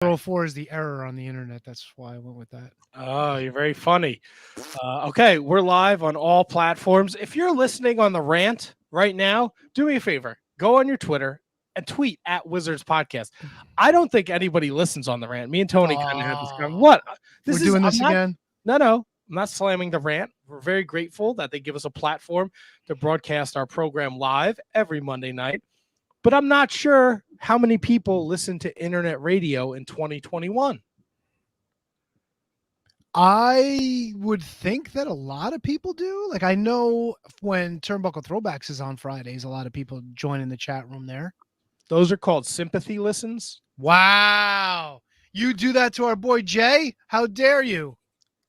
404 is the error on the internet. That's why I went with that. Oh, you're very funny. Okay, we're live on all platforms. If you're listening on the rant right now, do me a favor. Go on your Twitter and tweet at Wizards Podcast. I don't think anybody listens on the rant. Me and Tony kind of had this conversation. What? We're doing this again? No. I'm not slamming the rant. We're very grateful that they give us a platform to broadcast our program live every Monday night. But I'm not sure how many people listen to internet radio in 2021. I would think that a lot of people do. Like, I know when Turnbuckle Throwbacks is on Fridays, a lot of people join in the chat room there. Those are called sympathy listens. Wow. You do that to our boy Jay? How dare you?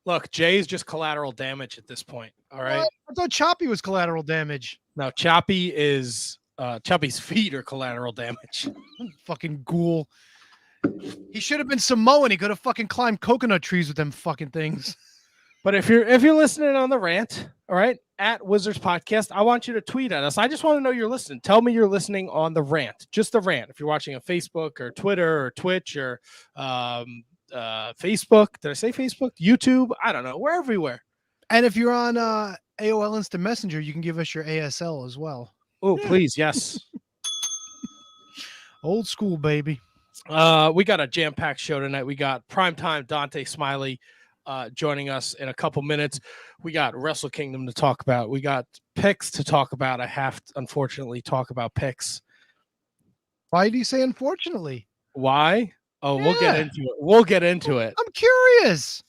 Look, Jay is just collateral damage at this point. All right. What? I thought Choppy was collateral damage. No, Choppy is Choppy's feet are collateral damage. Fucking ghoul. He should have been Samoan. He could have fucking climbed coconut trees with them fucking things. But if you're listening on the rant, all right, at Wizards Podcast, I want you to tweet at us. I just want to know you're listening. Tell me you're listening on the rant, just the rant. If you're watching on Facebook or Twitter or Twitch or Facebook, did I say Facebook? YouTube? I don't know. We're everywhere. And if you're on AOL Instant Messenger, you can give us your ASL as well. Oh, please, yes. Old school, baby. We got a jam-packed show tonight. We got PRIMETIME Dontae Smiley joining us in a couple minutes. We got Wrestle Kingdom to talk about. We got picks to talk about. I have to, unfortunately, talk about picks. Why do you say unfortunately? Why? Oh, yeah. We'll get into it. I'm curious.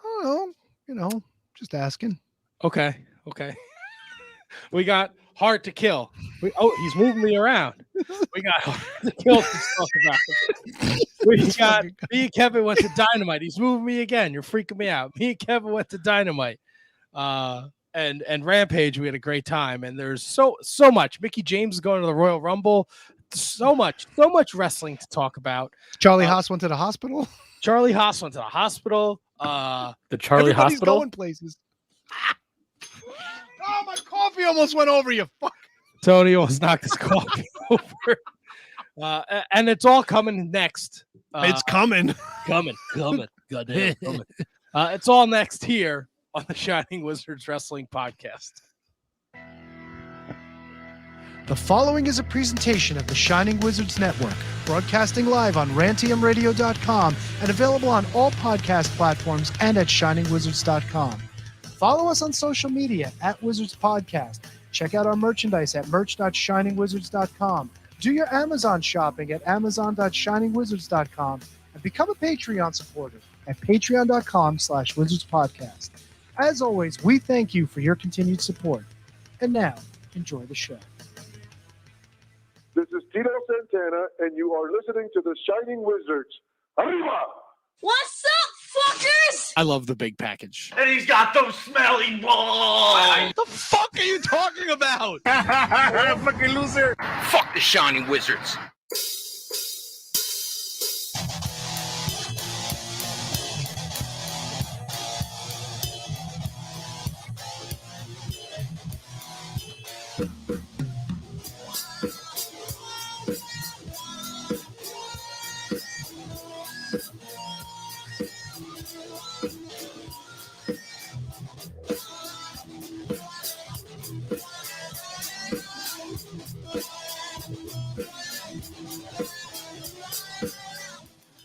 I don't know, just asking. Okay. We got Hard to Kill. He's moving me around. We got Hard to Kill to talk about. We got me and Kevin went to Dynamite. He's moving me again. You're freaking me out. Me and Kevin went to Dynamite. And Rampage, we had a great time. And there's so much. Mickey James is going to the Royal Rumble. So much wrestling to talk about. Charlie Haas went to the hospital. Charlie Haas went to the hospital. The Charlie Everybody's Hospital. Going places. Oh, my coffee almost went over, you fuck. Tony almost knocked his coffee over. And it's all coming next. It's coming. Coming. Goddamn, coming. It's all next here on the Shining Wizards Wrestling Podcast. The following is a presentation of the Shining Wizards Network, broadcasting live on rantiumradio.com and available on all podcast platforms and at shiningwizards.com. Follow us on social media at Wizards Podcast. Check out our merchandise at merch.shiningwizards.com. Do your Amazon shopping at amazon.shiningwizards.com and become a Patreon supporter at patreon.com/wizardspodcast. As always, we thank you for your continued support. And now, enjoy the show. This is Tito Santana, and you are listening to the Shining Wizards. Arriba! What's up, fuckers? I love the big package. And he's got those smelly balls. What the fuck are you talking about? Fucking loser. Fuck the Shining Wizards.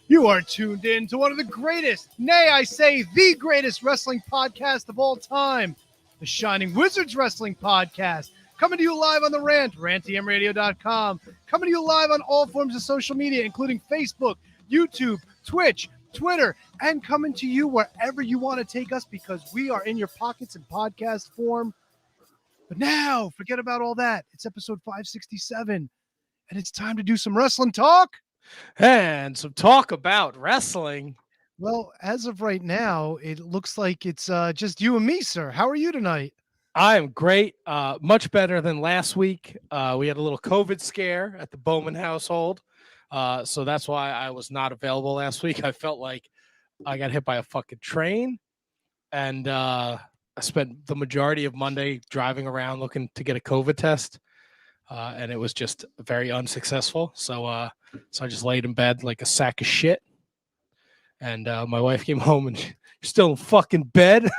You are tuned in to one of the greatest, nay, I say the greatest wrestling podcast of all time, the Shining Wizards Wrestling Podcast, coming to you live on the rant, rantiumradio.com, coming to you live on all forms of social media, including Facebook, YouTube, Twitch, Twitter, and coming to you wherever you want to take us because we are in your pockets in podcast form. But now, forget about all that. It's episode 567, and it's time to do some wrestling talk. And some talk about wrestling. Well, as of right now, it looks like it's just you and me, sir. How are you tonight? I am great. Much better than last week. We had a little COVID scare at the Bowman household. So that's why I was not available last week. I felt like I got hit by a fucking train. And I spent the majority of Monday driving around looking to get a COVID test. and it was just very unsuccessful. So so I just laid in bed like a sack of shit. And my wife came home and you're still in fucking bed.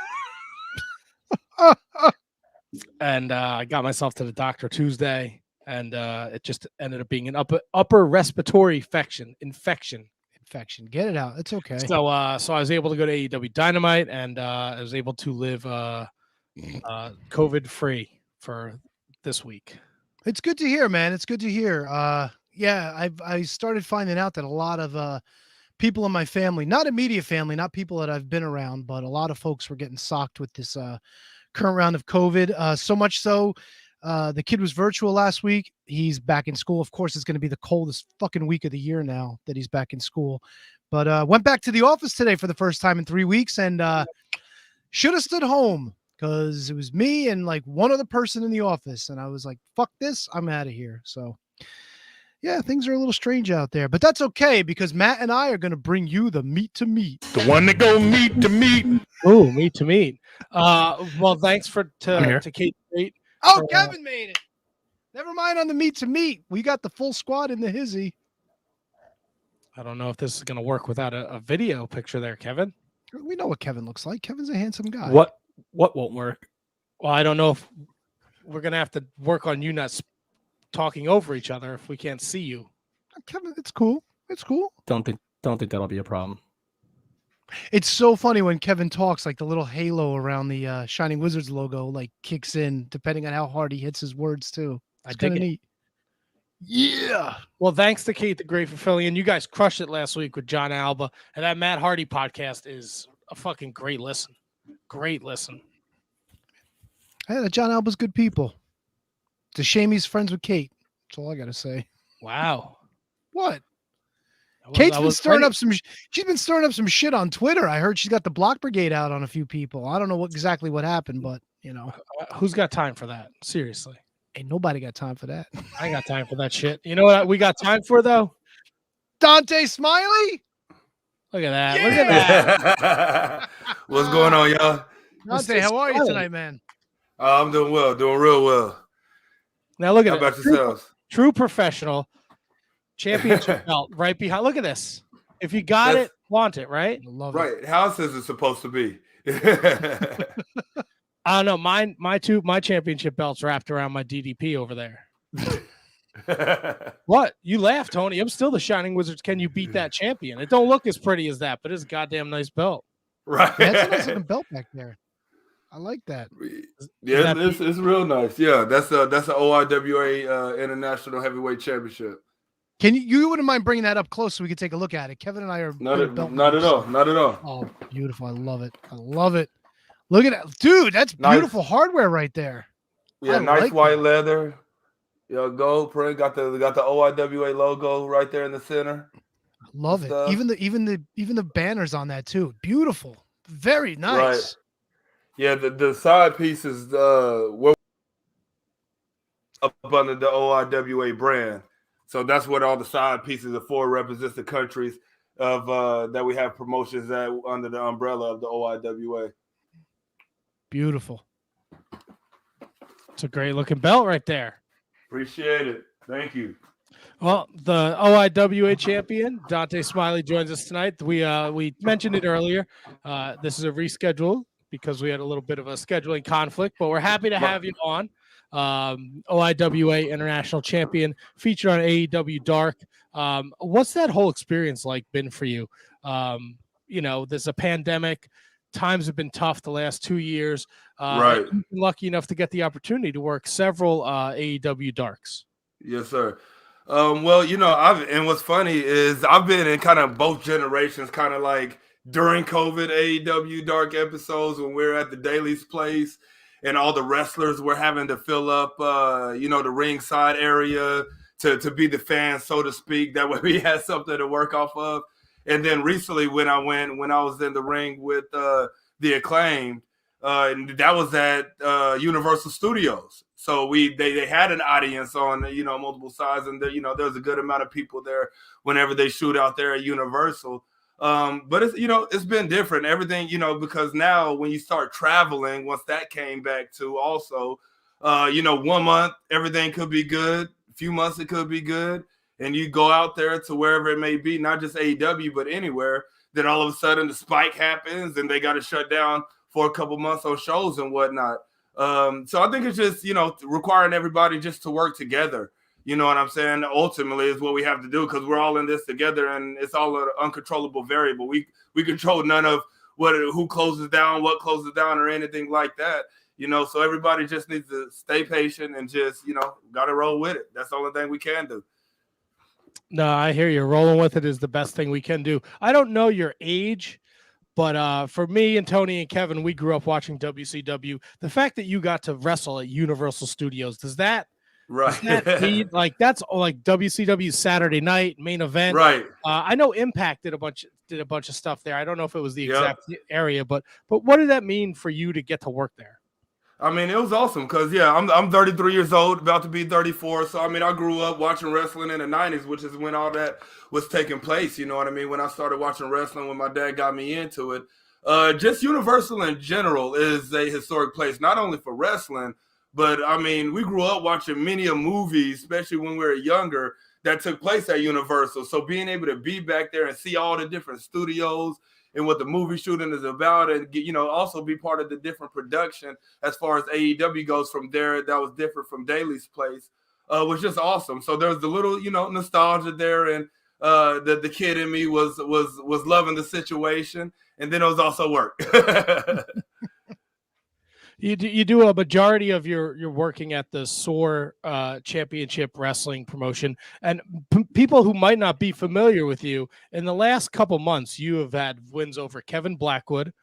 And I got myself to the doctor Tuesday, and it just ended up being an upper respiratory infection. Get it out. It's okay. So so I was able to go to AEW Dynamite, and I was able to live COVID free for this week. It's good to hear, man. It's good to hear. Yeah, I started finding out that a lot of people in my family, not immediate family, not people that I've been around, but a lot of folks were getting socked with this current round of COVID. So much so, the kid was virtual last week. He's back in school. Of course, it's going to be the coldest fucking week of the year now that he's back in school. But went back to the office today for the first time in 3 weeks, and should have stood home because it was me and like one other person in the office. And I was like, fuck this, I'm out of here. So yeah, things are a little strange out there, but that's okay because Matt and I are going to bring you the meat to meat. The one that go meat to meat. Oh, meat to meat. Well, thanks to Kate. Oh, Kevin made it. Never mind on the meat to meat. We got the full squad in the hizzy. I don't know if this is going to work without a video picture there, Kevin. We know what Kevin looks like. Kevin's a handsome guy. What won't work? Well, I don't know if we're going to have to work on you not talking over each other if we can't see you. Kevin, it's cool. It's cool. Don't think that'll be a problem. It's so funny when Kevin talks, like the little halo around the Shining Wizards logo like kicks in depending on how hard he hits his words too. It's kind of neat. Yeah. Well, thanks to Kate the Great for filling in. You guys crushed it last week with John Alba, and that Matt Hardy podcast is a fucking great listen. Great listen. Yeah, John Alba's good people. It's a shame he's friends with Kate. That's all I gotta say. Wow. What? She's been stirring up some shit on Twitter. I heard she's got the Block Brigade out on a few people. I don't know exactly what happened, but you know, who's got time for that? Seriously, ain't nobody got time for that. I ain't got time for that shit. You know what we got time for though? Dontae Smiley. Look at that. Yeah! Look at that. What's going on, y'all? Dontae, how are you tonight, man? I'm doing well, doing real well. Now look at How about yourselves? True professional. Championship belt right behind. Look at this. If you got it, want it, right? I love right. How else is it supposed to be? I don't know. My championship belts wrapped around my DDP over there. What? You laugh, Tony. I'm still the Shining Wizards. Can you beat that champion? It don't look as pretty as that, but it's a goddamn nice belt. Right. Yeah, that's a nice looking belt back there. I like that. Yeah, it's real nice. Yeah, that's a OIWA International Heavyweight Championship. Can you wouldn't mind bringing that up close so we could take a look at it? Kevin and I are not at all. Oh, beautiful! I love it. I love it. Look at that, dude. That's beautiful hardware right there. Yeah, nice white leather. Yeah, gold print. Got the OIWA logo right there in the center. I love it. Even the banners on that too. Beautiful. Very nice. Right. Yeah, the side pieces were up under the OIWA brand. So that's what all the side pieces are for, represents the countries of that we have promotions that under the umbrella of the OIWA. Beautiful. It's a great looking belt right there. Appreciate it. Thank you. Well, the OIWA champion, Dontae Smiley, joins us tonight. We mentioned it earlier. This is a reschedule because we had a little bit of a scheduling conflict, but we're happy to have you on. OIWA International Champion, featured on AEW Dark. What's that whole experience like been for you? You know, there's a pandemic. Times have been tough the last 2 years. Right. You've been lucky enough to get the opportunity to work several AEW Darks. Yes, sir. Well, you know, and what's funny is I've been in kind of both generations, kind of like during COVID AEW Dark episodes when we're at the Daily's place. And all the wrestlers were having to fill up, the ringside area to be the fans, so to speak. That way we had something to work off of. And then recently when I was in the ring with the Acclaimed, and that was at Universal Studios. So they had an audience on, multiple sides. And, there's a good amount of people there whenever they shoot out there at Universal. But it's been different. Everything, because now when you start traveling, once that came back to also, 1 month, everything could be good. A few months, it could be good. And you go out there to wherever it may be, not just AEW, but anywhere. Then all of a sudden the spike happens and they got to shut down for a couple months on shows and whatnot. So I think it's just, requiring everybody just to work together. You know what I'm saying? Ultimately is what we have to do, because we're all in this together, and it's all an uncontrollable variable. We control none of who closes down, what closes down, or anything like that. So everybody just needs to stay patient and just, got to roll with it. That's the only thing we can do. No, I hear you. Rolling with it is the best thing we can do. I don't know your age, but for me and Tony and Kevin, we grew up watching WCW. The fact that you got to wrestle at Universal Studios, does that mean, like, that's like WCW Saturday night main event? Right. I know Impact did a bunch of stuff there. I don't know if it was the exact area, but what did that mean for you to get to work there? I mean, it was awesome because, I'm 33 years old, about to be 34. So, I mean, I grew up watching wrestling in the 90s, which is when all that was taking place. You know what I mean? When I started watching wrestling, when my dad got me into it. Just Universal in general is a historic place, not only for wrestling, but, I mean, we grew up watching many movies, especially when we were younger, that took place at Universal. So being able to be back there and see all the different studios and what the movie shooting is about, and also be part of the different production as far as AEW goes from there, that was different from Daly's place, was just awesome. So there's the little nostalgia there, and the kid in me was loving the situation, and then it was also work. You do a majority of your working at the SOAR Championship Wrestling promotion, and people who might not be familiar with you, in the last couple months, you have had wins over Kevin Blackwood,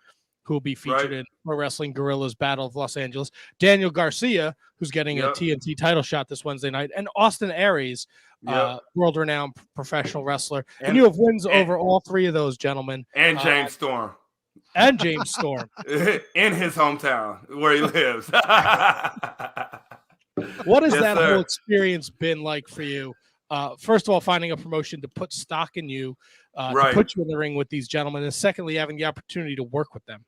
who will be featured in Pro Wrestling Guerrillas Battle of Los Angeles, Daniel Garcia, who's getting a TNT title shot this Wednesday night, and Austin Aries, world-renowned professional wrestler. And you have wins over all three of those gentlemen. And James Storm. And James Storm. In his hometown where he lives. What has that whole experience been like for you? First of all, finding a promotion to put stock in you, to put you in the ring with these gentlemen, and secondly, having the opportunity to work with them.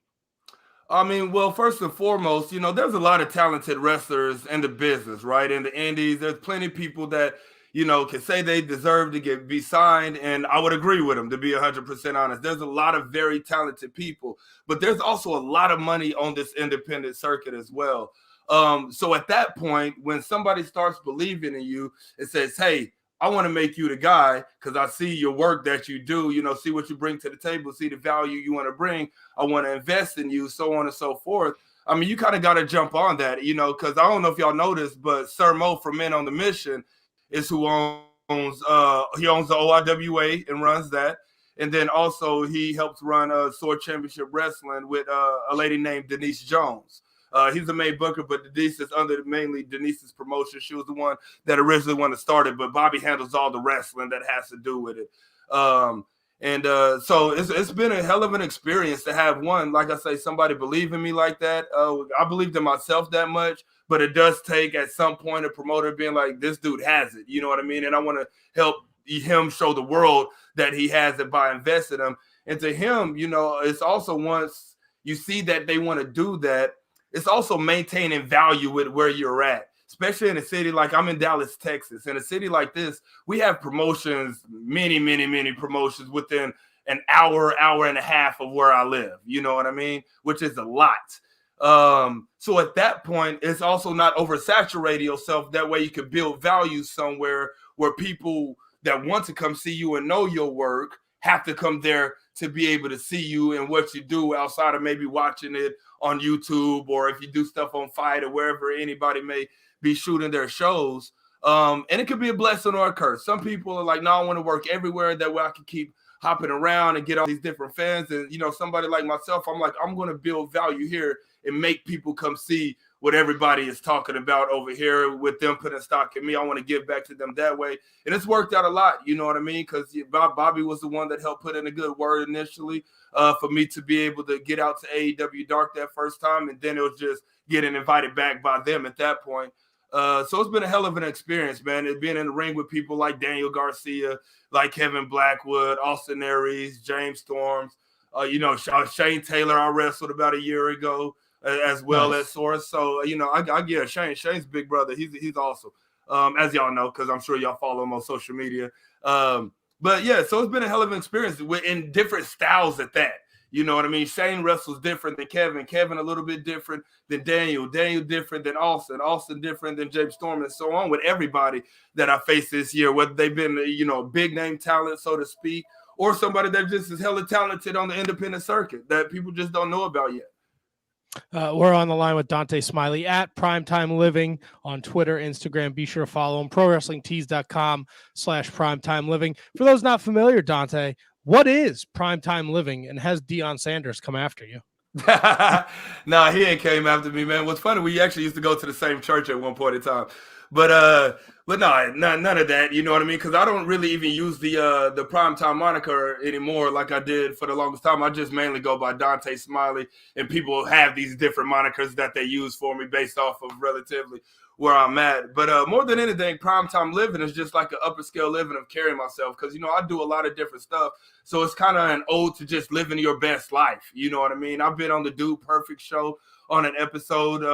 I mean, well, first and foremost, there's a lot of talented wrestlers in the business, right? In the indies, there's plenty of people that can say they deserve to be signed, and I would agree with them, to be 100% honest. There's a lot of very talented people, but there's also a lot of money on this independent circuit as well. So at that point, when somebody starts believing in you, it says, hey, I want to make you the guy because I see your work that you do, see what you bring to the table, see the value you want to bring. I want to invest in you, so on and so forth. I mean, you kind of got to jump on that, because I don't know if y'all noticed, but Sir Mo from Men on the Mission is who owns the OIWA and runs that. And then also he helps run Sword Championship Wrestling with a lady named Denise Jones. He's the main booker, but Denise is under mainly Denise's promotion. She was the one that originally wanted to start it, but Bobby handles all the wrestling that has to do with it. So it's been a hell of an experience to have one, like I say, somebody believe in me like that. I believed in myself that much, but it does take at some point a promoter being like, this dude has it, you know what I mean? And I want to help him show the world that he has it by investing him. And to him, it's also, once you see that they want to do that, it's also maintaining value with where you're at, especially in a city like I'm in Dallas, Texas. In a city like this, we have promotions, many, many, many promotions within an hour and a half of where I live. You know what I mean? Which is a lot. So at that point, it's also not oversaturating yourself. That way you can build value somewhere where people that want to come see you and know your work have to come there to be able to see you and what you do outside of maybe watching it on YouTube, or if you do stuff on Fight or wherever anybody may be shooting their shows. And it could be a blessing or a curse. Some people are like, no, I want to work everywhere. That way I can keep hopping around and get all these different fans. And, somebody like myself, I'm like, I'm going to build value here and make people come see what everybody is talking about over here with them putting stock in me. I want to give back to them that way. And it's worked out a lot, you know what I mean? Because Bobby was the one that helped put in a good word initially for me to be able to get out to AEW Dark that first time. And then it was just getting invited back by them at that point. So it's been a hell of an experience, man. It's been in the ring with people like Daniel Garcia, like Kevin Blackwood, Austin Aries, James Storms, Shane Taylor I wrestled about a year ago. as well Nice. as Source. So, I give Shane's big brother. He's awesome, as y'all know, because I'm sure y'all follow him on social media. But yeah, so it's been a hell of an experience in different styles at that. You know what I mean? Shane wrestles different than Kevin. Kevin a little bit different than Daniel. Daniel different than Austin. Austin different than James Storm, and so on with everybody that I faced this year, whether they've been, big name talent, so to speak, or somebody that just is hella talented on the independent circuit that people just don't know about yet. We're on the line with Dontae Smiley at PRIMETIME Living on Twitter, Instagram. Be sure to follow him, ProWrestlingTees.com/PRIMETIME Living. For those not familiar, Dontae, what is PRIMETIME Living, and has Deion Sanders come after you? Nah, he ain't came after me, man. What's funny, we actually used to go to the same church at one point in time. But no, none of that. You know what I mean? Because I don't really even use the primetime moniker anymore like I did for the longest time. I just mainly go by Dontae Smiley, and people have these different monikers that they use for me based off of relatively where I'm at. But more than anything, primetime living is just like an upper scale living of carrying myself, because, I do a lot of different stuff. So it's kind of an ode to just living your best life. You know what I mean? I've been on the Dude Perfect show on an episode,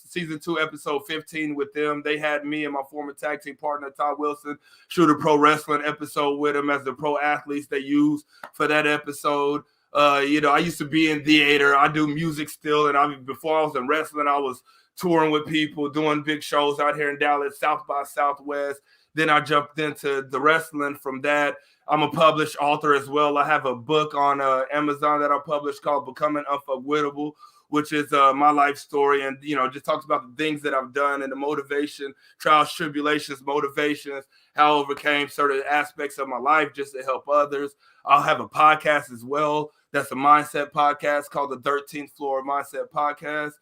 season 2, episode 15 with them. They had me and my former tag team partner, Todd Wilson, shoot a pro wrestling episode with them as the pro athletes they use for that episode. I used to be in theater. I do music still. And before I was in wrestling, I was touring with people, doing big shows out here in Dallas, South by Southwest. Then I jumped into the wrestling from that. I'm a published author as well. I have a book on Amazon that I published called Becoming Unfuckwittable, which is my life story, and just talks about the things that I've done and the motivation, trials, tribulations, motivations, how I overcame certain aspects of my life just to help others. I'll have a podcast as well. That's a mindset podcast called the 13th Floor Mindset Podcast.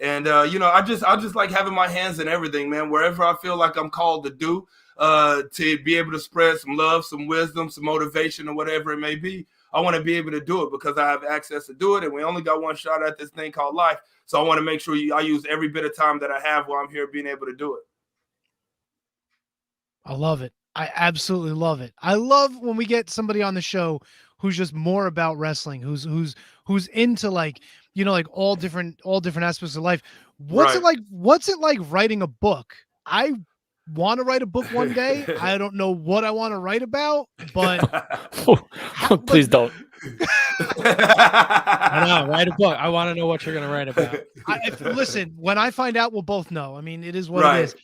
And I just like having my hands in everything, man. Wherever I feel like I'm called to do, to be able to spread some love, some wisdom, some motivation, or whatever it may be, I want to be able to do it because I have access to do it, and we only got one shot at this thing called life. So I want to make sure I use every bit of time that I have while I'm here being able to do it. I love it. I absolutely love it. I love when we get somebody on the show who's just more about wrestling, who's into like all different aspects of life. What's it like writing a book? I want to write a book one day. I don't know what I want to write about, but please don't. I know, write a book. I want to know what you're going to write about. Listen, when I find out, we'll both know. I mean, it is what it is.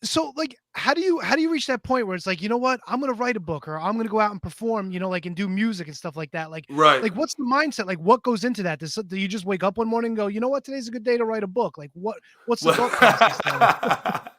So like, how do you reach that point where it's like, you know what, I'm going to write a book, or I'm going to go out and perform, and do music and stuff like that. Like, like what's the mindset? Like, what goes into that? Do you just wake up one morning and go, you know what, today's a good day to write a book? Like what's the thought process there?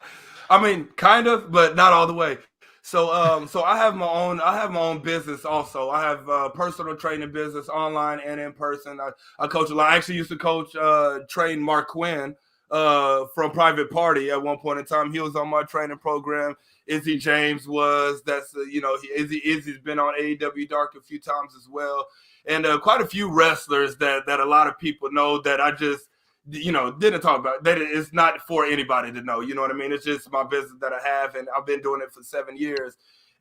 I mean, kind of, but not all the way. So I have my own business also. I have a personal training business online and in person. I coach a lot. I actually used to train Mark Quinn from Private Party at one point in time. He was on my training program. Izzy James was. Izzy's been on AEW Dark a few times as well, and quite a few wrestlers that a lot of people know that I just didn't talk about. That it's not for anybody to know. You know what I mean? It's just my business that I have, and I've been doing it for 7 years.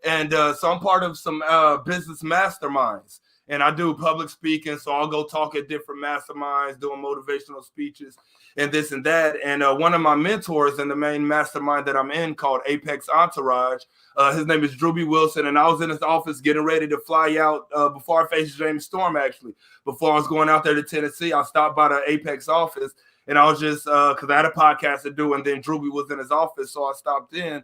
And so I'm part of some business masterminds, and I do public speaking. So I'll go talk at different masterminds, doing motivational speeches and this and that. And one of my mentors in the main mastermind that I'm in, called Apex Entourage, his name is Drewby Wilson, and I was in his office getting ready to fly out before I faced James Storm. Actually, before I was going out there to Tennessee, I stopped by the Apex office, and I was just because I had a podcast to do, and then Drewby was in his office, so I stopped in.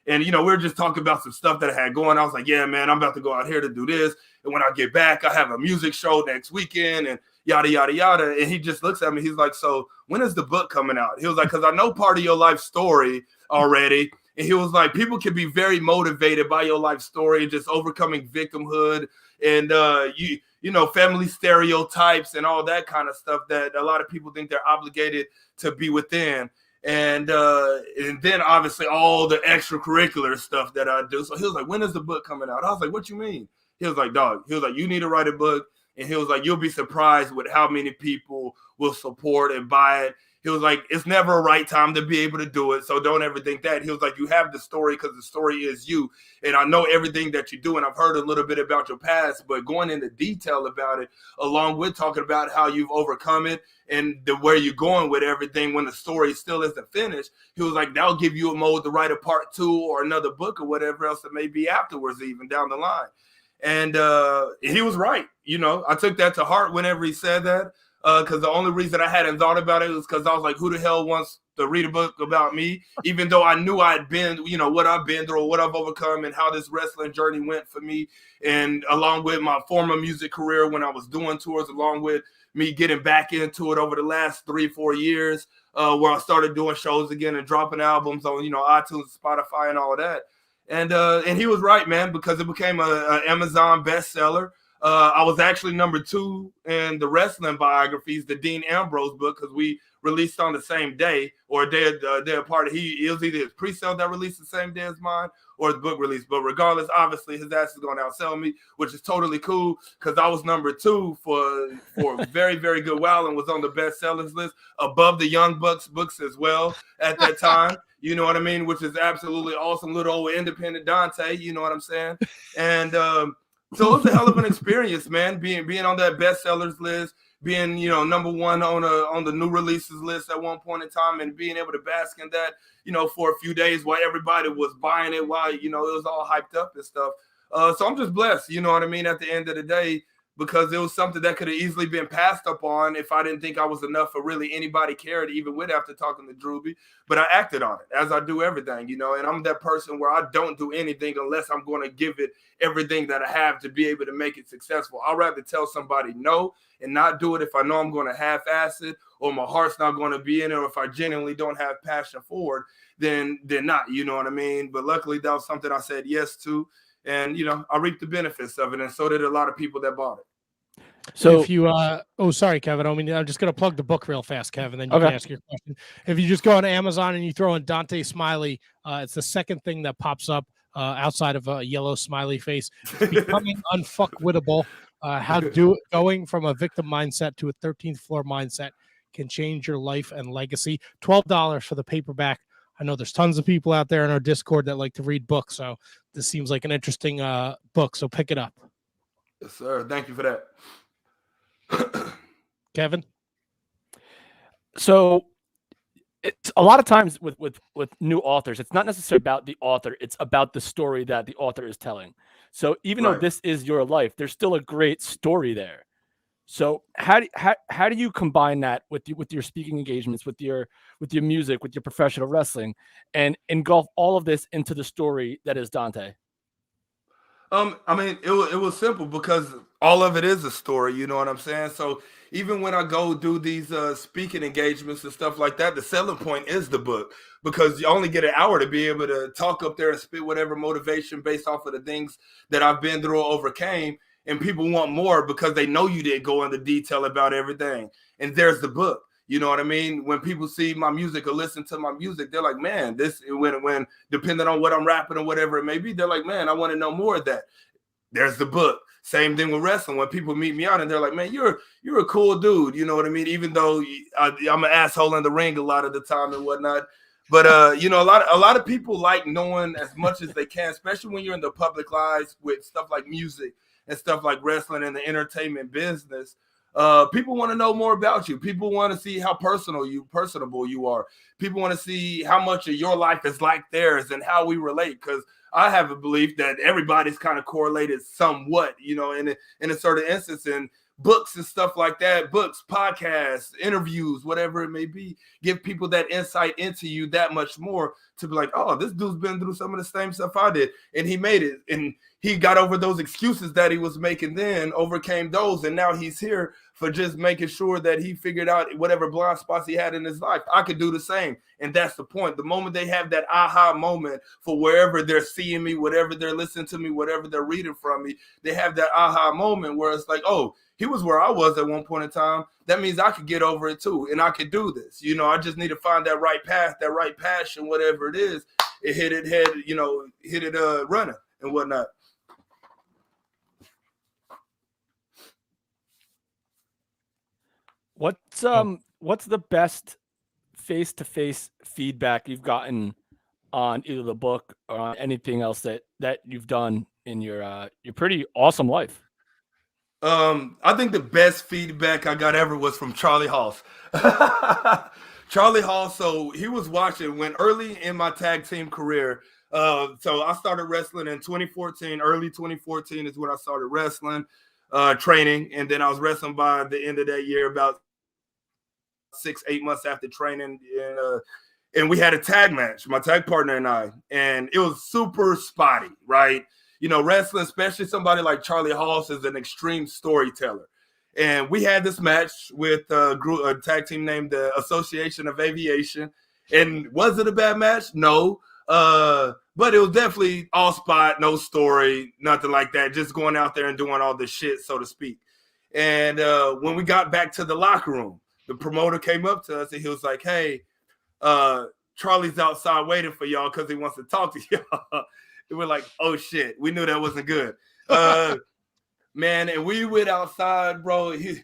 And, we were just talking about some stuff that I had going. I was like, yeah, man, I'm about to go out here to do this. And when I get back, I have a music show next weekend and yada, yada, yada. And he just looks at me. He's like, so when is the book coming out? He was like, because I know part of your life story already. And he was like, people can be very motivated by your life story and just overcoming victimhood and, family stereotypes and all that kind of stuff that a lot of people think they're obligated to be within. And then obviously all the extracurricular stuff that I do. So he was like, when is the book coming out? I was like, what you mean? He was like, dog, you need to write a book. And he was like, you'll be surprised with how many people will support and buy it. He was like, it's never a right time to be able to do it. So don't ever think that. He was like, you have the story because the story is you. And I know everything that you do. And I've heard a little bit about your past, but going into detail about it, along with talking about how you've overcome it and where you're going with everything when the story still isn't finished. He was like, that'll give you a mode to write a part 2 or another book or whatever else it may be afterwards, even down the line. And he was right. You know, I took that to heart whenever he said that. Because the only reason I hadn't thought about it was because I was like, who the hell wants to read a book about me? Even though I knew I'd been, you know, what I've been through, what I've overcome, and how this wrestling journey went for me. And along with my former music career when I was doing tours, along with me getting back into it over the last 3-4 years, where I started doing shows again and dropping albums on, you know, iTunes, Spotify, and all of that. And he was right, man, because it became an Amazon bestseller. I was actually number 2 in the wrestling biographies, the Dean Ambrose book, because we released on the same day or a day apart. It was either his pre-sale that released the same day as mine or his book release. But regardless, obviously, his ass is going to outsell me, which is totally cool because I was number 2 for a very, very good while and was on the bestsellers list above the Young Bucks books as well at that time. You know what I mean? Which is absolutely awesome. Little old independent Dontae, you know what I'm saying? And so it was a hell of an experience, man, being on that bestsellers list, being, you know, number 1 on the new releases list at one point in time, and being able to bask in that, you know, for a few days while everybody was buying it, while, you know, it was all hyped up and stuff. So I'm just blessed, you know what I mean, at the end of the day, because it was something that could have easily been passed up on if I didn't think I was enough for really anybody cared, even with after talking to Drewby. But I acted on it, as I do everything, you know, and I'm that person where I don't do anything unless I'm going to give it everything that I have to be able to make it successful. I'd rather tell somebody no and not do it if I know I'm going to half-ass it or my heart's not going to be in it, or if I genuinely don't have passion for it, then not, you know what I mean? But luckily, that was something I said yes to. And, you know, I reaped the benefits of it, and so did a lot of people that bought it. So if you, sorry, Kevin. I'm just going to plug the book real fast, Kevin, then you can ask your question. If you just go on Amazon and you throw in Dontae Smiley, it's the second thing that pops up outside of a yellow smiley face. Becoming unfuckwittable, going from a victim mindset to a 13th floor mindset can change your life and legacy. $12 for the paperback. I know there's tons of people out there in our Discord that like to read books, so this seems like an interesting book, so pick it up. Yes, sir. Thank you for that. Kevin? So it's a lot of times with new authors, it's not necessarily about the author, it's about the story that the author is telling. So even though this is your life, there's still a great story there. So how do you combine that with your speaking engagements, with your music, with your professional wrestling, and engulf all of this into the story that is Dontae? I mean, it was simple because all of it is a story, you know what I'm saying? So even when I go do these speaking engagements and stuff like that, the selling point is the book, because you only get an hour to be able to talk up there and spit whatever motivation based off of the things that I've been through or overcame. And people want more because they know you didn't go into detail about everything. And there's the book. You know what I mean? When people see my music or listen to my music, they're like, man, this, when depending on what I'm rapping or whatever it may be, they're like, man, I want to know more of that. There's the book. Same thing with wrestling. When people meet me out and they're like, man, you're a cool dude. You know what I mean? Even though I'm an asshole in the ring a lot of the time and whatnot. But, you know, a lot of people like knowing as much as they can, especially when you're in the public lives with stuff like music and stuff like wrestling and the entertainment business. People want to know more about you. People want to see how personable you are. People want to see how much of your life is like theirs and how we relate. Because I have a belief that everybody's kind of correlated somewhat, you know, in a certain instance. And books and stuff like that, books, podcasts, interviews, whatever it may be, give people that insight into you that much more to be like, oh, this dude's been through some of the same stuff I did, and he made it, and he got over those excuses that he was making then, overcame those, and now he's here for just making sure that he figured out whatever blind spots he had in his life. I could do the same, and that's the point. The moment they have that aha moment for wherever they're seeing me, whatever they're listening to me, whatever they're reading from me, they have that aha moment where it's like, oh, he was where I was at one point in time. That means I could get over it too, and I could do this. You know, I just need to find that right path, that right passion, whatever it is. It hit it running and whatnot. What's the best face-to-face feedback you've gotten on either the book or on anything else that you've done in your pretty awesome life? I think the best feedback I got ever was from Charlie Haas. Charlie Haas, so he was watching when early in my tag team career. So I started wrestling in 2014. Early 2014 is when I started wrestling, training, and then I was wrestling by the end of that year, about 6-8 months after training. And we had a tag match, my tag partner and I, and it was super spotty, right? You know, wrestling, especially somebody like Charlie Haas, is an extreme storyteller. And we had this match with a tag team named the Association of Aviation. And was it a bad match? No. But it was definitely all spot, no story, nothing like that. Just going out there and doing all this shit, so to speak. And when we got back to the locker room, the promoter came up to us and he was like, hey, Charlie's outside waiting for y'all because he wants to talk to y'all. And we're like, oh, shit. We knew that wasn't good. Man, and we went outside, bro. He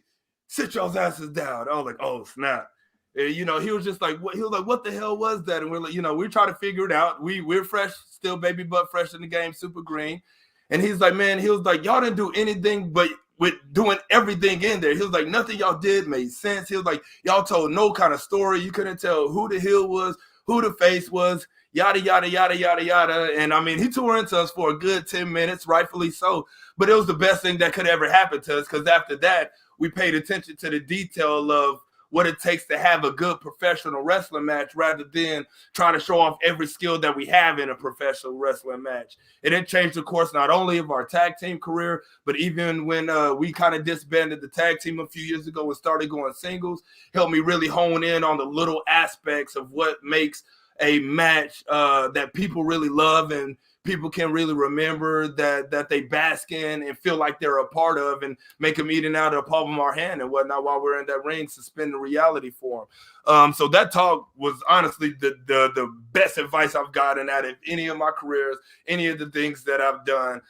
sit y'all's asses down. I was like, oh, snap. And, you know, he was just like, what the hell was that? And we're like, you know, we're trying to figure it out. We're fresh, still baby butt fresh in the game, super green. And he's like, man, he was like, y'all didn't do anything but with doing everything in there. He was like, nothing y'all did made sense. He was like, y'all told no kind of story. You couldn't tell who the heel was, who the face was, yada, yada, yada, yada, yada. And I mean, he tore into us for a good 10 minutes, rightfully so. But it was the best thing that could ever happen to us, because after that, we paid attention to the detail of what it takes to have a good professional wrestling match rather than trying to show off every skill that we have in a professional wrestling match. And it changed the course not only of our tag team career, but even when we kind of disbanded the tag team a few years ago and started going singles, helped me really hone in on the little aspects of what makes a match that people really love and people can really remember, that they bask in and feel like they're a part of, and make them eating out of the palm of our hand and whatnot while we're in that ring, suspending reality for them. So that talk was honestly the best advice I've gotten out of any of my careers, any of the things that I've done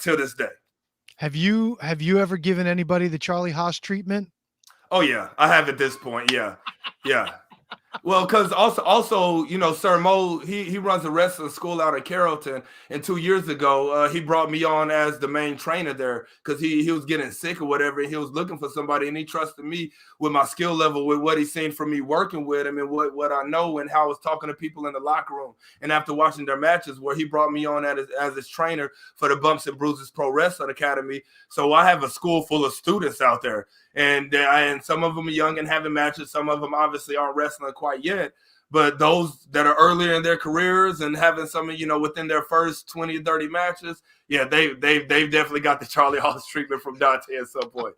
till this day. Have you ever given anybody the Charlie Haas treatment? Oh yeah, I have at this point. Yeah. Well, because also, you know, Sir Mo, he runs a wrestling school out in Carrollton, and 2 years ago, he brought me on as the main trainer there because he was getting sick or whatever, and he was looking for somebody, and he trusted me with my skill level, with what he's seen from me working with him, and what I know, and how I was talking to people in the locker room, and after watching their matches, where he brought me on as his trainer for the Bumps and Bruises Pro Wrestling Academy. So I have a school full of students out there. And some of them are young and having matches. Some of them obviously aren't wrestling quite yet. But those that are earlier in their careers and having some, you know, within their first 20 or 30 matches, yeah, they've definitely got the Charlie Haas treatment from Dontae at some point.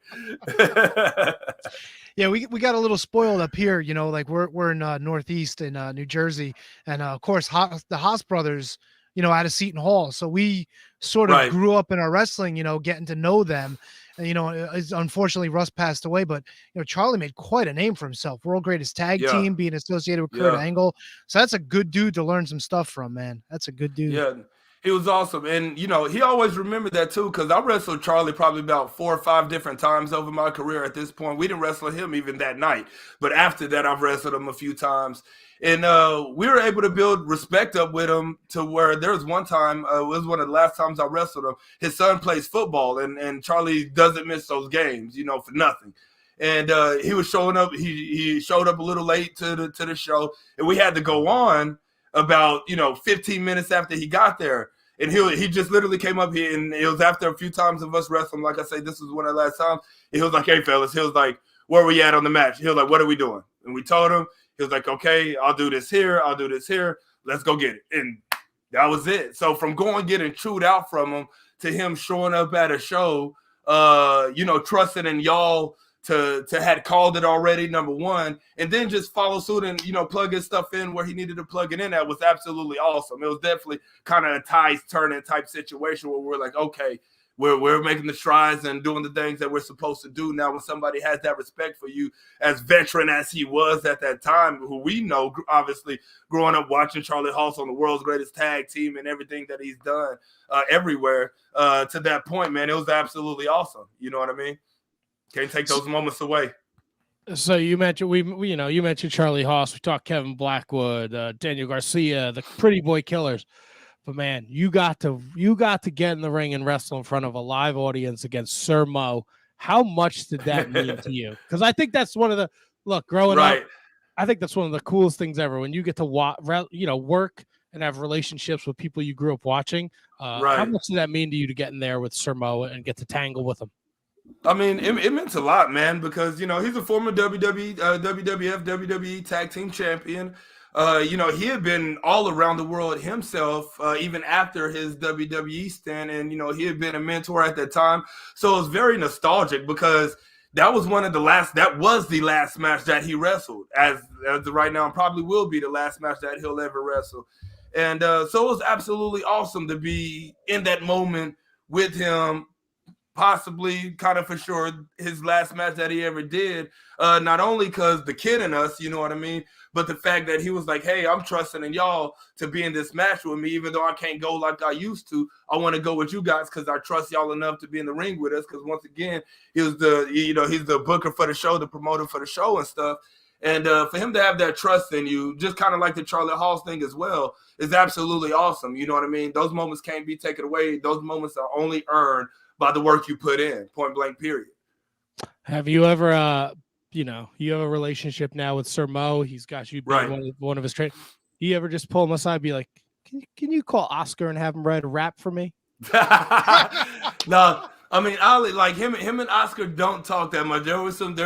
Yeah, we got a little spoiled up here, you know, like we're in Northeast in New Jersey, and of course the Haas brothers, you know, out of Seton Hall, so we sort of grew up in our wrestling, you know, getting to know them. And, you know, unfortunately Russ passed away, but you know, Charlie made quite a name for himself. World Greatest Tag Team, being associated with Kurt Angle. So that's a good dude to learn some stuff from, man. That's a good dude. Yeah. He was awesome. And, you know, he always remembered that, too, because I wrestled Charlie probably about 4 or 5 different times over my career at this point. We didn't wrestle him even that night. But after that, I've wrestled him a few times. And we were able to build respect up with him to where there was one time, it was one of the last times I wrestled him. His son plays football, and Charlie doesn't miss those games, you know, for nothing. And he was showing up. He showed up a little late to the show, and we had to go on about, you know, 15 minutes after he got there. And he just literally came up here, and it was after a few times of us wrestling. Like I say, this was one of the last times. And he was like, hey, fellas. He was like, where we at on the match? He was like, what are we doing? And we told him. He was like, okay, I'll do this here. I'll do this here. Let's go get it. And that was it. So from going getting chewed out from him to him showing up at a show, you know, trusting in y'all to had called it already, number one, and then just follow suit and, you know, plug his stuff in where he needed to plug it in. That was absolutely awesome. It was definitely kind of a ties turning type situation where we're like, okay, we're making the strides and doing the things that we're supposed to do now. When somebody has that respect for you, as veteran as he was at that time, who we know, obviously, growing up watching Charlie Haas on the World's Greatest Tag Team and everything that he's done everywhere to that point, man, it was absolutely awesome. You know what I mean? Can't take those moments away. So you mentioned you mentioned Charlie Haas. We talked Kevin Blackwood, Daniel Garcia, the Pretty Boy Killers. But man, you got to get in the ring and wrestle in front of a live audience against Sir Mo. How much did that mean to you? Because I think that's one of the growing up. I think that's one of the coolest things ever when you get to work and have relationships with people you grew up watching. How much did that mean to you to get in there with Sir Mo and get to tangle with him? I mean, it meant a lot, man, because, he's a former WWF, WWE Tag Team Champion. He had been all around the world himself, even after his WWE stint, and, he had been a mentor at that time. So it was very nostalgic because that was the last match that he wrestled, as of right now, and probably will be the last match that he'll ever wrestle. And so it was absolutely awesome to be in that moment with him, possibly kind of for sure his last match that he ever did, not only because the kid in us, you know what I mean, but the fact that he was like, hey, I'm trusting in y'all to be in this match with me, even though I can't go like I used to. I want to go with you guys because I trust y'all enough to be in the ring with us, because once again, he's the booker for the show, the promoter for the show and stuff. And for him to have that trust in you, just kind of like the Charlie Haas thing as well, is absolutely awesome. You know what I mean? Those moments can't be taken away. Those moments are only earned by the work you put in, point blank, period. Have you ever, you have a relationship now with Sir Mo? He's got you being one of his trainers. You ever just pull him aside and be like, can you call Oscar and have him write a rap for me? No, I mean, Ali, like him and Oscar don't talk that much. There was some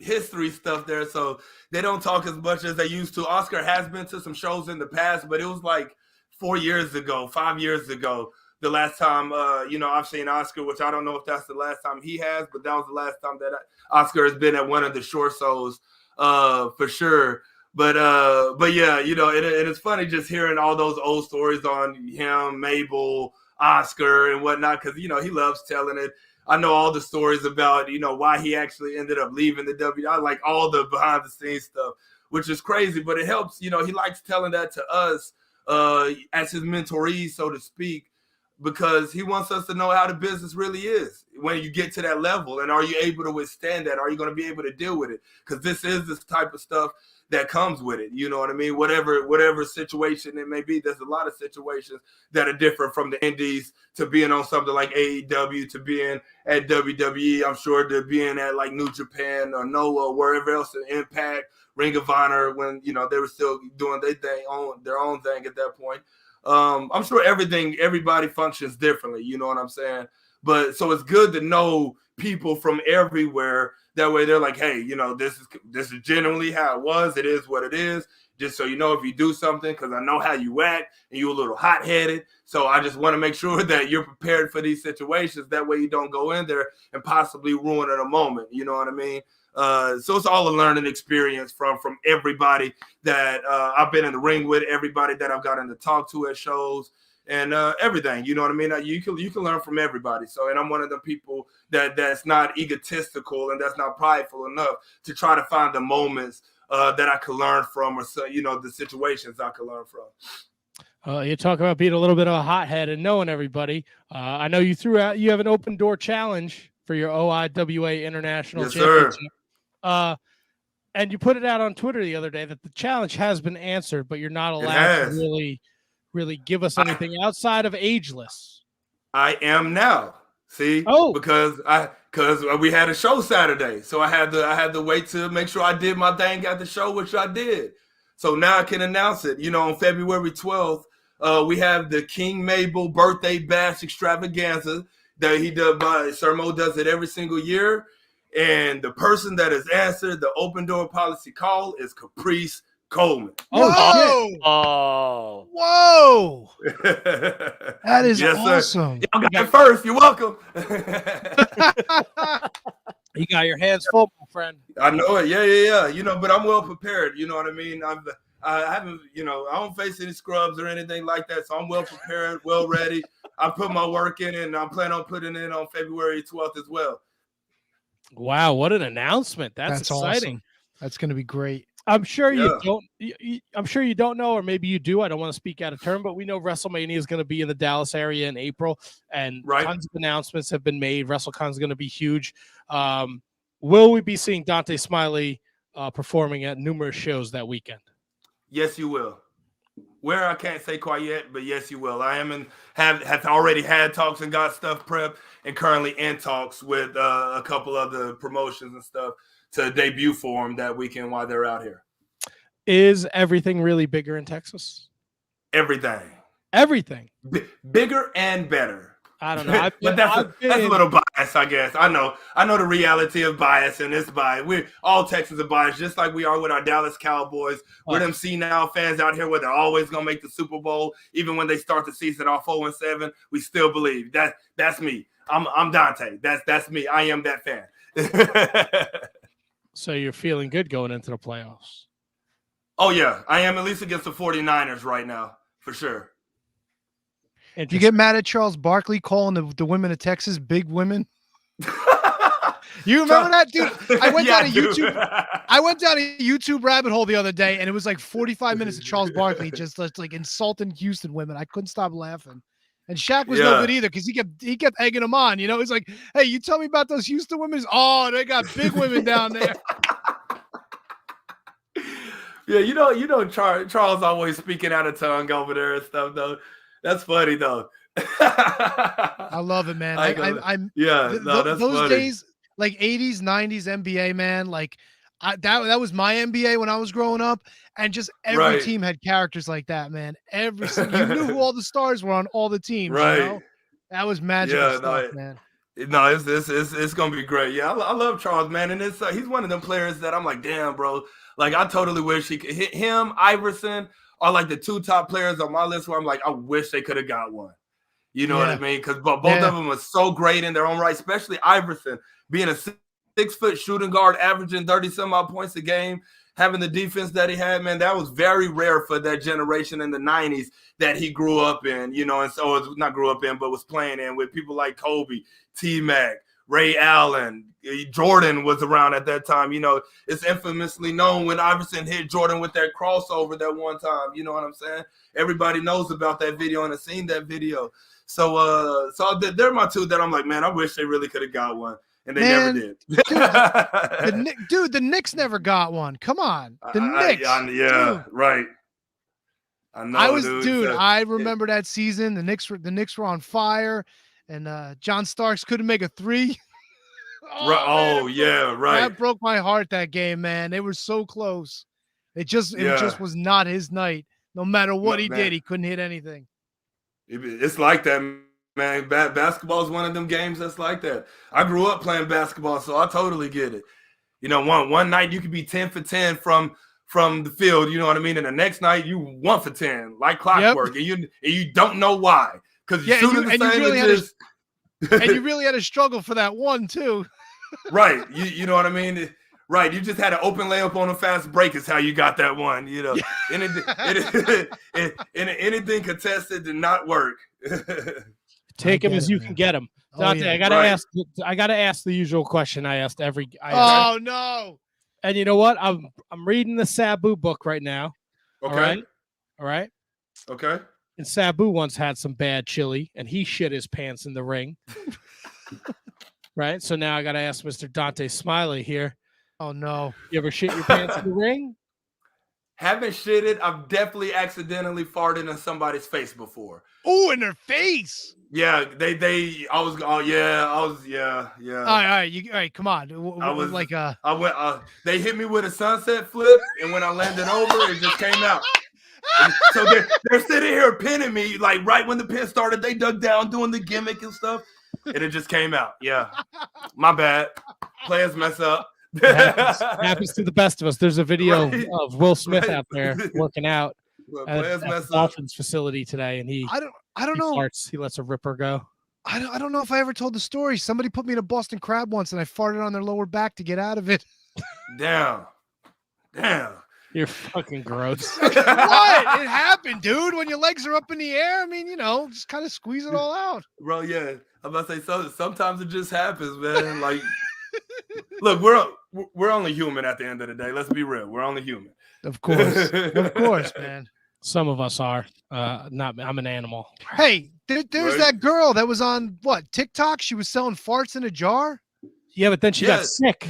history stuff there, so they don't talk as much as they used to. Oscar has been to some shows in the past, but it was like 5 years ago. The last time, I've seen Oscar, which I don't know if that's the last time he has, but that was the last time that Oscar has been at one of the short shows, for sure. But yeah, and it's funny just hearing all those old stories on him, Mabel, Oscar, and whatnot, because, he loves telling it. I know all the stories about, why he actually ended up leaving the WWE. I like all the behind the scenes stuff, which is crazy, but it helps. He likes telling that to us as his mentorees, so to speak, because he wants us to know how the business really is when you get to that level. And are you able to withstand that? Are you going to be able to deal with it? Because this is this type of stuff that comes with it. You know what I mean? Whatever situation it may be, there's a lot of situations that are different from the indies to being on something like AEW, to being at WWE, I'm sure, to being at like New Japan or NOAH, wherever else, in Impact, Ring of Honor, when, they were still doing their own thing at that point. I'm sure everybody functions differently, you know what I'm saying? But so it's good to know people from everywhere. That way they're like, hey, this is genuinely how it was. It is what it is. Just so you know, if you do something, because I know how you act and you're a little hot-headed. So I just want to make sure that you're prepared for these situations. That way you don't go in there and possibly ruin a moment. You know what I mean? So it's all a learning experience from everybody that I've been in the ring with, everybody that I've gotten to talk to at shows, and everything. You know what I mean? You can learn from everybody. So, and I'm one of the people that's not egotistical and that's not prideful enough to try to find the moments that I could learn from, or the situations I could learn from. You talk about being a little bit of a hothead and knowing everybody. I know you have an open door challenge for your OIWA International Championship. Sir. And you put it out on Twitter the other day that the challenge has been answered, but you're not allowed to really give us anything outside of ageless. I am now. See, because we had a show Saturday, so I had to wait to make sure I did my thing at the show, which I did. So now I can announce it. On February 12th, we have the King Mabel Birthday Bash Extravaganza that he does. Sir Mo does it every single year, and the person that has answered the open door policy call is Caprice Coleman. Oh, whoa! That is awesome. Y'all got it first. You're welcome. You got your hands full, my friend. I know it. Yeah. But I'm well prepared. You know what I mean? I haven't, I don't face any scrubs or anything like that. So I'm well prepared, well ready. I put my work in, and I plan on putting it in on February 12th as well. Wow, what an announcement! That's exciting. Awesome. That's going to be great. I'm sure you don't. I'm sure you don't know, or maybe you do. I don't want to speak out of turn, but we know WrestleMania is going to be in the Dallas area in April, and tons of announcements have been made. WrestleCon is going to be huge. will we be seeing Dontae Smiley performing at numerous shows that weekend? Yes, you will. Where I can't say quite yet, but yes, you will. I am have already had talks and got stuff prepped, and currently in talks with a couple of the promotions and stuff to debut for them that weekend while they're out here. Is everything really bigger in Texas? Everything. Bigger and better. I don't know. But that's a little bias, I guess. I know the reality of bias, and it's bias. We're all Texans are biased, just like we are with our Dallas Cowboys. We're them senile fans out here where they're always gonna make the Super Bowl, even when they start the season off 0-7. We still believe that's me. I'm Dontae. That's me. I am that fan. So you're feeling good going into the playoffs? Oh yeah, I am, at least against the 49ers right now, for sure. You get mad at Charles Barkley calling the women of Texas big women? You remember that, dude? I went down a YouTube rabbit hole the other day, and it was like 45 minutes of Charles Barkley just like insulting Houston women. I couldn't stop laughing. And Shaq was no good either because he kept egging them on. You know, he's like, "Hey, you tell me about those Houston women? Oh, they got big women down there." Yeah, you know, Charles always speaking out of tongue over there and stuff, though. That's funny, though. I love it, man. That's those funny. days, like 80s, 90s NBA, man. Like that was my NBA when I was growing up, and just every team had characters like that, man. You knew who all the stars were on all the teams. Right. You know? That was magical stuff, man. No, it's gonna be great. Yeah, I love Charles, man, and he's one of them players that I'm like, damn, bro. Like, I totally wish he could hit him, Iverson. Are like the two top players on my list where I'm like, I wish they could have got one. You know what I mean? Because both of them are so great in their own right, especially Iverson being a 6-foot shooting guard, averaging 30-some-odd points a game, having the defense that he had, man, that was very rare for that generation in the 90s that he grew up in, you know, and so it's not grew up in, but was playing in with people like Kobe, T-Mac, Ray Allen, Jordan was around at that time. You know, it's infamously known when Iverson hit Jordan with that crossover that one time. You know what I'm saying? Everybody knows about that video and has seen that video. So they're my two that I'm like, man, I wish they really could have got one, and they never did. The Knicks never got one. Come on, the Knicks. Right. I know, I remember that season. The Knicks were on fire. And John Starks couldn't make a three. That broke my heart, that game, man. They were so close. It just was not his night. No matter what he did, he couldn't hit anything. It's like that, man. Basketball is one of them games that's like that. I grew up playing basketball, so I totally get it. You know, one night you could be 10 for 10 from the field, you know what I mean? And the next night you 1 for 10, like clockwork, and you don't know why. Because and you really had to struggle for that one too. Right. You know what I mean? Right. You just had an open layup on a fast break is how you got that one, you know. Anything contested did not work. Take him as you can get him. Dontae, I gotta ask the usual question I asked every no. And you know what? I'm reading the Sabu book right now. Okay. All right. Okay. And Sabu once had some bad chili, and he shit his pants in the ring. Right? So now I got to ask Mr. Dontae Smiley here. Oh, no. You ever shit your pants in the ring? Haven't shitted. I've definitely accidentally farted in somebody's face before. Oh, in their face. Yeah, I was. Yeah. All right, come on. They hit me with a sunset flip, and when I landed over, it just came out. So they're sitting here pinning me, like right when the pin started, they dug down doing the gimmick and stuff, and it just came out. Yeah, my bad. Players mess up. Happens to the best of us. There's a video of Will Smith out there working out at the Dolphins facility today, and I don't know. Farts. He lets a ripper go. I don't know if I ever told the story. Somebody put me in a Boston Crab once, and I farted on their lower back to get out of it. Damn. You're fucking gross. What? It happened, dude. When your legs are up in the air, I mean, you know, just kind of squeeze it all out. Bro, yeah. I'm about to say sometimes it just happens, man. Like, look, we're only human at the end of the day. Let's be real. We're only human. Of course, man. Some of us are. Not. I'm an animal. Hey, there's that girl that was on TikTok. She was selling farts in a jar. Yeah, but then she got sick.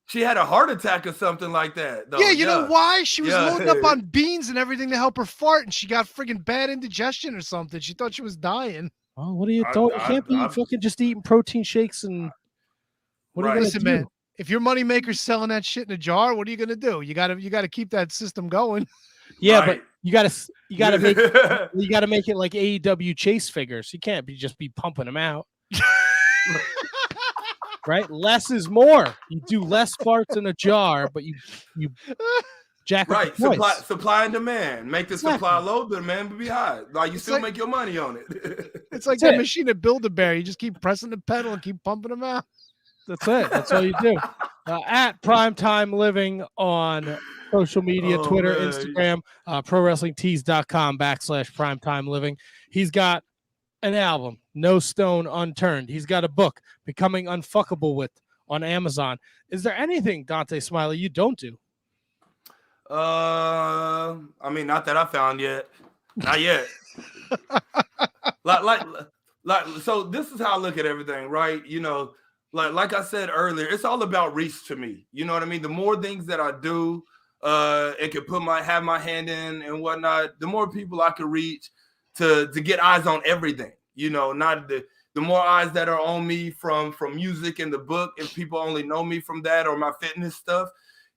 She had a heart attack or something like that, though. Yeah, you know why? She was loading up on beans and everything to help her fart, and she got friggin' bad indigestion or something. She thought she was dying. Oh, what are you doing? You can't be fucking just eating protein shakes and what are you gonna do? Man, if your moneymaker's selling that shit in a jar, what are you gonna do? You gotta keep that system going. Yeah, but you gotta make it like AEW chase figures. You can't just be pumping them out. Right? Less is more. You do less farts in a jar, but you jack up the price. Supply and demand. Make the supply low, the demand be high. Like you still make your money on it. It's like that machine at Build-A-Bear. You just keep pressing the pedal and keep pumping them out. That's it. That's all you do. At Primetime Living on social media, Twitter, Instagram, ProWrestlingTees.com/Primetime Living. He's got an album, No Stone Unturned. He's got a book, Becoming Unfuckable With, on Amazon. Is there anything, Dontae Smiley, you don't do? I mean, not that I found yet. Not yet. like, so this is how I look at everything, right? You know, like I said earlier, it's all about reach to me. You know what I mean? The more things that I do, and can have my hand in and whatnot, the more people I can reach to get eyes on everything. You know, not the more eyes that are on me from music and the book, if people only know me from that or my fitness stuff,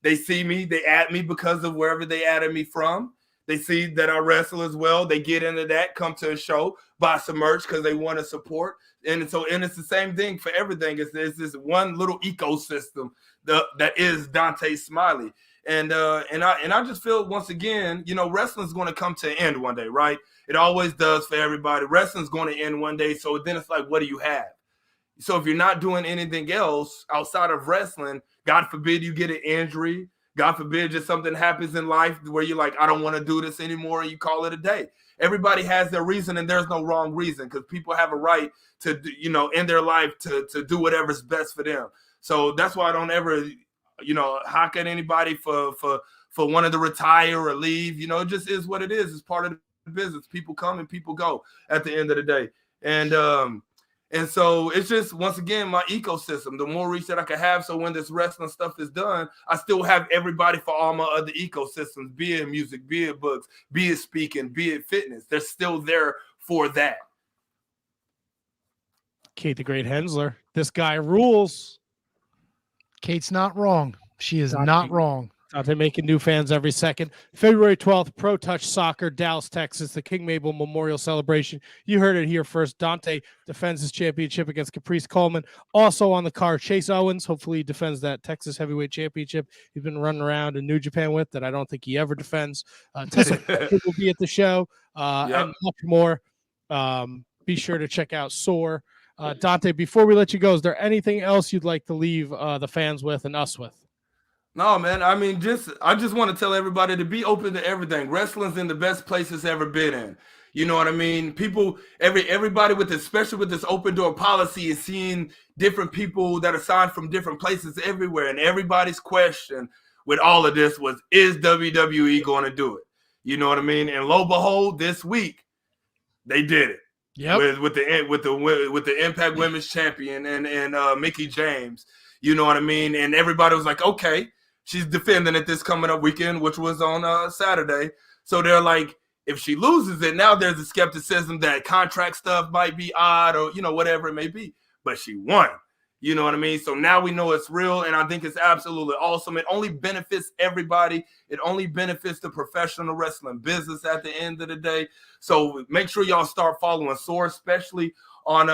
they see me, they add me because of wherever they added me from. They see that I wrestle as well. They get into that, come to a show, buy some merch because they want to support. And it's the same thing for everything. It's this one little ecosystem that is Dontae Smiley. And I just feel, once again, you know, wrestling's going to come to an end one day, right? It always does for everybody. Wrestling's going to end one day. So then it's like, what do you have? So if you're not doing anything else outside of wrestling, God forbid you get an injury, God forbid just something happens in life where you're like, I don't want to do this anymore, and you call it a day. Everybody has their reason, and there's no wrong reason, because people have a right to, you know, in their life to do whatever's best for them. So that's why I don't ever, you know, hock at anybody for wanting to retire or leave. You know, it just is what it is. It's part of the business. People come and people go at the end of the day. And so it's just, once again, my ecosystem, the more reach that I can have. So when this wrestling stuff is done, I still have everybody for all my other ecosystems, be it music, be it books, be it speaking, be it fitness. They're still there for that. Kate the Great Hensler. This guy rules. Kate's not wrong. She is not wrong. They're making new fans every second. February 12th, Pro Touch Soccer, Dallas, Texas, the King Mabel Memorial Celebration. You heard it here first. Dontae defends his championship against Caprice Coleman. Also on the card, Chase Owens. Hopefully he defends that Texas Heavyweight Championship he's been running around in New Japan with, that I don't think he ever defends. Tessa will be at the show and much more. Be sure to check out SOAR. Dontae, before we let you go, is there anything else you'd like to leave the fans with and us with? No, man. I mean, I just want to tell everybody to be open to everything. Wrestling's in the best place it's ever been in. You know what I mean? People, everybody especially with this open door policy, is seeing different people that are signed from different places everywhere. And everybody's question with all of this was, is WWE going to do it? You know what I mean? And lo and behold, this week they did it. Yep. With the Impact Women's Champion and Mickie James. You know what I mean? And everybody was like, okay. She's defending it this coming up weekend, which was on Saturday. So they're like, if she loses it, now there's a skepticism that contract stuff might be odd or, you know, whatever it may be. But she won. You know what I mean? So now we know it's real, and I think it's absolutely awesome. It only benefits everybody. It only benefits the professional wrestling business at the end of the day. So make sure y'all start following SOAR, especially on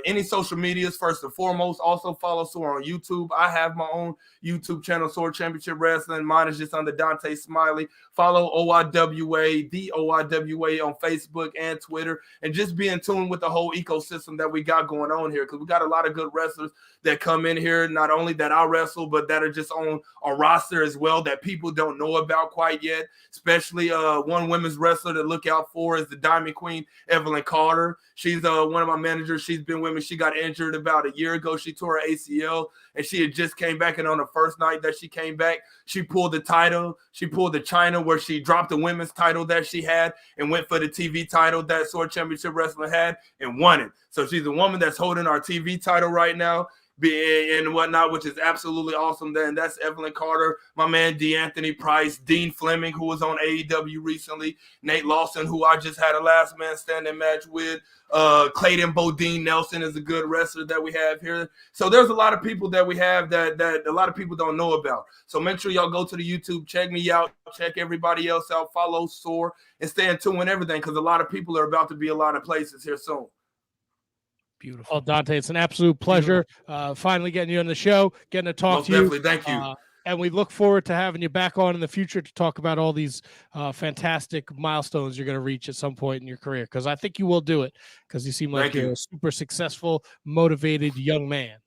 any social medias, first and foremost. Also follow SOAR on YouTube. I have my own YouTube channel, SOAR Championship Wrestling. Mine is just under Dontae Smiley. Follow OIWA, the OIWA on Facebook and Twitter, and just be in tune with the whole ecosystem that we got going on here, because we got a lot of good wrestlers that come in here, not only that I wrestle, but that are just on a roster as well that people don't know about quite yet. Especially one women's wrestler to look out for is the Diamond Queen, Evelyn Carter. She's one of my managers. She's been with me. She got injured about a year ago. She tore her ACL, and she had just came back. And on the first night that she came back, she pulled the title. She pulled the China, where she dropped the women's title that she had and went for the TV title that SOAR Championship Wrestling had and won it. So she's a woman that's holding our TV title right now. and whatnot, which is absolutely awesome. Then that's Evelyn Carter, my man D'Anthony Price, Dean Fleming, who was on AEW recently, Nate Lawson, who I just had a last man standing match with. Clayton Bodine Nelson is a good wrestler that we have here. So there's a lot of people that we have that a lot of people don't know about. So make sure y'all go to the YouTube, check me out, check everybody else out, follow Soar, and stay in tune with everything, because a lot of people are about to be a lot of places here soon. Beautiful. Oh, Dontae, it's an absolute pleasure finally getting you on the show, getting to talk to you. Definitely, thank you. And we look forward to having you back on in the future to talk about all these fantastic milestones you're going to reach at some point in your career, because I think you will do it, because you seem like you're a super successful, motivated young man.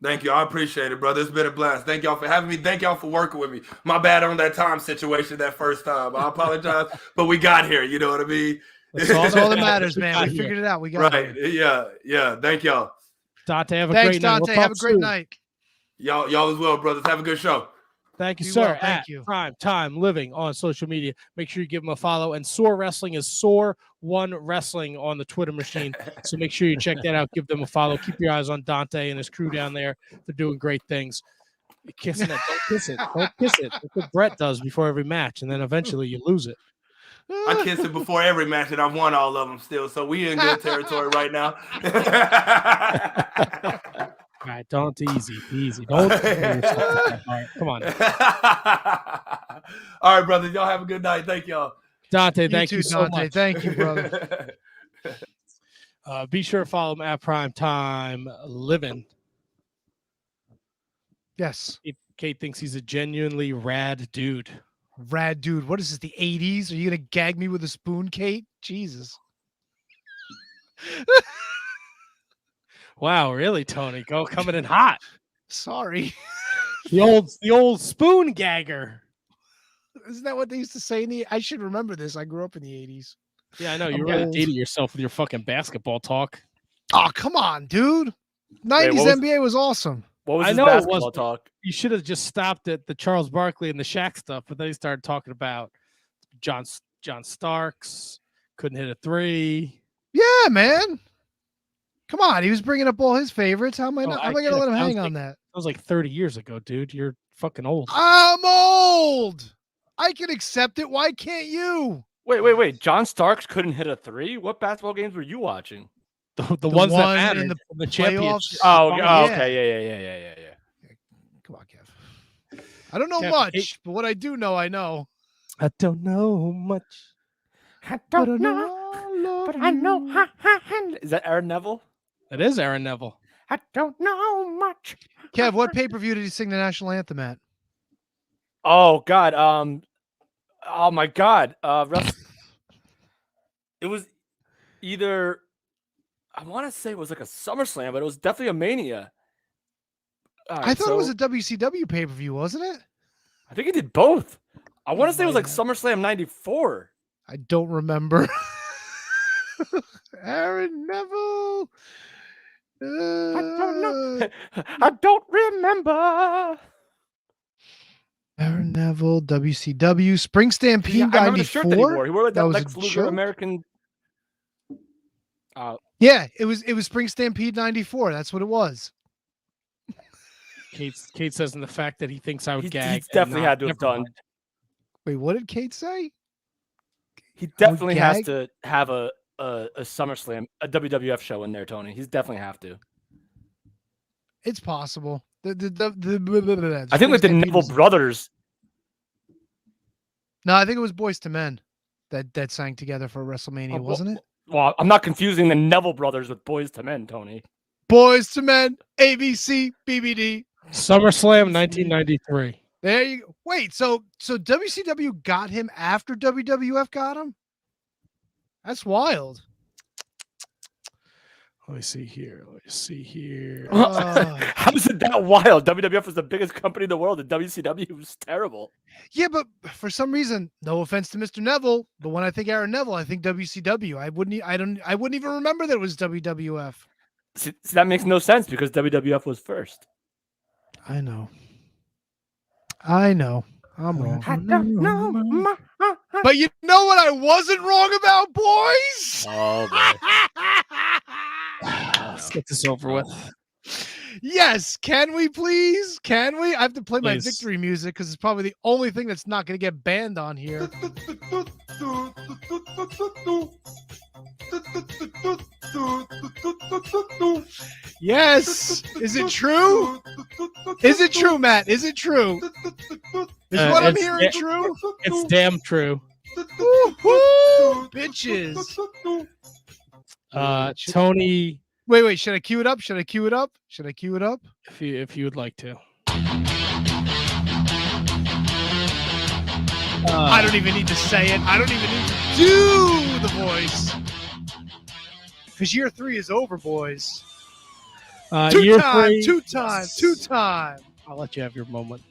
Thank you. I appreciate it, brother. It's been a blast. Thank y'all for having me. Thank y'all for working with me. My bad on that time situation that first time. I apologize, but we got here. You know what I mean? That's all that matters, man. We figured it out. We got it. Yeah. Thank y'all. Dontae, have a great night. Dontae. Have a great night. Y'all as well, brothers. Have a good show. Thank you, sir. Thank you. Prime Time Living on social media. Make sure you give him a follow. And Soar Wrestling is Soar1 Wrestling on the Twitter machine. So make sure you check that out. Give them a follow. Keep your eyes on Dontae and his crew down there. They're doing great things. You're kissing it. Don't kiss it. Don't kiss it. That's what Brett does before every match, and then eventually you lose it. I kiss it before every match, and I've won all of them still. So we in good territory right now. All right, don't easy. Don't. All right, come on. All right, brothers. Y'all have a good night. Thank y'all. Dontae, thank you so Dontae. much. Thank you, brother. Be sure to follow him at Prime Time Living. Yes. Kate thinks he's a genuinely rad dude. Rad dude. What is this, the 80s? Are you going to gag me with a spoon, Kate? Jesus. Wow, really, Tony? Coming in hot. Sorry. The old spoon gagger. Isn't that what they used to say in the? I should remember this. I grew up in the 80s. Yeah, I know. You were really dating yourself with your fucking basketball talk. Oh, come on, dude. 90s NBA was awesome. What was his basketball talk? You should have just stopped at the Charles Barkley and the Shaq stuff, but then he started talking about John Starks, couldn't hit a three. Yeah, man. Come on. He was bringing up all his favorites. How am I going to let him hang on that? That was like 30 years ago, dude. You're fucking old. I'm old. I can accept it. Why can't you? Wait. John Starks couldn't hit a three? What basketball games were you watching? The ones that matter in the championship. Okay. Yeah. Come on, Kev. I don't know much, but what I do know, I know. I don't know much. I don't know, but I know. Is that Aaron Neville? It is Aaron Neville. I don't know much. Kev, what pay-per-view did he sing the national anthem at? Oh God. Oh my God. It was either, I want to say it was like a SummerSlam, but it was definitely a Mania. I thought it was a WCW pay-per-view, wasn't it? I think he did both. I want to say it was like SummerSlam 94. I don't remember. Aaron Neville. I don't know. I don't remember. Aaron Neville, WCW, Spring Stampede 94. I remember the shirt that he wore. He wore like that Lex Luger joke? American. Yeah, it was Spring Stampede 94. That's what it was. Kate says in the fact that he thinks I would gag. He definitely had to have done. Wait, what did Kate say? He definitely has to have a SummerSlam, a WWF show in there, Tony. He's definitely have to. It's possible. I think like the Neville brothers. No, I think it was Boyz II Men that sang together for WrestleMania, wasn't it? Well, I'm not confusing the Neville brothers with Boyz II Men, Tony. Boyz II Men, ABC, BBD. SummerSlam 1993. There you go. Wait, so WCW got him after WWF got him? That's wild. Let me see here. How is it that wild? WWF was the biggest company in the world, and WCW was terrible. Yeah, but for some reason, no offense to Mr. Neville, but when I think Aaron Neville, I think WCW. I wouldn't even remember that it was WWF. See, that makes no sense because WWF was first. I know. I'm wrong. I don't know. But you know what I wasn't wrong about, boys? Oh, Let's get this over with. Yes. Can we please? Can we? I have to play my Please. victory music because it's probably the only thing that's not going to get banned on here. Yes. Is it true? Is it true, Matt? Is it true? Is what I'm hearing true? It's damn true. Woo-hoo, bitches. Tony, Wait. Should I cue it up? Should I cue it up? Should I cue it up? if you would like to. I don't even need to say it. I don't even need to do the voice. Because year 3 is over, boys. Year Two three. time. I'll let you have your moment.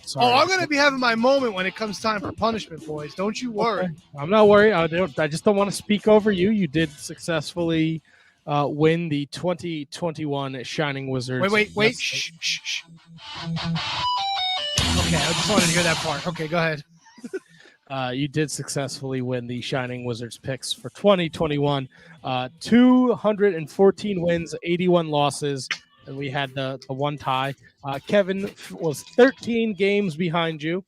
Sorry. Oh, I'm going to be having my moment when it comes time for punishment, boys. Don't you worry. Okay. I'm not worried. I just don't want to speak over you. You did successfully win the 2021 Shining Wizards. Wait. Shh. Okay, I just wanted to hear that part. Okay, go ahead. You did successfully win the Shining Wizards picks for 2021. 214 wins, 81 losses, and we had the one tie. Kevin was 13 games behind you,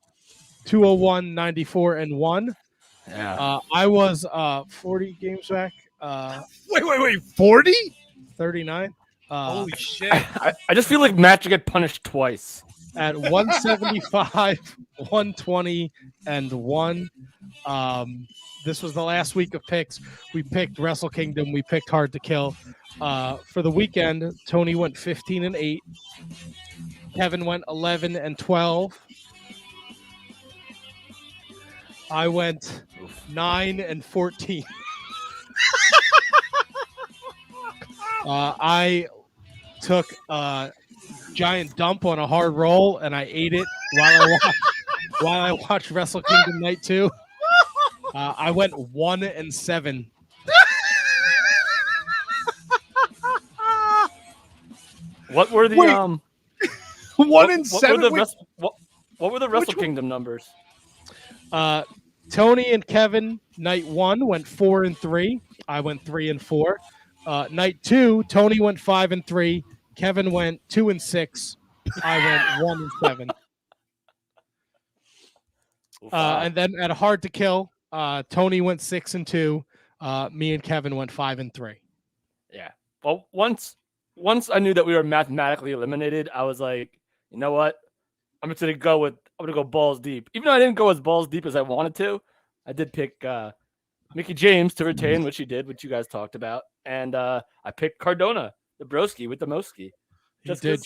201, 94, and 1. Yeah. I was 40 games back. Wait. 40? 39. Holy shit. I just feel like Matt should get punished twice. At 175, 120, and 1. This was the last week of picks. We picked Wrestle Kingdom. We picked Hard to Kill. For the weekend, Tony went 15-8. Kevin went 11-12. I went 9-14. I took a giant dump on a hard roll and I ate it while I watched Wrestle Kingdom Night 2. I went 1-7. What were the 1-7. What were the Wrestle Kingdom numbers? Tony and Kevin Night 1 went 4-3. I went 3-4. Night 2, Tony went 5-3. Kevin went 2-6. I went 1-7. And then at Hard to Kill, Tony went 6-2. Me and Kevin went 5-3. Yeah. Well, once I knew that we were mathematically eliminated, I was like, you know what? I'm gonna go balls deep. Even though I didn't go as balls deep as I wanted to, I did pick Mickey James to retain, which he did, which you guys talked about, and I picked Cardona, the broski with the Moski. You did,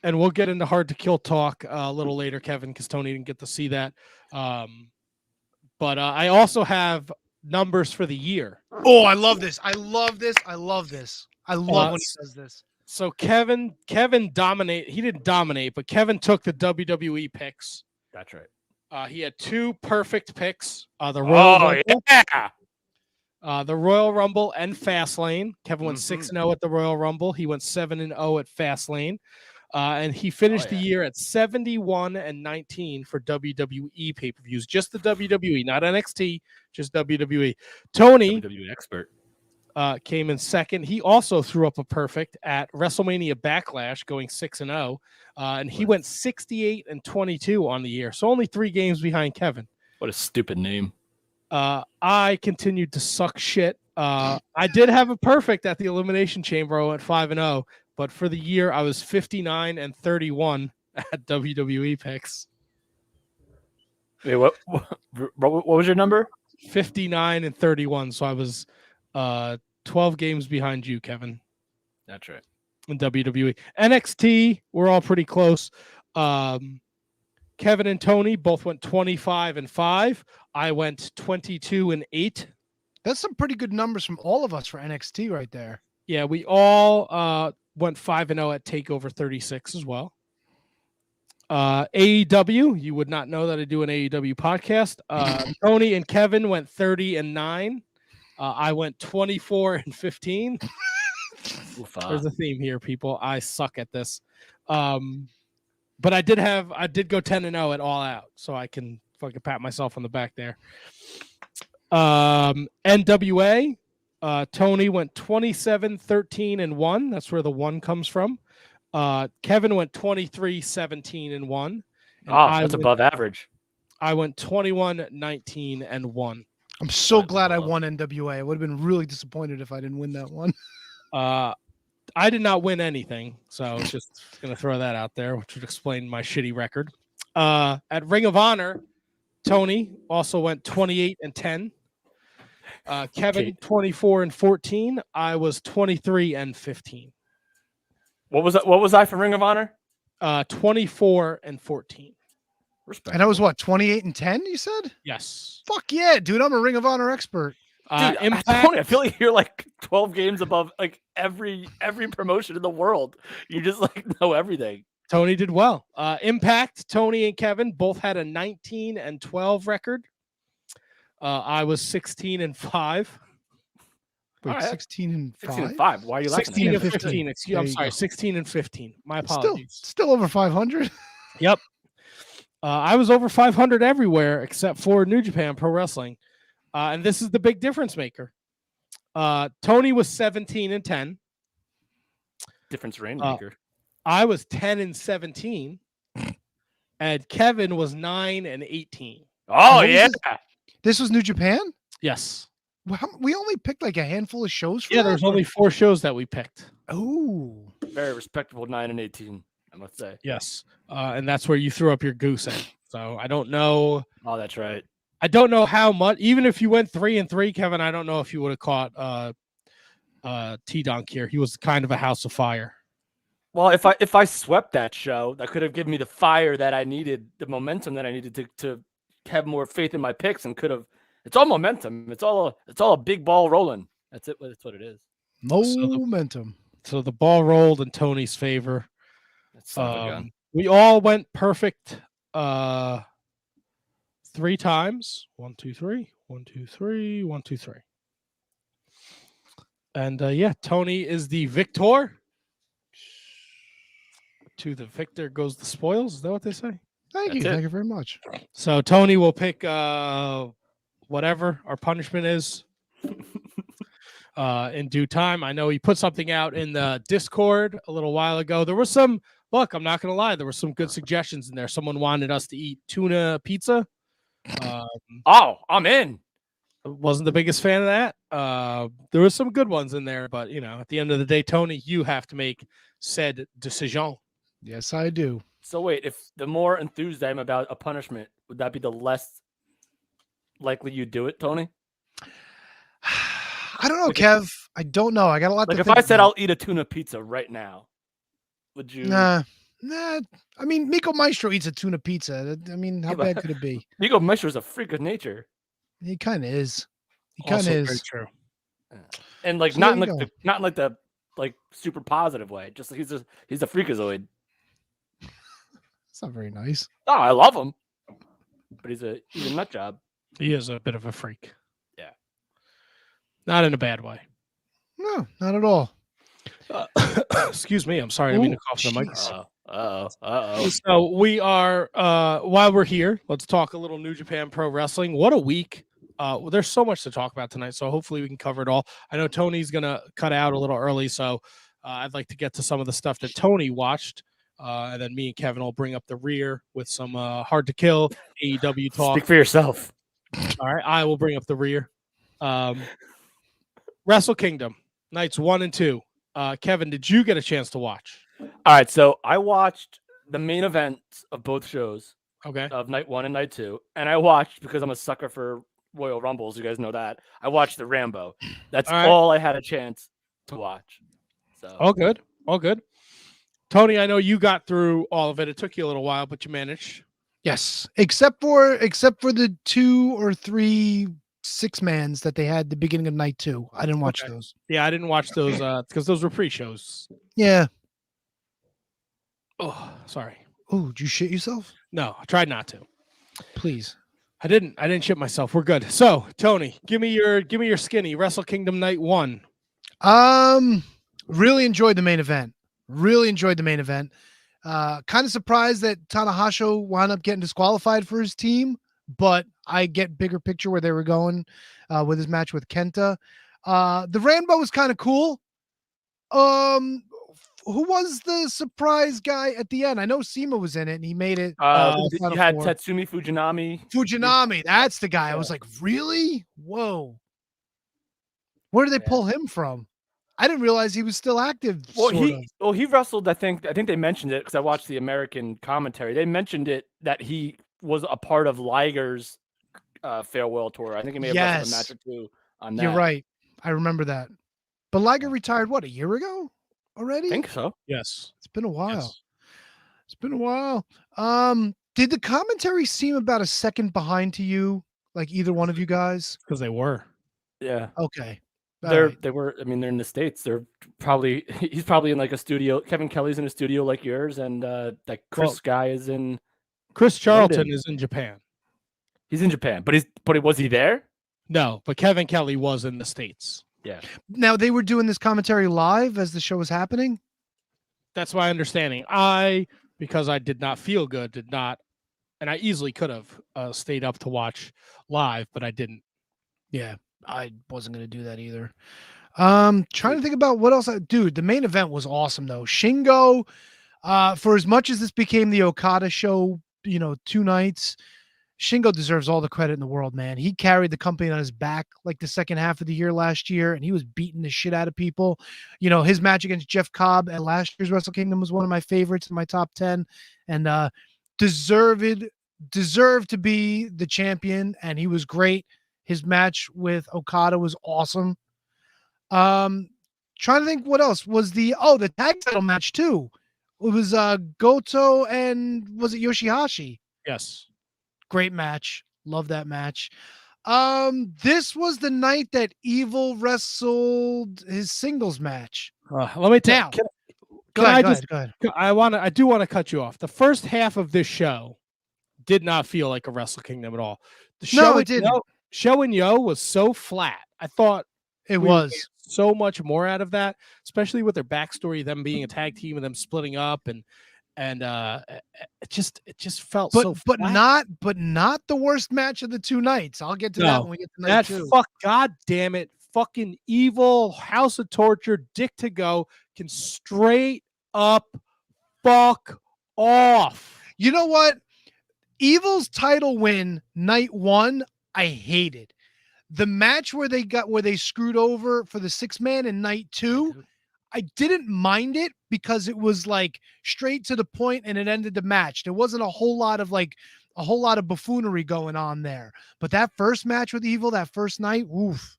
and we'll get into Hard to Kill talk a little later, Kevin, because Tony didn't get to see that. But I also have numbers for the year. Oh, I love this. I love when he says this. So Kevin dominated. He didn't dominate, but Kevin took the WWE picks. That's right. He had 2 perfect picks. The Royal Rumble, the Royal Rumble and Fastlane. Kevin went 6-0 at the Royal Rumble. He went 7-0 at Fastlane. And he finished the year at 71-19 for WWE pay-per-views. Just the WWE, not NXT, just WWE. Tony, WWE expert, came in second. He also threw up a perfect at WrestleMania Backlash, going 6-0. And he went 68-22 on the year. So only 3 games behind Kevin. What a stupid name. I continued to suck shit. I did have a perfect at the Elimination Chamber. I went 5-0. But for the year, I was 59-31 at WWE picks. Wait, what was your number? 59-31. So I was 12 games behind you, Kevin. That's right. In WWE. NXT, we're all pretty close. Kevin and Tony both went 25-5. I went 22-8. That's some pretty good numbers from all of us for NXT right there. Yeah, we all went 5-0 at TakeOver 36 as well. AEW, you would not know that I do an AEW podcast. Tony and Kevin went 30-9. I went 24-15. There's a theme here, people. I suck at this. But I did go 10-0 at All Out, so I can fucking pat myself on the back there. NWA, Tony went 27-13-1. That's where the 1 comes from. Kevin went 23-17-1. And that's above average. I went 21-19-1. I'm so glad I won NWA. I would have been really disappointed if I didn't win that one. I did not win anything, so I was just going to throw that out there, which would explain my shitty record. At Ring of Honor, Tony also went 28-10. Kevin 24-14. I was 23-15. What was I for Ring of Honor? 24-14. Respect. And I was what, 28-10, you said? Yes. Fuck yeah, dude. I'm a Ring of Honor expert. Dude, Tony, I feel like you're like 12 games above like every promotion in the world. You just like know everything. Tony did well. Impact, Tony and Kevin both had a 19-12 record. I was 16-5. Wait, right. 16-5? 16-5. Why are you laughing? 16-15. Excuse. I'm sorry. 16-15. My apologies. Still over 500. Yep. I was over 500 everywhere except for New Japan Pro Wrestling. And this is the big difference maker. Tony was 17-10. Difference rainmaker. I was 10-17. And Kevin was 9-18. Oh, yeah. This was New Japan? Yes. We only picked like a handful of shows for Yeah, that? there's only 4 shows that we picked. Oh. Very respectable 9-18, I must say. Yes. And that's where you threw up your goose egg. So I don't know. Oh, that's right. I don't know how much. Even if you went 3-3, Kevin, I don't know if you would have caught T-Donk here. He was kind of a house of fire. Well, if I swept that show, that could have given me the fire that I needed, the momentum that I needed to have more faith in my picks, and could have. It's all momentum. It's all a big ball rolling. That's it. That's what it is. Momentum. So the ball rolled in Tony's favor. That's gun. We all went perfect 3 times. 1, 2, 3. 1, 2, 3. 1, 2, 3. And yeah, Tony is the victor. To the victor goes the spoils. Is that what they say? Thank you. Thank you very much. So Tony will pick whatever our punishment is in due time. I know he put something out in the Discord a little while ago. There was some, look, I'm not going to lie. There were some good suggestions in there. Someone wanted us to eat tuna pizza. I'm in. Wasn't the biggest fan of that. There was some good ones in there, but you know, at the end of the day, Tony, you have to make said decision. Yes, I do. So wait, if the more enthused I am about a punishment, would that be the less likely you do it, Tony? I don't know, Kev. I don't know. I got a lot. Like if I said I'll eat a tuna pizza right now, would you? Nah. I mean, Miko Maestro eats a tuna pizza. I mean, how bad could it be? Miko Maestro is a freak of nature. He kind of is. He Also kind of very is. true. And like So not in there you like not in like the like super positive way. Just he's a freakazoid. It's not very nice. Oh, I love him, but he's a nut job. He is a bit of a freak. Yeah, not in a bad way. No, not at all. Excuse me. I'm sorry. I didn't mean to cough in the microphone. Uh-oh. So we are, while we're here, let's talk a little New Japan Pro Wrestling. What a week. There's so much to talk about tonight, so hopefully we can cover it all. I know Tony's going to cut out a little early, so I'd like to get to some of the stuff that Tony watched, and then me and Kevin will bring up the rear with some hard to kill AEW talk. Speak for yourself. All right, I will bring up the rear. Wrestle Kingdom, nights 1 and 2. Kevin, did you get a chance to watch? All right, so I watched the main event of both shows. Okay. Of night 1 and night 2, and I watched, because I'm a sucker for Royal Rumbles, you guys know that, I watched the Rambo. That's all I had a chance to watch. So all good. Tony, I know you got through all of it. It took you a little while, but you managed. Yes, except for the 2 or 3 6-mans that they had the beginning of night 2. I didn't watch those. Yeah, I didn't watch those because those were pre-shows. Yeah. Oh, sorry. Oh, did you shit yourself? No, I tried not to. Please. I didn't shit myself. We're good. So, Tony, give me your skinny Wrestle Kingdom night 1. Really enjoyed the main event. Kind of surprised that Tanahashi wound up getting disqualified for his team, but I get bigger picture where they were going with his match with Kenta. The Rambo was kind of cool. Who was the surprise guy at the end? I know Sema was in it, and he made it. You had Tatsumi Fujinami. That's the guy. I was like, really? Whoa. Where did they pull him from? I didn't realize he was still active. He wrestled. I think they mentioned it because I watched the American commentary. They mentioned it that he was a part of Liger's farewell tour. I think he may have wrestled a match or two on that. You're right. I remember that. But Liger retired a year ago already? I think so. Yes. It's been a while. Yes. It's been a while. Did the commentary seem about a second behind to you, like either one of you guys? Because they were. Yeah. Okay. They were. I mean, they're in the States. He's probably in like a studio. Kevin Kelly's in a studio like yours, and that Chris guy is in. Chris Charlton is in Japan. He's in Japan, but was he there? No, but Kevin Kelly was in the States. Yeah. Now they were doing this commentary live as the show was happening. That's my understanding. Because I did not feel good, and I easily could have stayed up to watch live, but I didn't. Yeah, I wasn't going to do that either. Trying to think about what else. Dude, the main event was awesome though. Shingo, for as much as this became the Okada show, 2 nights, Shingo deserves all the credit in the world, man. He carried the company on his back like the second half of the year last year, and he was beating the shit out of people. His match against Jeff Cobb at last year's Wrestle Kingdom was one of my favorites in my top 10, and deserved to be the champion, and he was great. His match with Okada was awesome. Trying to think what else was the tag title match too. It was Goto and was it Yoshihashi? Yes. Great match. Love that match. This was the night that Evil wrestled his singles match. Let me tell you. Go ahead. I do want to cut you off. The first half of this show did not feel like a Wrestle Kingdom at all. The show it didn't. Show and Yo was so flat. I thought it was so much more out of that, especially with their backstory, them being a tag team and them splitting up, and it just felt so flat. But not the worst match of the 2 nights. I'll get to that when we get to night 2. God damn it, fucking Evil, House of Torture, Dick to Go can straight up fuck off. You know what? Evil's title win night 1, I hated. The match where they screwed over for the 6-man in night 2, I didn't mind it because it was like straight to the point and it ended the match. There wasn't a whole lot of buffoonery going on there. But that first match with Evil, that first night, oof,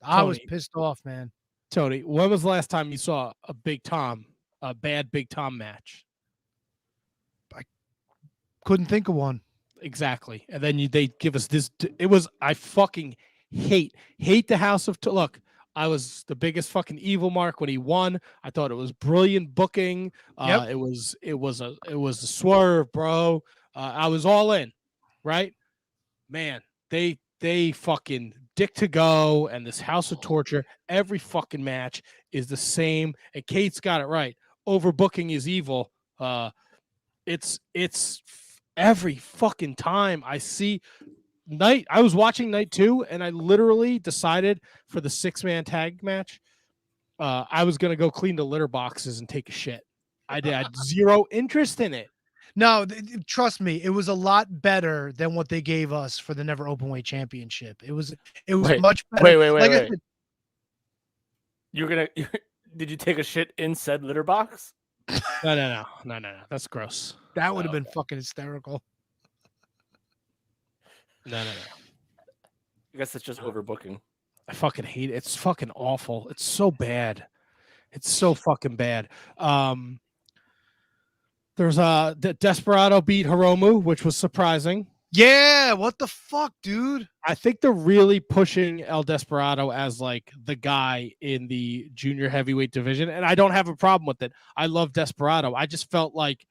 I was pissed off, man. Tony, when was the last time you saw a bad Big Tom match? I couldn't think of one. Exactly. And then they give us this. I fucking hate the House of Look. I was the biggest fucking Evil mark when he won. I thought it was brilliant booking. It was a swerve, bro. I was all in, right? Man, they fucking Dick to Go and this House of Torture. Every fucking match is the same. And Kate's got it right. Overbooking is evil. It's every fucking time I see I was watching night 2 and I literally decided for the 6-man tag match, I was going to go clean the litter boxes and take a shit. I had zero interest in it. No, trust me, it was a lot better than what they gave us for the Never Openweight Championship. It was much better. Wait. Did you take a shit in said litter box? No. That's gross. That would have been fucking hysterical. No. I guess it's just overbooking. I fucking hate it. It's fucking awful. It's so bad. It's so fucking bad. There's the Desperado beat Hiromu, which was surprising. Yeah, what the fuck, dude? I think they're really pushing El Desperado as like the guy in the junior heavyweight division, and I don't have a problem with it. I love Desperado. I just felt like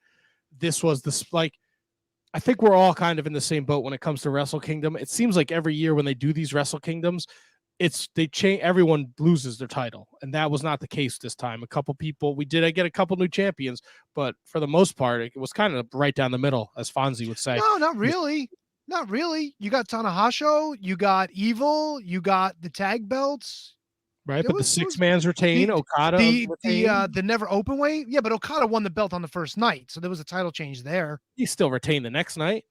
this was I think we're all kind of in the same boat when it comes to Wrestle Kingdom. It seems like every year when they do these Wrestle Kingdoms, everyone loses their title, and that was not the case this time. A couple people, I get a couple new champions, but for the most part, it was kind of right down the middle, as Fonzie would say. No, not really. You got Tanahashi, you got Evil, you got the tag belts. Right, It but the was- it six was- man's retain. Okada retained. The never open weight. Yeah, but Okada won the belt on the first night, so there was a title change there. He still retained the next night.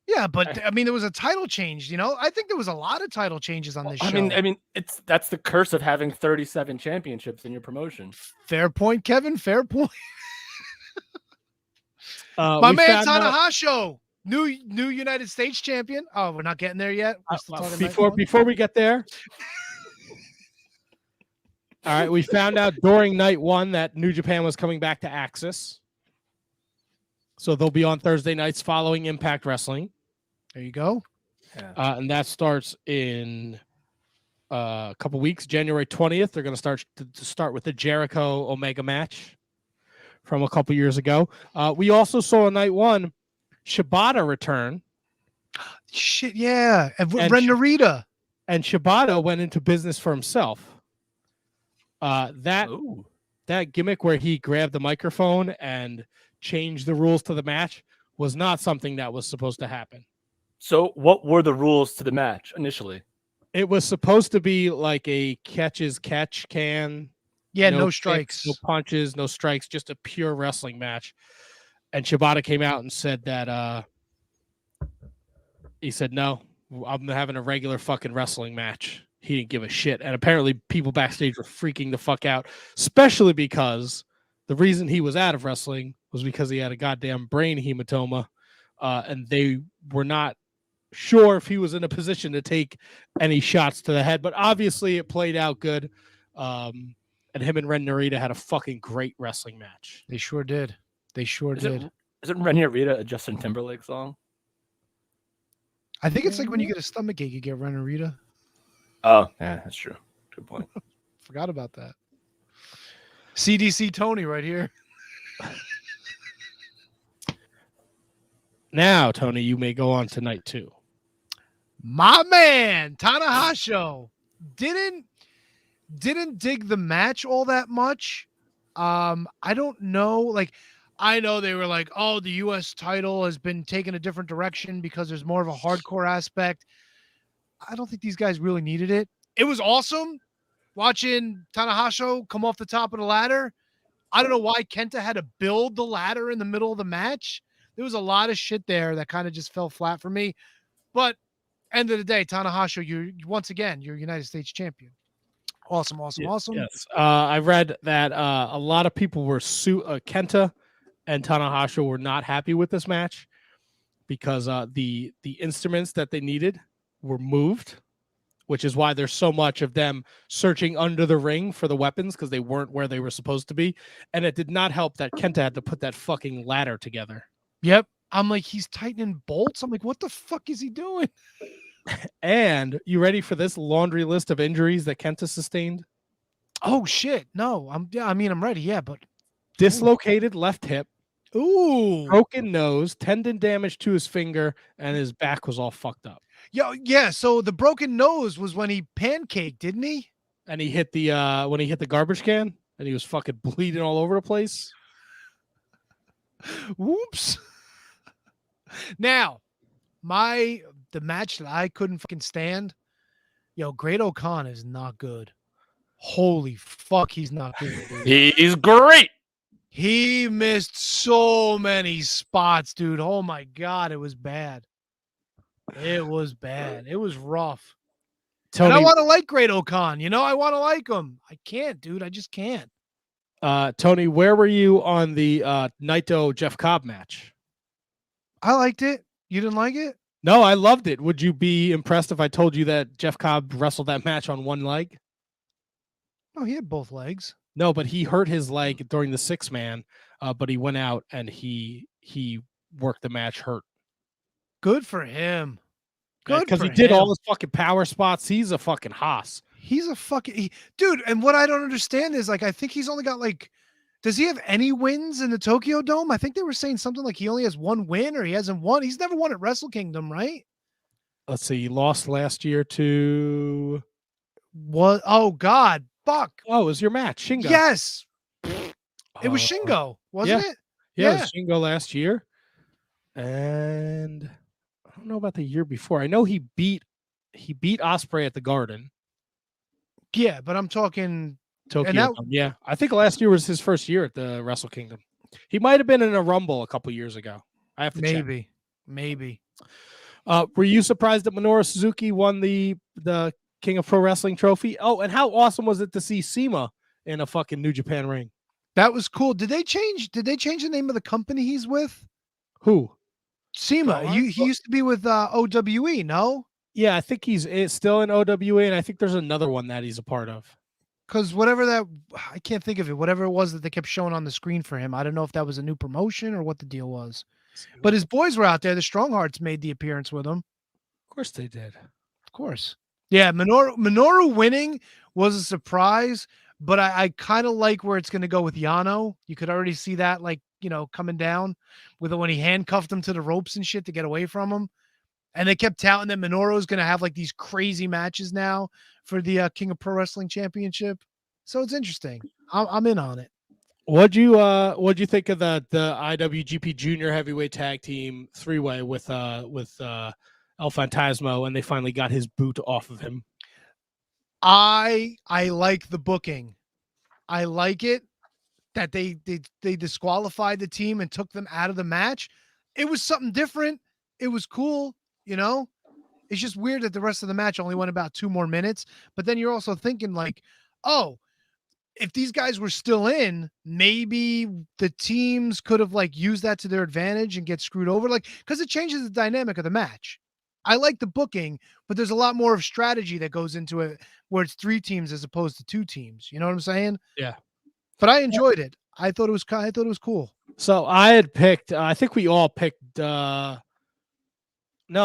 Yeah, but I mean, there was a title change. You know, I think there was a lot of title changes on this show. I mean, that's the curse of having 37 championships in your promotion. Fair point, Kevin. Fair point. My man Tanahashi, new United States champion. Oh, we're not getting there yet. We're still talking before we get there. All right, we found out during night one that New Japan was coming back to Axis. So they'll be on Thursday nights following Impact Wrestling. There you go. And that starts in a couple weeks, January 20th. They're going to start with the Jericho Omega match from a couple years ago. We also saw on night one Shibata return. Shit, yeah. And Ren Narita. And Shibata went into business for himself. That gimmick where he grabbed the microphone and changed the rules to the match was not something that was supposed to happen. So what were the rules to the match initially? It was supposed to be like a catch can. Yeah, no strikes. No punches, no strikes, just a pure wrestling match. And Shibata came out and said that he said, no, I'm having a regular fucking wrestling match. He didn't give a shit. And apparently people backstage were freaking the fuck out, especially because the reason he was out of wrestling was because he had a goddamn brain hematoma. And they were not sure if he was in a position to take any shots to the head. But obviously it played out good. And him and Ren Narita had a fucking great wrestling match. They sure did. Isn't Ren Narita a Justin Timberlake song? I think it's like when you get a stomach ache, you get Ren Narita. Oh, yeah, that's true. Good point. Forgot about that. CDC Tony right here. Now, Tony, you may go on to night two. My man, Tanahashi didn't dig the match all that much. I don't know. Like, I know they were like, oh, the U.S. title has been taken a different direction because there's more of a hardcore aspect. I don't think these guys really needed it. It was awesome watching Tanahashi come off the top of the ladder. I don't know why Kenta had to build the ladder in the middle of the match. There was a lot of shit there that kind of just fell flat for me. But end of the day, Tanahashi, you're United States champion. Awesome. Yes. I read that a lot of people were Kenta and Tanahashi were not happy with this match because the instruments that they needed were moved, which is why there's so much of them searching under the ring for the weapons because they weren't where they were supposed to be. And it did not help that Kenta had to put that fucking ladder together. Yep. I'm like, he's tightening bolts. I'm like, what the fuck is he doing? And you ready for this laundry list of injuries that Kenta sustained? Oh shit. No, I'm ready. Yeah, but dislocated left hip. Ooh. Broken nose, tendon damage to his finger, and his back was all fucked up. Yeah. So the broken nose was when he pancaked, didn't he? And he hit the when he hit the garbage can, and he was fucking bleeding all over the place. Whoops. Now, the match that I couldn't fucking stand. Great O'Khan is not good. Holy fuck, he's not good. Dude. He's great. He missed so many spots, dude. Oh my god, it was bad. It was bad. It was rough. Tony, and I want to like Great O'Khan. I want to like him. I can't, dude. I just can't. Tony, where were you on the Naito Jeff Cobb match? I liked it. You didn't like it? No, I loved it. Would you be impressed if I told you that Jeff Cobb wrestled that match on one leg? Oh, he had both legs. No, but he hurt his leg during the 6-man, but he went out and he worked the match hurt. Good for him. Good because he did all his fucking power spots. He's a fucking hoss. He's a fucking dude. And what I don't understand is I think he's only got does he have any wins in the Tokyo Dome? I think they were saying something like he only has one win or he hasn't won. He's never won at Wrestle Kingdom, right? Let's see. He lost last year to what? Oh God, fuck. Oh, it was your match, Shingo. Yes. It was Shingo, wasn't it? Yeah, it was Shingo last year. And I don't know about the year before. I know he beat Ospreay at the Garden. Yeah, but I'm talking Tokyo and that Dome. Yeah, I think last year was his first year at the Wrestle Kingdom. He might have been in a Rumble a couple years ago. I have to check. maybe. Were you surprised that Minoru Suzuki won the King of Pro Wrestling trophy? Oh, and how awesome was it to see CIMA in a fucking New Japan ring? That was cool. Did they change the name of the company he's with? Who? CIMA. He used to be with OWE, no? Yeah, I think he's still in OWA, and I think there's another one that he's a part of. Because I can't think of it. Whatever it was that they kept showing on the screen for him. I don't know if that was a new promotion or what the deal was. But his boys were out there. The Stronghearts made the appearance with him. Of course they did. Of course. Yeah, Minoru winning was a surprise, but I kind of like where it's going to go with Yano. You could already see that, like, coming down with when he handcuffed him to the ropes and shit to get away from him. And they kept touting that Minoru is going to have like these crazy matches now for the King of Pro Wrestling Championship. So it's interesting. I'm in on it. What'd you think of the IWGP Junior Heavyweight Tag Team 3-way with El Fantasmo, and they finally got his boot off of him? I like the booking. I like it that they disqualified the team and took them out of the match. It was something different. It was cool, It's just weird that the rest of the match only went about 2 more minutes. But then you're also thinking like, oh, if these guys were still in, maybe the teams could have like used that to their advantage and get screwed over. Like, because it changes the dynamic of the match. I like the booking, but there's a lot more of strategy that goes into it where it's 3 teams as opposed to 2 teams. You know what I'm saying? Yeah. But I enjoyed it. I thought it was cool. So I had picked, I think we all picked, no,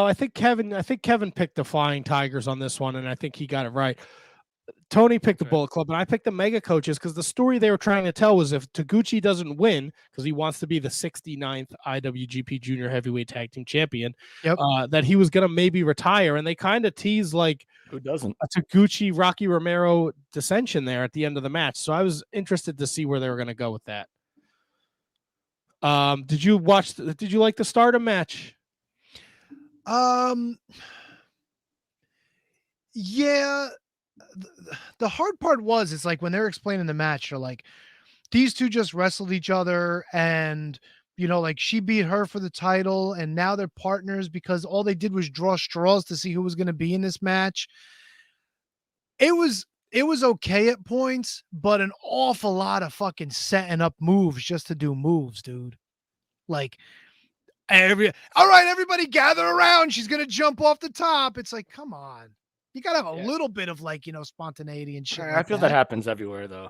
I think Kevin picked the Flying Tigers on this one, and I think he got it right. Tony picked the Bullet Club, and I picked the Mega Coaches because the story they were trying to tell was if Taguchi doesn't win, because he wants to be the 69th IWGP Junior Heavyweight Tag Team Champion, that he was going to maybe retire. And they kind of teased like, who doesn't? A Taguchi Rocky Romero dissension there at the end of the match. So I was interested to see where they were going to go with that. Did you like the Stardom match? Yeah. The hard part was, it's like when they're explaining the match, they're like, these two just wrestled each other and, like she beat her for the title and now they're partners because all they did was draw straws to see who was going to be in this match. It was okay at points, but an awful lot of fucking setting up moves just to do moves, dude. Like all right, everybody gather around. She's going to jump off the top. It's like, come on. You got to have a little bit of like, spontaneity and shit. I feel that happens everywhere though.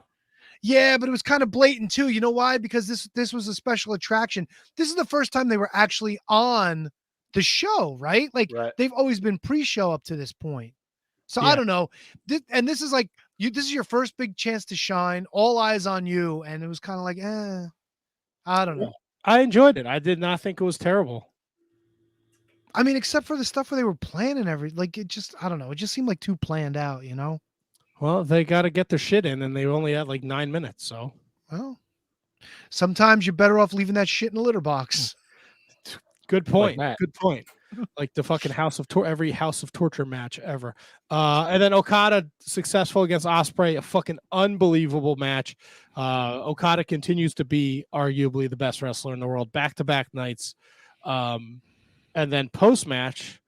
Yeah, but it was kind of blatant too. You know why? Because this was a special attraction. This is the first time they were actually on the show, right? Like they've always been pre-show up to this point. So I don't know. This is like this is your first big chance to shine. All eyes on you. And it was kind of like, I don't know. I enjoyed it. I did not think it was terrible. I mean, except for the stuff where they were planning I don't know. It just seemed like too planned out, Well, they got to get their shit in, and they only had like 9 minutes. So, well, sometimes you're better off leaving that shit in a litter box. Good point. Good point. Like the fucking every House of Torture match ever. And then Okada successful against Ospreay, a fucking unbelievable match. Okada continues to be arguably the best wrestler in the world, back-to-back nights. And then post-match,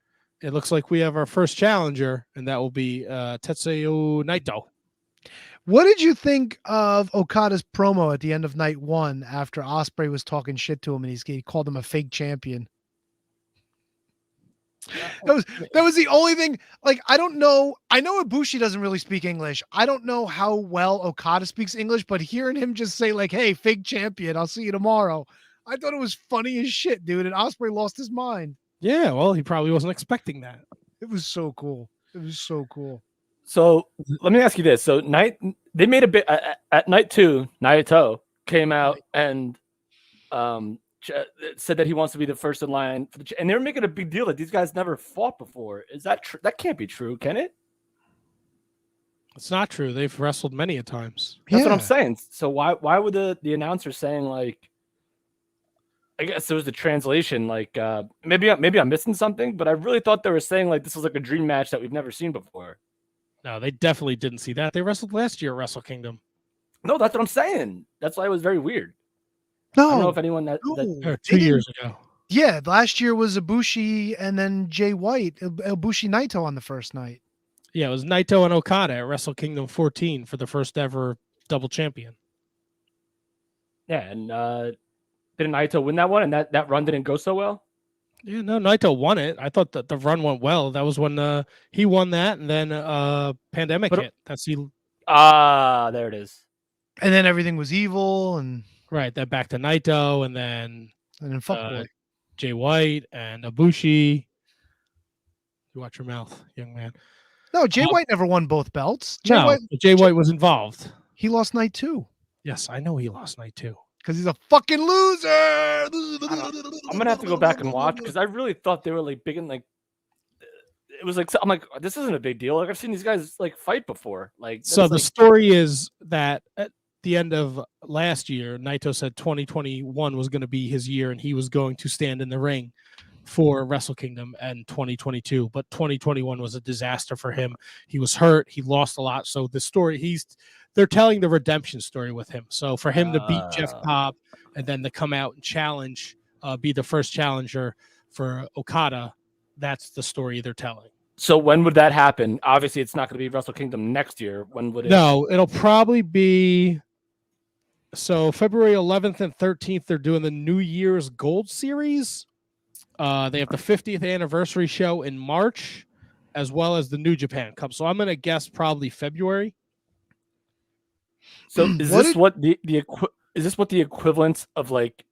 it looks like we have our first challenger, and that will be Tetsuya Naito. What did you think of Okada's promo at the end of night 1 after Ospreay was talking shit to him and he called him a fake champion? That was the only thing. Like, I don't know. I know Ibushi doesn't really speak English. I don't know how well Okada speaks English, but hearing him just say like, "Hey, fake champion, I'll see you tomorrow," I thought it was funny as shit, dude. And Ospreay lost his mind. Yeah, well, he probably wasn't expecting that. It was so cool. It was so cool. So let me ask you this: so they made a bit at night 2. Naito came out and said that he wants to be the first in line for and they were making a big deal that these guys never fought before. Is that true? That can't be true, can it? It's not true. They've wrestled many a times. That's what I'm saying. So why would the announcer saying like? I guess there was the translation. Like maybe I'm missing something, but I really thought they were saying like this was like a dream match that we've never seen before. No, they definitely didn't see that. They wrestled last year at Wrestle Kingdom. No, that's what I'm saying. That's why it was very weird. I don't know if anyone that Or 2 years ago. Yeah, last year was Ibushi and then Jay White, Ibushi Naito on the first night. Yeah, it was Naito and Okada at Wrestle Kingdom 14 for the first ever double champion. Yeah, and didn't Naito win that one? And that run didn't go so well? Yeah, no, Naito won it. I thought that the run went well. That was when he won that, and then pandemic hit. That's he. There it is. And then everything was evil, and right. Then back to Naito, and then Fuckboy. Jay White and Ibushi. You watch your mouth, young man. No, Jay White never won both belts. Jay White was involved. He lost night 2. Yes, I know he lost night 2. Because he's a fucking loser. I'm gonna have to go back and watch because I really thought they were like big and like it was like I'm like this isn't a big deal. Like I've seen these guys like fight before. Like so the story is that at the end of last year, Naito said 2021 was going to be his year and he was going to stand in the ring for Wrestle Kingdom and 2022. But 2021 was a disaster for him. He was hurt. He lost a lot. So the story they're telling the redemption story with him. So for him to beat Jeff Cobb and then to come out and challenge, be the first challenger for Okada, that's the story they're telling. So when would that happen? Obviously, it's not going to be Wrestle Kingdom next year. When would it? No, it'll probably be. So February 11th and 13th, they're doing the New Year's Gold Series. They have the 50th anniversary show in March, as well as the New Japan Cup. So I'm going to guess probably February. So is this what the equivalent of like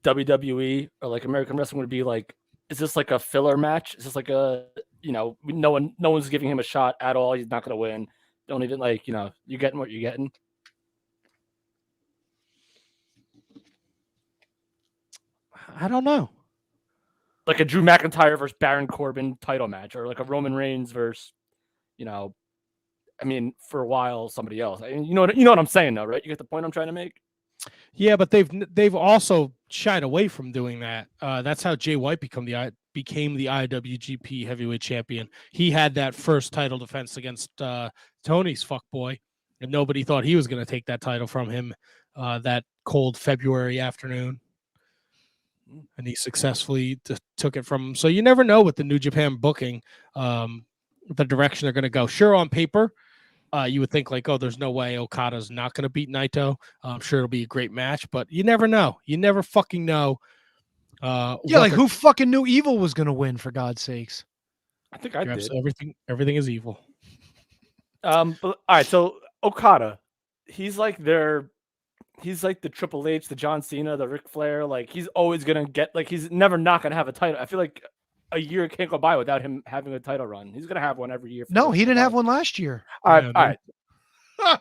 WWE or like American Wrestling would be like? Is this like a filler match? Is this like a no one's giving him a shot at all? He's not going to win. Don't even like you're getting what you're getting. I don't know. Like a Drew McIntyre versus Baron Corbin title match, or like a Roman Reigns versus, for a while somebody else. You know what I'm saying, though, right? You get the point I'm trying to make. Yeah, but they've also shied away from doing that. That's how Jay White became the IWGP Heavyweight Champion. He had that first title defense against Tony's fuckboy, and nobody thought he was going to take that title from him that cold February afternoon. And he successfully took it from him. So you never know with the New Japan booking, the direction they're going to go. Sure, on paper, you would think like, oh, there's no way Okada's not going to beat Naito. I'm sure it'll be a great match, but you never know. You never fucking know. Who fucking knew Evil was going to win, for God's sakes? I think I did. Everything is evil. But, all right, so Okada, he's like the Triple H, the John Cena, the Ric Flair. Like he's always gonna get he's never not gonna have a title. I feel like a year can't go by without him having a title run. He's gonna have one every year. No, he didn't have one last year. All right. All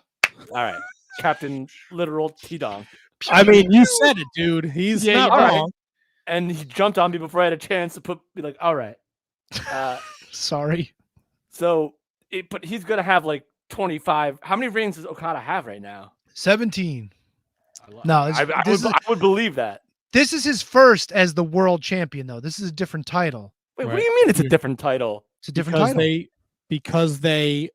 right. Captain Literal T-Donk. I mean, you said it, dude. He's not wrong. Right. And he jumped on me before I had a chance to be like, all right. Sorry. So, but he's gonna have like 25. How many reigns does Okada have right now? 17. I would believe that. This is his first as the world champion, though. This is a different title. Wait, what do you mean it's a different title? It's a different title. Because they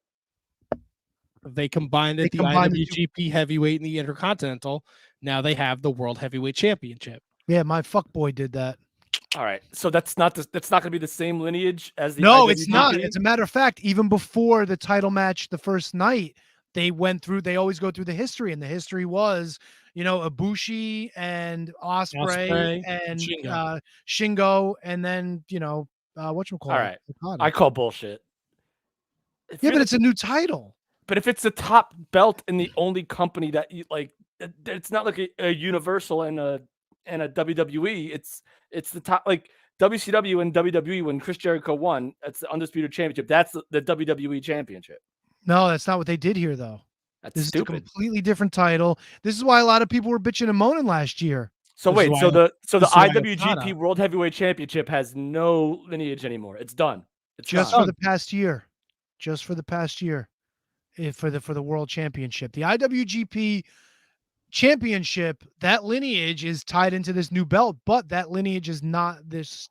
combined it, the IWGP Heavyweight and the Intercontinental. Now they have the World Heavyweight Championship. Yeah, my fuckboy did that. All right, so that's not going to be the same lineage as the. No, IWGP? It's not. As a matter of fact, even before the title match, the first night, they always go through the history, and the history was, Ibushi and Ospreay and Shingo, and then whatchamacallit. All right, I call bullshit. But it's a new title. But if it's the top belt in the only company that you like, it's not like a Universal and a WWE. It's the top, like WCW and WWE when Chris Jericho won. That's the Undisputed Championship. That's the WWE Championship. No, that's not what they did here, though. This is a completely different title. This is why a lot of people were bitching and moaning last year. So wait, so the IWGP World Heavyweight Championship has no lineage anymore. It's done. It's just done. for the past year. Just for the past year. For the World Championship. The IWGP Championship, that lineage is tied into this new belt, but that lineage is not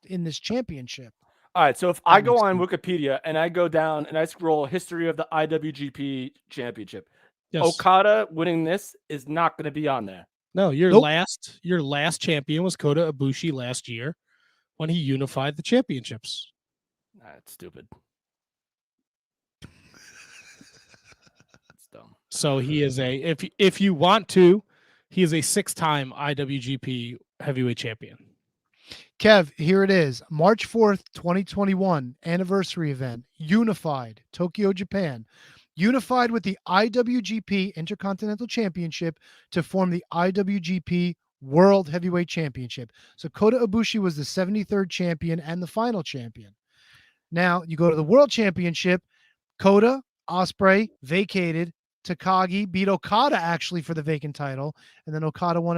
in this championship. All right, so if I go on Wikipedia and I go down and I scroll history of the IWGP Championship, Yes. Okada winning this is not going to be on there. No, your Nope. last champion was Kota Ibushi last year when he unified the championships. That's stupid. That's dumb. So he is if you want to, he is a 6-time IWGP heavyweight champion. Kev, here it is. March 4th, 2021, anniversary event, unified, Tokyo, Japan. Unified with the IWGP Intercontinental Championship to form the IWGP World Heavyweight Championship. So Kota Ibushi was the 73rd champion and the final champion. Now you go to the World Championship. Kota, Ospreay vacated. Takagi beat Okada actually for the vacant title, and then Okada won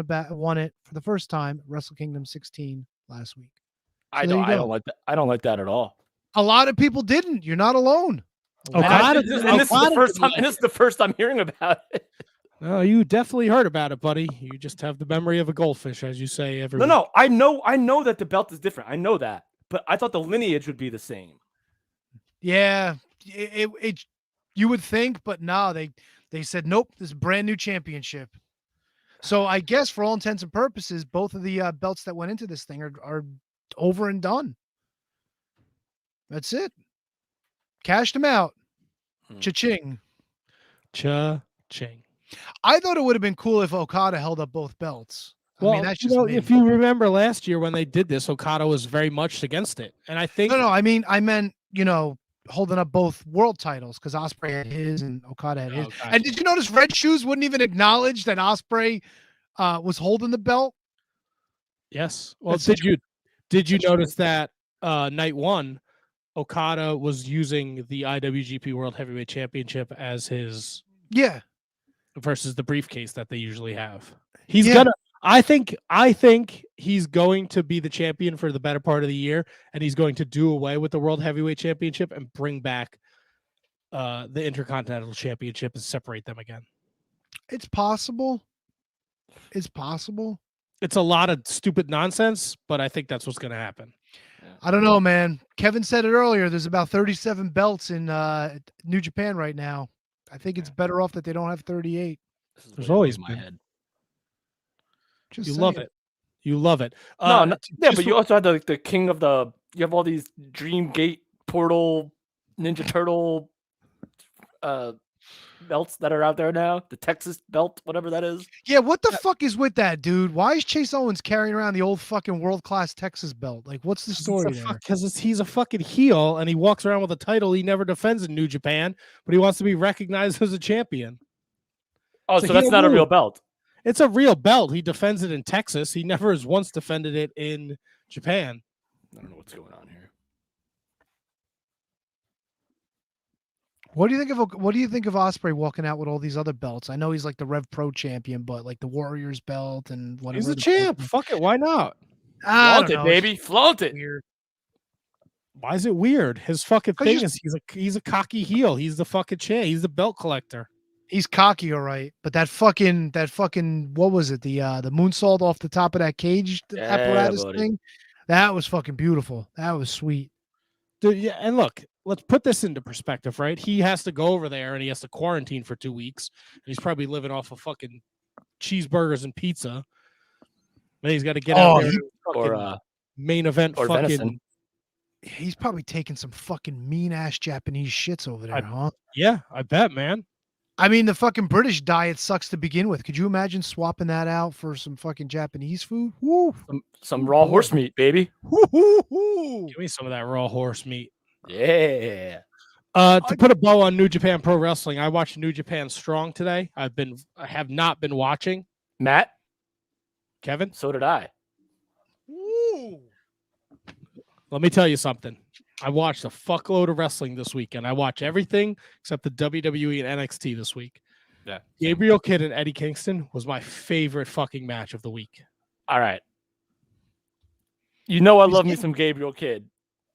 it for the first time at Wrestle Kingdom 16 last week. So I don't like that. I don't like that at all. A lot of people didn't. You're not alone. This is the first time hearing about it. No, you definitely heard about it, buddy. You just have the memory of a goldfish, as you say every week. No, I know that the belt is different. I know that, but I thought the lineage would be the same. Yeah, it you would think, but no, they said nope. This is a brand new championship. So I guess for all intents and purposes, both of the belts that went into this thing are over and done. That's it. Cashed them out. Cha-ching. Cha-ching. I thought it would have been cool if Okada held up both belts. Well, I mean, that's just me. if you remember last year when they did this, Okada was very much against it. And I think No, I meant, holding up both world titles because Ospreay had his and Okada had his. gotcha. And did you notice Red Shoes wouldn't even acknowledge that Ospreay was holding the belt? Yes. Well, That's did you notice that night one, Okada was using the IWGP World Heavyweight Championship as his versus the briefcase that they usually have. I think he's going to be the champion for the better part of the year, and he's going to do away with the World Heavyweight Championship and bring back the Intercontinental Championship and separate them again. It's possible. It's possible. It's a lot of stupid nonsense, but I think that's what's going to happen. I don't know, man. Kevin said it earlier. There's about 37 belts in New Japan right now. I think it's better off that they don't have 38. There's always my head. Just You saying. love it. You love it. But you also had the king of the. You have all these Dream Gate Portal, Ninja Turtle, belts that are out there now. The Texas belt, whatever that is. Yeah, what the fuck is with that, dude? Why is Chase Owens carrying around the old fucking world-class Texas belt? Like, what's the story there? Because he's a fucking heel, and he walks around with a title he never defends in New Japan, but he wants to be recognized as a champion. Oh, so that's not a real belt. It's a real belt. He defends it in Texas. He never has once defended it in Japan. I don't know what's going on here. What do you think of Ospreay walking out with all these other belts? I know he's like the Rev Pro champion, but like the Warriors belt and whatever. He's a champ. Fuck it. Why not? Flaunt it, baby. Flaunt it. Weird. Why is it weird? His fucking thing is he's a cocky heel. He's the fucking champ. He's the belt collector. He's cocky, all right. But that fucking what was it? The moonsault off the top of that cage apparatus thing. That was fucking beautiful. That was sweet. Dude, yeah, and look, let's put this into perspective, right? He has to go over there and he has to quarantine for 2 weeks. And he's probably living off of fucking cheeseburgers and pizza. Then he's got to get out there or main event or fucking venison. He's probably taking some fucking mean ass Japanese shits over there, huh? Yeah, I bet, man. I mean, the fucking British diet sucks to begin with. Could you imagine swapping that out for some fucking Japanese food? Woo. Some raw horse meat, baby. Woo. Give me some of that raw horse meat. Yeah. To put a bow on New Japan Pro Wrestling, I watched New Japan Strong today. I have not been watching. Matt? Kevin? So did I. Woo. Let me tell you something. I watched a fuckload of wrestling this weekend. I watch everything except the WWE and NXT this week. Yeah. Gabriel Kidd and Eddie Kingston was my favorite fucking match of the week. All right. You know I love me some Gabriel Kidd.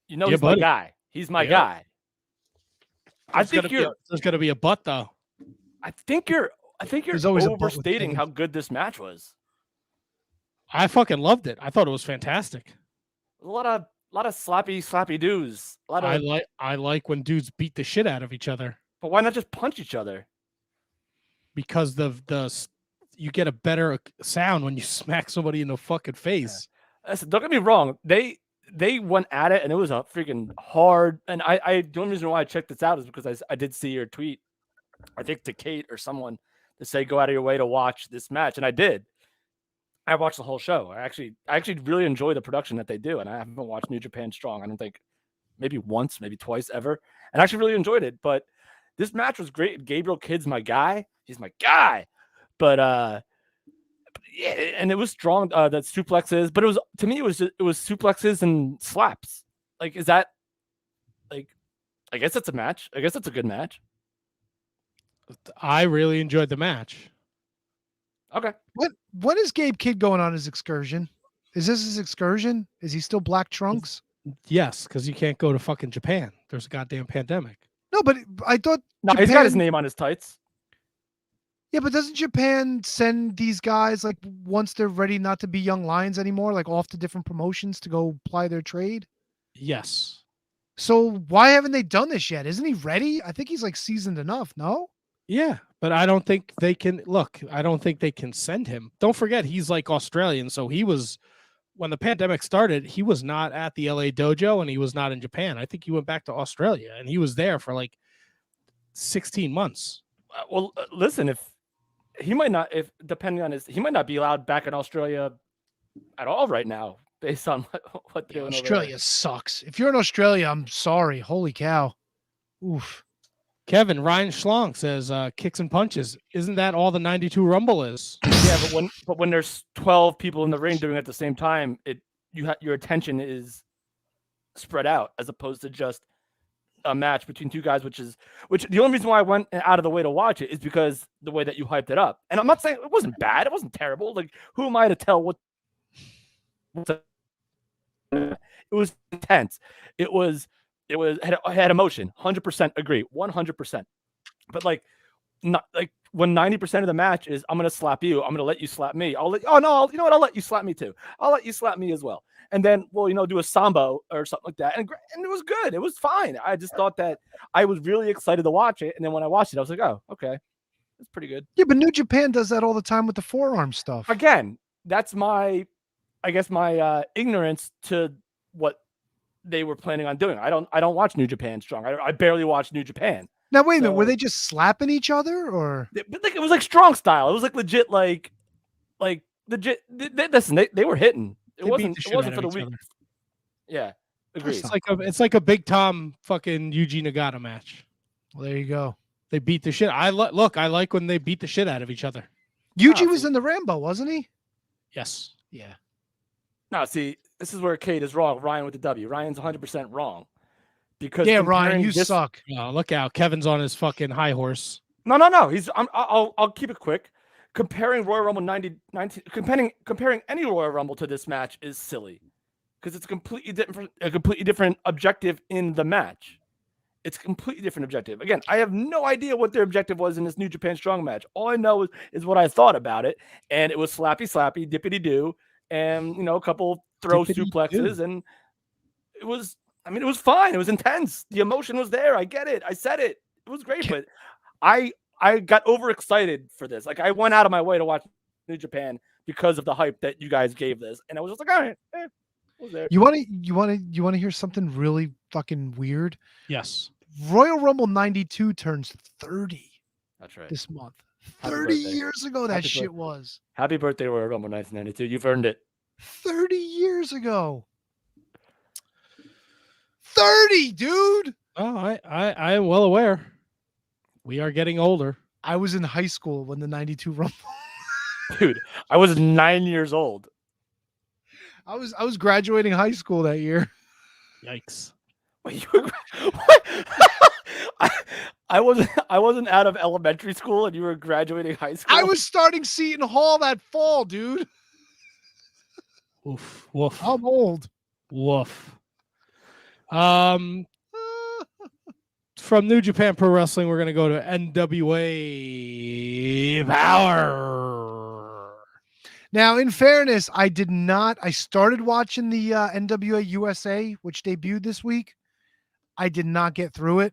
You know he's my guy. He's my guy. There's going to be a butt though. I think you're overstating how good this match was. I fucking loved it. I thought it was fantastic. A lot of A lot of slappy doos. A lot of I like when dudes beat the shit out of each other. But why not just punch each other? Because you get a better sound when you smack somebody in the fucking face. Yeah. Listen, don't get me wrong. They went at it, and it was a freaking hard. And the only reason why I checked this out is because I did see your tweet, I think to Kate or someone, to say go out of your way to watch this match, and I did. I watched the whole show. I actually really enjoy the production that they do, and I haven't watched New Japan Strong. I don't think maybe once, maybe twice ever, and I actually really enjoyed it. But this match was great. Gabriel Kidd's my guy. He's my guy. But yeah, and it was strong. That suplexes, but it was, to me, it was suplexes and slaps. Like, is that like? I guess it's a match. I guess it's a good match. I really enjoyed the match. Okay. What is Gabe Kidd going on his excursion? Is this his excursion? Is he still Black Trunks? Yes, because you can't go to fucking Japan. There's a goddamn pandemic. No, but I thought He's got his name on his tights. Yeah, but doesn't Japan send these guys, like, once they're ready not to be young lions anymore, like off to different promotions to go ply their trade? Yes. So why haven't they done this yet? Isn't he ready? I think he's like seasoned enough, no? Yeah, but I don't think they can I don't think they can send him. Don't forget, he's like Australian. So he was, when the pandemic started, he was not at the LA dojo and he was not in Japan. I think he went back to Australia and he was there for like 16 months. Well, listen, he might not be allowed back in Australia at all right now, based on what they're doing. Australia sucks. If you're in Australia, I'm sorry. Holy cow. Oof. Kevin, Ryan Schlong says kicks and punches. Isn't that all the 92 Rumble is? Yeah, but when there's 12 people in the ring doing it at the same time, your attention is spread out as opposed to just a match between two guys, which the only reason why I went out of the way to watch it is because the way that you hyped it up. And I'm not saying it wasn't bad, it wasn't terrible. Like, who am I to tell what? It was intense. It had emotion. 100% agree. 100%. But like, not like when 90% of the match is I'm gonna slap you, I'm gonna let you slap me. I'll let you slap me too. I'll let you slap me as well. And then do a sambo or something like that. And it was good. It was fine. I just thought that I was really excited to watch it. And then when I watched it, I was like, oh, okay, it's pretty good. Yeah, but New Japan does that all the time with the forearm stuff. Again, that's my ignorance to what they were planning on doing. I don't watch New Japan Strong. I barely watch New Japan. Now wait a minute, were they just slapping each other or? But like, it was like strong style. It was like legit, like legit. Listen, they were hitting. It wasn't for the weak. Yeah, agreed. It's like a Big Tom fucking Yuji Nagata match. Well, there you go. They beat the shit. I like when they beat the shit out of each other. Yuji was in the Rambo, wasn't he? Yes. Yeah. No, see, this is where Kate is wrong. Ryan with the W. Ryan's 100% wrong. Because Ryan, you suck. Oh, look out! Kevin's on his fucking high horse. No. I'll keep it quick. Comparing Royal Rumble 19, comparing any Royal Rumble to this match is silly, because it's a completely different objective in the match. It's a completely different objective. Again, I have no idea what their objective was in this New Japan Strong match. All I know is what I thought about it, and it was slappy, dippity doo, and a couple throw suplexes, and it was fine. It was intense. The emotion was there. I get it. I said it. It was great, but I got overexcited for this. Like, I went out of my way to watch New Japan because of the hype that you guys gave this, and I was just like, all right, it was there. You want to hear something really fucking weird? Yes. Royal Rumble 92 turns 30. That's right. This month. 30 years ago that shit was. Happy birthday, Royal Rumble 1992. You've earned it. 30 years ago. 30, dude. Oh, I am well aware. We are getting older. I was in high school when the 92 Rumble. Dude, I was 9 years old. I was graduating high school that year. Yikes. Wait, what? I wasn't out of elementary school and you were graduating high school. I was starting Seton Hall that fall, dude. Oof. Woof. I'm old. Woof. From New Japan Pro Wrestling, we're going to go to NWA Power. Now, in fairness, I did not. I started watching the NWA USA, which debuted this week. I did not get through it.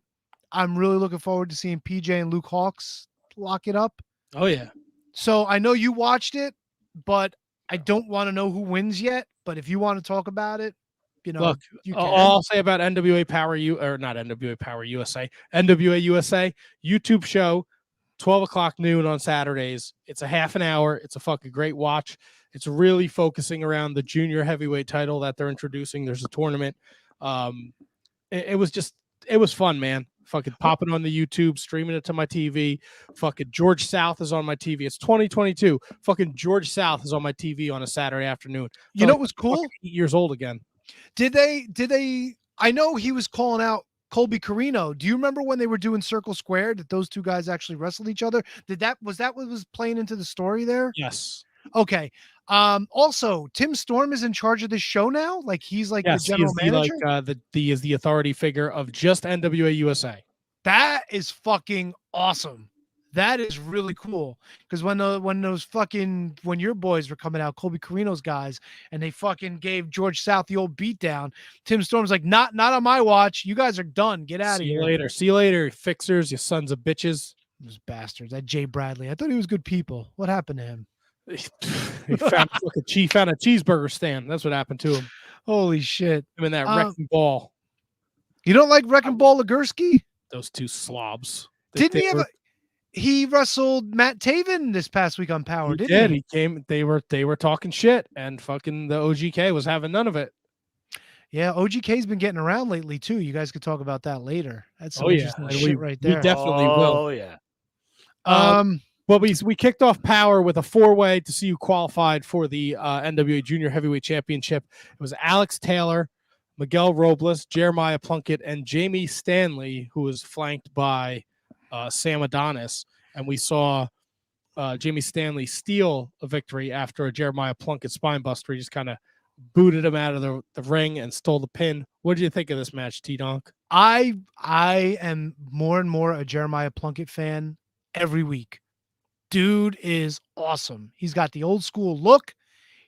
I'm really looking forward to seeing PJ and Luke Hawks lock it up. Oh yeah. So I know you watched it, but I don't want to know who wins yet. But if you want to talk about it, Look, you can. all I'll say about NWA Power or not NWA Power USA, NWA USA YouTube show, 12 o'clock noon on Saturdays. It's a half an hour. It's a fucking great watch. It's really focusing around the junior heavyweight title that they're introducing. There's a tournament. It was fun, man. Fucking popping on the YouTube, streaming it to my TV. Fucking George South is on my TV. It's 2022. Fucking George South is on my TV on a Saturday afternoon. You know what was cool? 8 years old again. Did they? I know he was calling out Colby Carino. Do you remember when they were doing Circle Square that those two guys actually wrestled each other? Was that what was playing into the story there? Yes. Okay. Also, Tim Storm is in charge of this show now. Like he's like the general manager. He is the authority figure of just NWA USA. That is fucking awesome. That is really cool. Because when your boys were coming out, Colby Carino's guys, and they fucking gave George South the old beatdown, Tim Storm's like, not on my watch. You guys are done. Get out of here. See you later, fixers, you sons of bitches. Those bastards. That Jay Bradley. I thought he was good people. What happened to him? He found a cheeseburger stand. That's what happened to him. Holy shit. Him and that wrecking ball. You don't like Wrecking Ball Legursky? Those two slobs. He wrestled Matt Taven this past week on Power, didn't he? He came. They were talking shit, and fucking the OGK was having none of it. Yeah, OGK's been getting around lately too. You guys could talk about that later. That's some interesting shit right there. We definitely will. Oh yeah. Well, we kicked off Power with a 4-way to see who qualified for the NWA Junior Heavyweight Championship. It was Alex Taylor, Miguel Robles, Jeremiah Plunkett, and Jamie Stanley, who was flanked by Sam Adonis. And we saw Jamie Stanley steal a victory after a Jeremiah Plunkett spinebuster. He just kind of booted him out of the ring and stole the pin. What did you think of this match, T-Donk? I am more and more a Jeremiah Plunkett fan every week. Dude is awesome. He's got the old school look.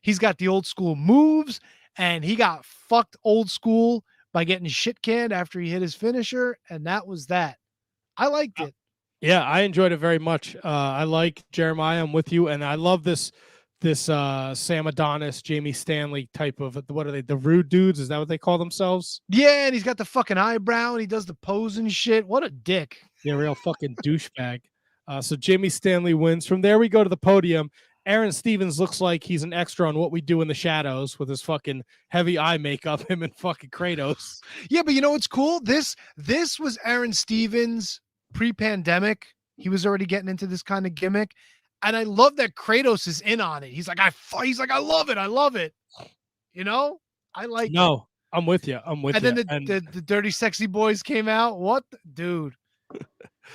He's got the old school moves, and he got fucked old school by getting shit canned after he hit his finisher, and that was that. I liked it. Yeah, I enjoyed it very much. I like Jeremiah. I'm with you, and I love this Sam Adonis, Jamie Stanley type of, what are they, the rude dudes? Is that what they call themselves? Yeah, and he's got the fucking eyebrow, and he does the pose and shit. What a dick. Yeah, real fucking douchebag. So Jamie Stanley wins. From there, we go to the podium. Aaron Stevens looks like he's an extra on What We Do in the Shadows with his fucking heavy eye makeup, him and fucking Kratos. Yeah, but you know what's cool? This was Aaron Stevens pre-pandemic. He was already getting into this kind of gimmick. And I love that Kratos is in on it. He's like, I love it. I love it. You know? I like it. I'm with you. I'm with you. And then the Dirty Sexy Boys came out. What? Dude.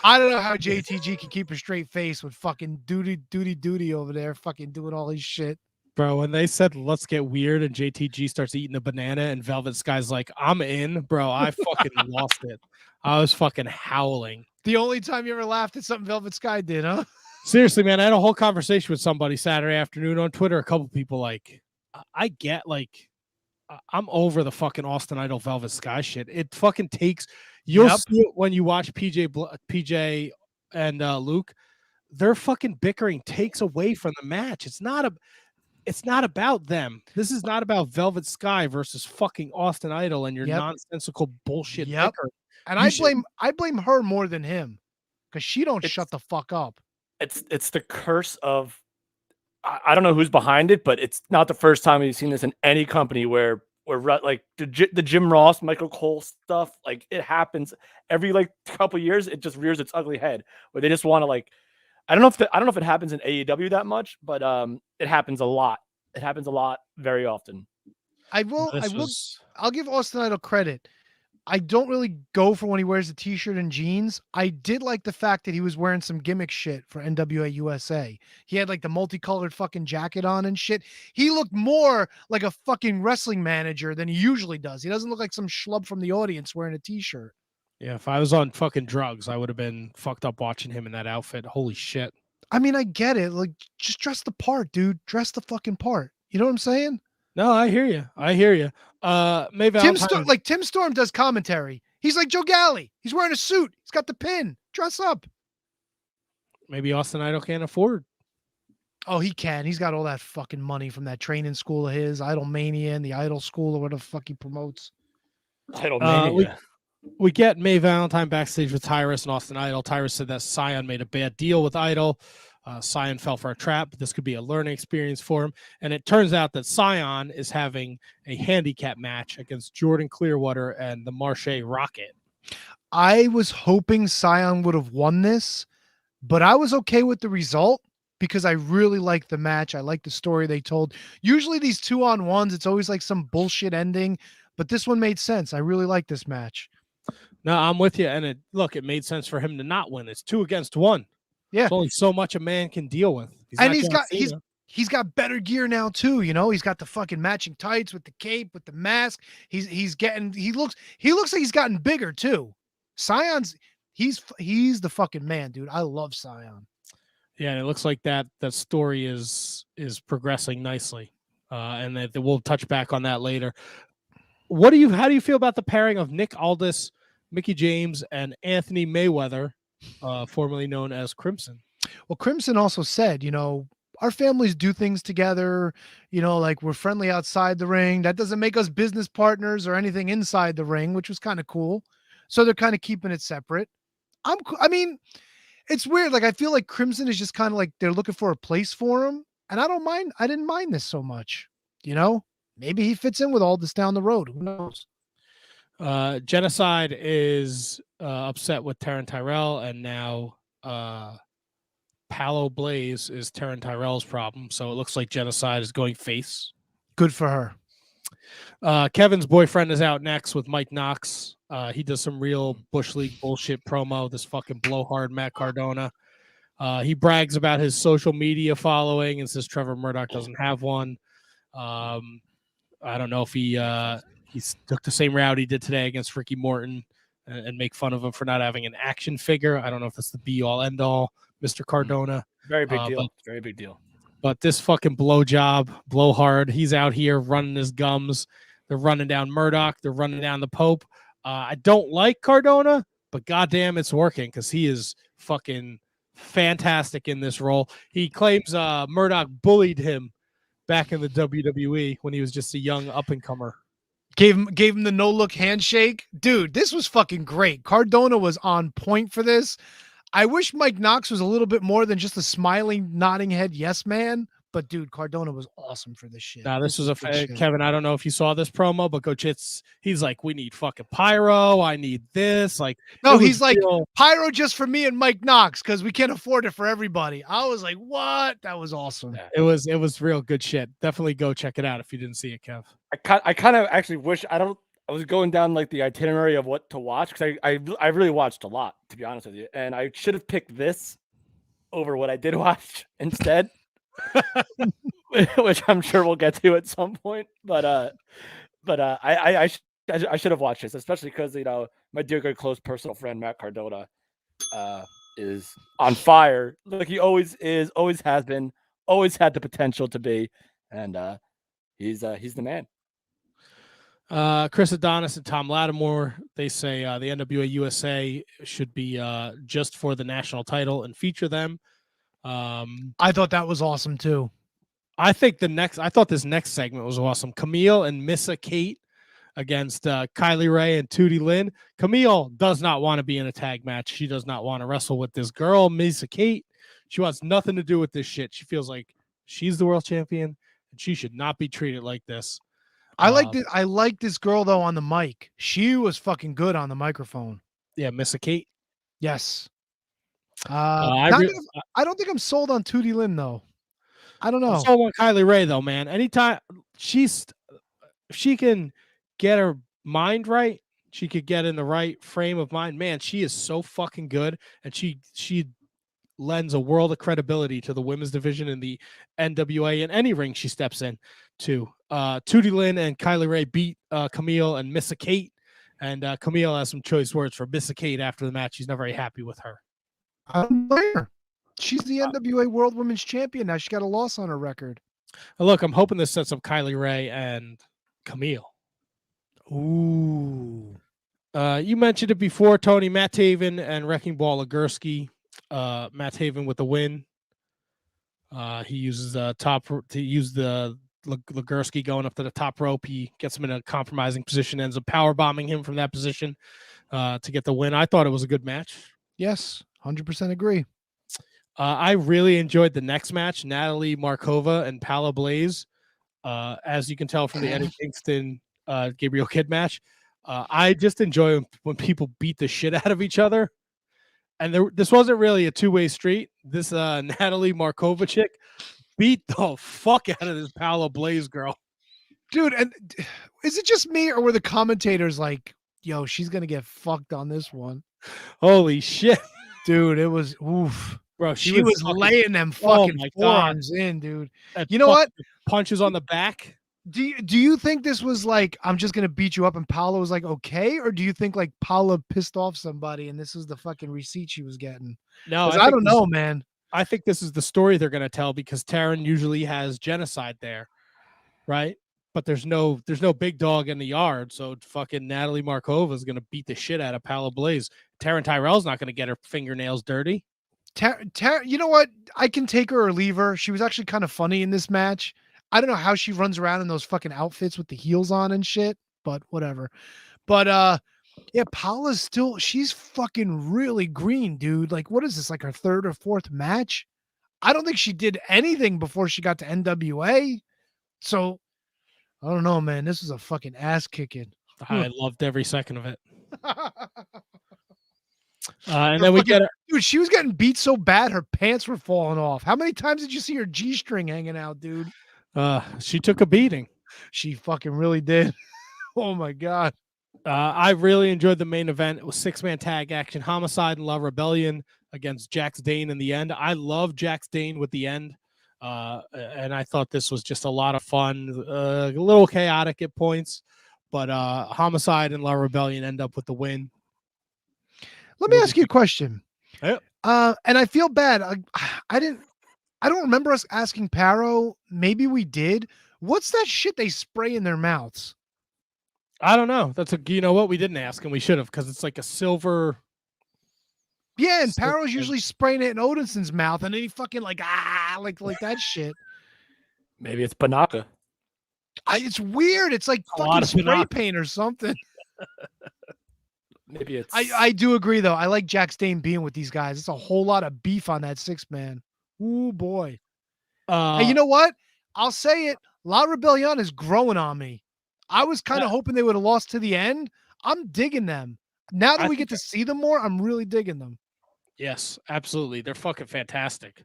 I don't know how JTG can keep a straight face with fucking duty over there fucking doing all his shit. Bro, when they said let's get weird and JTG starts eating a banana and Velvet Sky's like, I'm in, bro, I fucking lost it. I was fucking howling. The only time you ever laughed at something Velvet Sky did, huh? Seriously, man, I had a whole conversation with somebody Saturday afternoon on Twitter. A couple people like, I get like, I'm over the fucking Austin Idol Velvet Sky shit. It fucking takes. You'll see it when you watch PJ and Luke. Their fucking bickering takes away from the match. It's not about them. This is not about Velvet Sky versus fucking Austin Idol and your nonsensical bullshit bickering. And I blame her more than him because she don't shut the fuck up. It's the curse of. I don't know who's behind it, but it's not the first time we've seen this in any company where like the Jim Ross, Michael Cole stuff, like it happens every like couple of years. It just rears its ugly head where they just want to like, I don't know if it happens in AEW that much, but it happens a lot. It happens a lot very often. I'll give Austin Idol credit. I don't really go for when he wears a t-shirt and jeans. I did like the fact that he was wearing some gimmick shit for NWA USA. He had like the multicolored fucking jacket on and shit. He looked more like a fucking wrestling manager than he usually does. He doesn't look like some schlub from the audience wearing a t-shirt. Yeah, if I was on fucking drugs, I would have been fucked up watching him in that outfit. Holy shit. I mean, I get it. Like, just dress the part, dude. Dress the fucking part. You know what I'm saying? No, I hear you. I hear you. May Valentine. Tim Storm does commentary. He's like Joe Galley. He's wearing a suit. He's got the pin. Dress up. Maybe Austin Idol can't afford. Oh, he can. He's got all that fucking money from that training school of his, Idol Mania and the Idol School or whatever the fuck he promotes. Idol Mania. We get May Valentine backstage with Tyrus and Austin Idol. Tyrus said that Scion made a bad deal with Idol. Scion fell for a trap, but this could be a learning experience for him. And it turns out that Scion is having a handicap match against Jordan Clearwater and the Marche Rocket. I was hoping Scion would have won this, but I was okay with the result because I really liked the match. I liked the story they told. Usually these 2-on-1s, it's always like some bullshit ending, but this one made sense. I really like this match. No, I'm with you. And it made sense for him to not win. It's 2 against 1. Yeah. There's only so much a man can deal with. He's got better gear now too. You know, he's got the fucking matching tights with the cape, with the mask. He looks like he's gotten bigger too. Scion's he's the fucking man, dude. I love Scion. Yeah, and it looks like that story is progressing nicely. And that we'll touch back on that later. How do you feel about the pairing of Nick Aldis, Mickie James, and Anthony Mayweather, formerly known as Crimson? Well, Crimson also said, you know, our families do things together, you know, like we're friendly outside the ring. That doesn't make us business partners or anything inside the ring, which was kind of cool. So they're kind of keeping it separate. I mean, it's weird. Like, I feel like Crimson is just kind of like they're looking for a place for him. And I didn't mind this so much, you know? Maybe he fits in with all this down the road. Who knows? Genocide is upset with Taryn Tyrell, and now Palo Blaze is Taryn Tyrell's problem. So it looks like Genocide is going face. Good for her. Kevin's boyfriend is out next with Mike Knox. He does some real Bush League bullshit promo. This fucking blowhard Matt Cardona. He brags about his social media following and says Trevor Murdoch doesn't have one. I don't know if he took the same route he did today against Ricky Morton and make fun of him for not having an action figure. I don't know if that's the be-all, end-all, Mr. Cardona. Very big deal. Very big deal. But this fucking blowhard, he's out here running his gums. They're running down Murdoch. They're running down the Pope. I don't like Cardona, but goddamn, it's working because he is fucking fantastic in this role. He claims Murdoch bullied him back in the WWE when he was just a young up-and-comer. Gave him the no-look handshake. Dude, this was fucking great. Cardona was on point for this. I wish Mike Knox was a little bit more than just a smiling, nodding head yes man. But, dude, Cardona was awesome for this shit. Now, this was Kevin, I don't know if you saw this promo, but Coach he's like, we need fucking pyro. I need this. Like, no, he's like, pyro just for me and Mike Knox because we can't afford it for everybody. I was like, what? That was awesome. Yeah, it was real good shit. Definitely go check it out if you didn't see it, Kev. I kind of actually wish I was going down like the itinerary of what to watch because I really watched a lot, to be honest with you. And I should have picked this over what I did watch instead. Which I'm sure we'll get to at some point, but I should have watched this, especially because my dear good close personal friend Matt Cardona is on fire, like he always is, always has been, always had the potential to be, and he's the man. Chris Adonis and Tom Lattimore, they say the NWA USA should be just for the national title and feature them. I thought that was awesome too. I thought this next segment was awesome. Camille and Missa Kate against Kylie Ray and Tootie Lynn. Camille does not want to be in a tag match. She does not want to wrestle with this girl, Missa Kate. She wants nothing to do with this shit. She feels like she's the world champion and she should not be treated like this. I like this girl though on the mic. She was fucking good on the microphone. Yeah, Missa Kate. Yes. I don't think I'm sold on Tootie Lynn though. I don't know. I'm sold on Kylie Ray though, man. Anytime she can get her mind right, she could get in the right frame of mind. Man, she is so fucking good, and she lends a world of credibility to the women's division in the NWA and any ring she steps in to. Tootie Lynn and Kylie Ray beat Camille and Missa Kate, and Camille has some choice words for Missa Kate after the match. She's not very happy with her. I don't blame her. She's the NWA World Women's Champion now. She got a loss on her record. Look, I'm hoping this sets up Kylie Ray and Camille. Ooh. You mentioned it before, Tony. Matt Taven and Wrecking Ball Legursky. Matt Taven with the win. He uses the Legursky going up to the top rope. He gets him in a compromising position, ends up power bombing him from that position to get the win. I thought it was a good match. Yes, 100% agree. I really enjoyed the next match, Natalie Markova and Paula Blaze. As you can tell from the Eddie Kingston Gabriel Kidd match, I just enjoy when people beat the shit out of each other. And this wasn't really a two-way street. This Natalie Markova chick beat the fuck out of this Paula Blaze girl. Dude, and is it just me or were the commentators like, yo, she's going to get fucked on this one? Holy shit. Dude, it was, oof. Bro, she was laying them fucking forearms in, dude. You know what? Punches on the back. Do you think this was like, I'm just going to beat you up and Paula was like, okay? Or do you think like Paula pissed off somebody and this was the fucking receipt she was getting? No, I don't know, man. I think this is the story they're going to tell because Taryn usually has genocide there, right? But there's no big dog in the yard. So fucking Natalie Markova is going to beat the shit out of Paula Blaze. Taryn Tyrell's not going to get her fingernails dirty. You know what? I can take her or leave her. She was actually kind of funny in this match. I don't know how she runs around in those fucking outfits with the heels on and shit, but whatever. But yeah, Paula's she's fucking really green, dude. Like, what is this? Like her third or fourth match? I don't think she did anything before she got to NWA. So I don't know, man. This is a fucking ass kicking. I loved every second of it. And then dude, she was getting beat so bad her pants were falling off. How many times did you see her G-string hanging out, dude? She took a beating. She fucking really did. Oh my God. I really enjoyed the main event. It was 6-man tag action, Homicide and La Rebellion against Jax Dane in the end. I love Jax Dane with the end. And I thought this was just a lot of fun, a little chaotic at points, but Homicide and La Rebellion end up with the win. Let me ask you a question. Yeah. And I feel bad. I don't remember us asking Paro. Maybe we did. What's that shit they spray in their mouths? I don't know. You know what? We didn't ask and we should have because it's like a silver. Yeah, and Paro's usually spraying it in Odinson's mouth and then he fucking like that shit. Maybe it's Banaka. It's weird. It's like fucking spray paint or something. Maybe it's. I do agree though. I like Jax Dane being with these guys. It's a whole lot of beef on that 6-man. Ooh boy. And you know what? I'll say it. La Rebellion is growing on me. I was kind of hoping they would have lost to the end. I'm digging them. Now that we get to see them more, I'm really digging them. Yes, absolutely. They're fucking fantastic.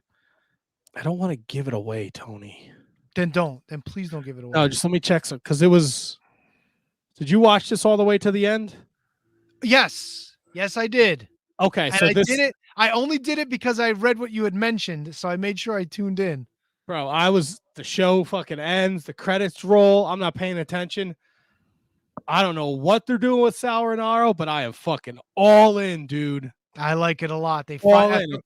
I don't want to give it away, Tony. Then don't. Then please don't give it away. No, just let me check some because it was. Did you watch this all the way to the end? Yes. Yes, I did. Okay, and so I did it. I only did it because I read what you had mentioned, so I made sure I tuned in. Bro, the show fucking ends, the credits roll. I'm not paying attention. I don't know what they're doing with Sal Rinauro, but I am fucking all in, dude. I like it a lot. They all in.